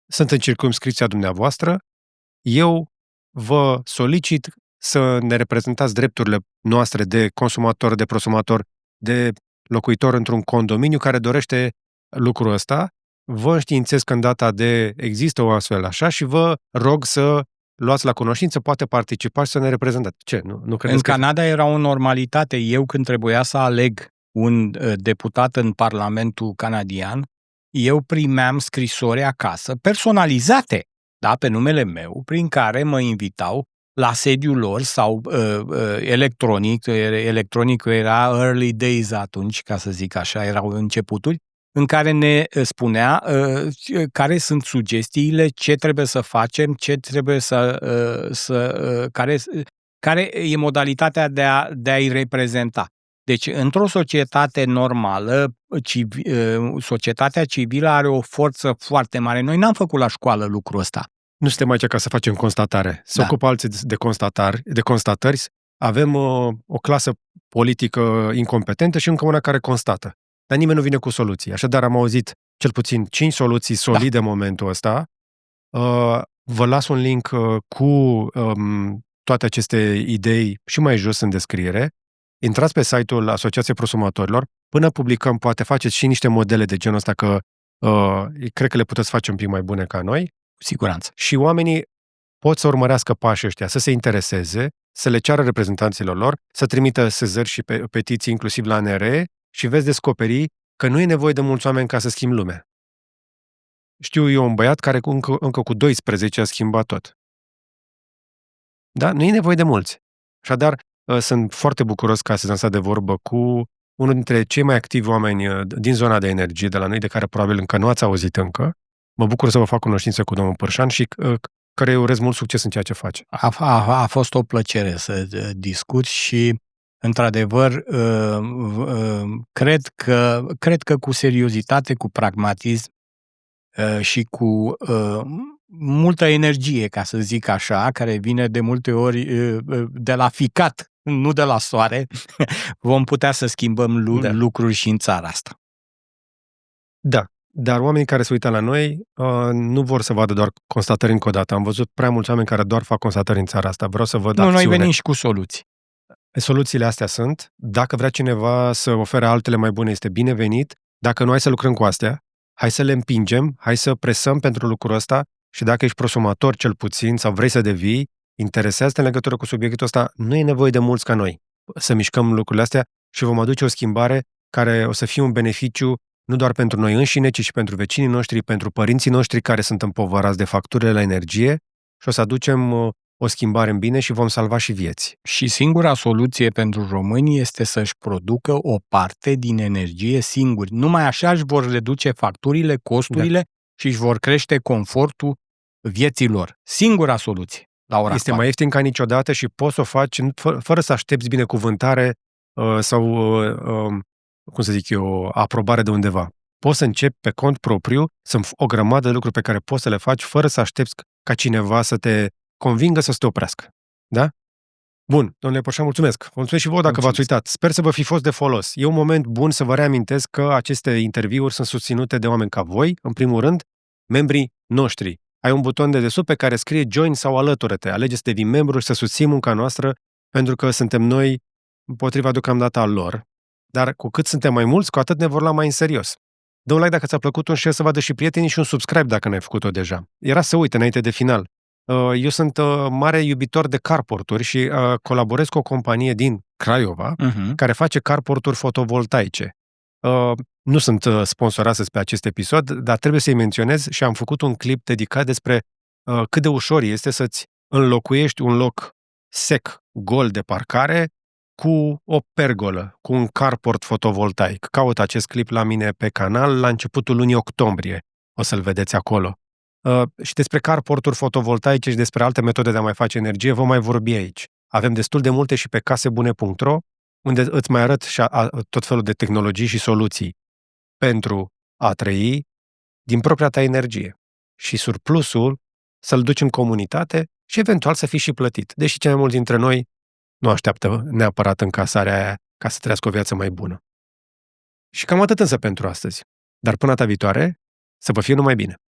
sunt în circumscripția dumneavoastră, eu vă solicit să ne reprezentați drepturile noastre de consumator, de prosumator, de locuitor într-un condominiu care dorește lucrul ăsta. Vă înștiințez că în data de există o astfel așa și vă rog să luați la cunoștință, poate participa și să ne reprezentați. Ce? Nu credeți în Canada era o normalitate. Eu când trebuia să aleg un deputat în Parlamentul canadian, eu primeam scrisori acasă, personalizate, pe numele meu, prin care mă invitau la sediul lor sau electronic. Electronicul era early days atunci, ca să zic așa, erau începuturi, în care ne spunea care sunt sugestiile, ce trebuie să facem, ce trebuie care e modalitatea de a-i reprezenta. Deci, într-o societate normală, societatea civilă are o forță foarte mare. Noi n-am făcut la școală lucrul ăsta. Nu suntem aici ca să facem constatare. Se ocupă alții de constatări. Avem o clasă politică incompetentă și încă una care constată. Dar nimeni nu vine cu soluții. Așadar, am auzit cel puțin 5 soluții solide în momentul ăsta. Vă las un link cu toate aceste idei și mai jos în descriere. Intrați pe site-ul Asociației Prosumatorilor. Până publicăm, poate faceți și niște modele de genul ăsta, că cred că le puteți face un pic mai bune ca noi. Cu siguranță. Și oamenii pot să urmărească pașii ăștia, să se intereseze, să le ceară reprezentanților lor, să trimită sezări și petiții inclusiv la ANRE și veți descoperi că nu e nevoie de mulți oameni ca să schimbi lumea. Știu eu un băiat care încă cu 12 a schimbat tot. Da? Nu e nevoie de mulți. Așadar, sunt foarte bucuros că ați lansat de vorbă cu unul dintre cei mai activi oameni din zona de energie de la noi, de care probabil încă nu ați auzit încă. Mă bucur să vă fac cunoștință cu domnul Pârșan și care îi urez mult succes în ceea ce face. A fost o plăcere să discut și, într-adevăr, cred că cu seriozitate, cu pragmatism și cu multă energie, ca să zic așa, care vine de multe ori de la ficat, nu de la soare, vom putea să schimbăm lucruri și în țara asta. Da. Dar oamenii care se uită la noi nu vor să vadă doar constatări încă o dată. Am văzut prea mulți oameni care doar fac constatări în țara asta. Vreau să văd acțiune. Noi venim și cu soluții. Soluțiile astea sunt. Dacă vrea cineva să ofere altele mai bune, este binevenit. Dacă nu, hai să lucrăm cu astea. Hai să le împingem, hai să presăm pentru lucrul ăsta și dacă ești prosumator cel puțin sau vrei să devii, interesează-te în legătură cu subiectul ăsta, nu e nevoie de mulți ca noi să mișcăm lucrurile astea și vom aduce o schimbare care o să fie un beneficiu nu doar pentru noi înșine, ci și pentru vecinii noștri, pentru părinții noștri care sunt împovărați de facturile la energie și o să aducem o schimbare în bine și vom salva și vieți. Și singura soluție pentru români este să-și producă o parte din energie singuri. Numai așa își vor reduce facturile, costurile și își vor crește confortul vieții lor. Singura soluție la ora Este mai ieftin ca niciodată și poți să o faci fără să aștepți binecuvântare sau aprobare de undeva. Poți să începi pe cont propriu, sunt o grămadă de lucruri pe care poți să le faci fără să aștepți ca cineva să te convingă să te oprească. Da? Bun, domnule Pășa, mulțumesc. Mulțumesc și vouă dacă v-ați uitat. Sper să vă fi fost de folos. E un moment bun să vă reamintesc că aceste interviuri sunt susținute de oameni ca voi, în primul rând, membrii noștri. Ai un buton de desubt pe care scrie Join sau Alătură-te. Alege să devii membru și să susții munca noastră, pentru că suntem noi împotriva deocamdată al lor. Dar cu cât suntem mai mulți, cu atât ne vor lua mai în serios. Dă un like dacă ți-a plăcut, un share să vadă și prietenii și un subscribe dacă n-ai făcut-o deja. Era să uite înainte de final. Eu sunt mare iubitor de carporturi și colaborez cu o companie din Craiova care face carporturi fotovoltaice. Nu sunt sponsorat pe acest episod, dar trebuie să-i menționez și am făcut un clip dedicat despre cât de ușor este să-ți înlocuiești un loc sec, gol de parcare, cu o pergolă, cu un carport fotovoltaic. Caut acest clip la mine pe canal la începutul lunii octombrie. O să-l vedeți acolo. Și despre carporturi fotovoltaice și despre alte metode de a mai face energie vom mai vorbi aici. Avem destul de multe și pe casebune.ro, unde îți mai arăt și tot felul de tehnologii și soluții pentru a trăi din propria ta energie. Și surplusul să-l duci în comunitate și eventual să fii și plătit. Deși cei mai mulți dintre noi nu așteaptă neapărat încasarea aia ca să trăiască o viață mai bună. Și cam atât însă pentru astăzi. Dar până data viitoare, să vă fie numai bine!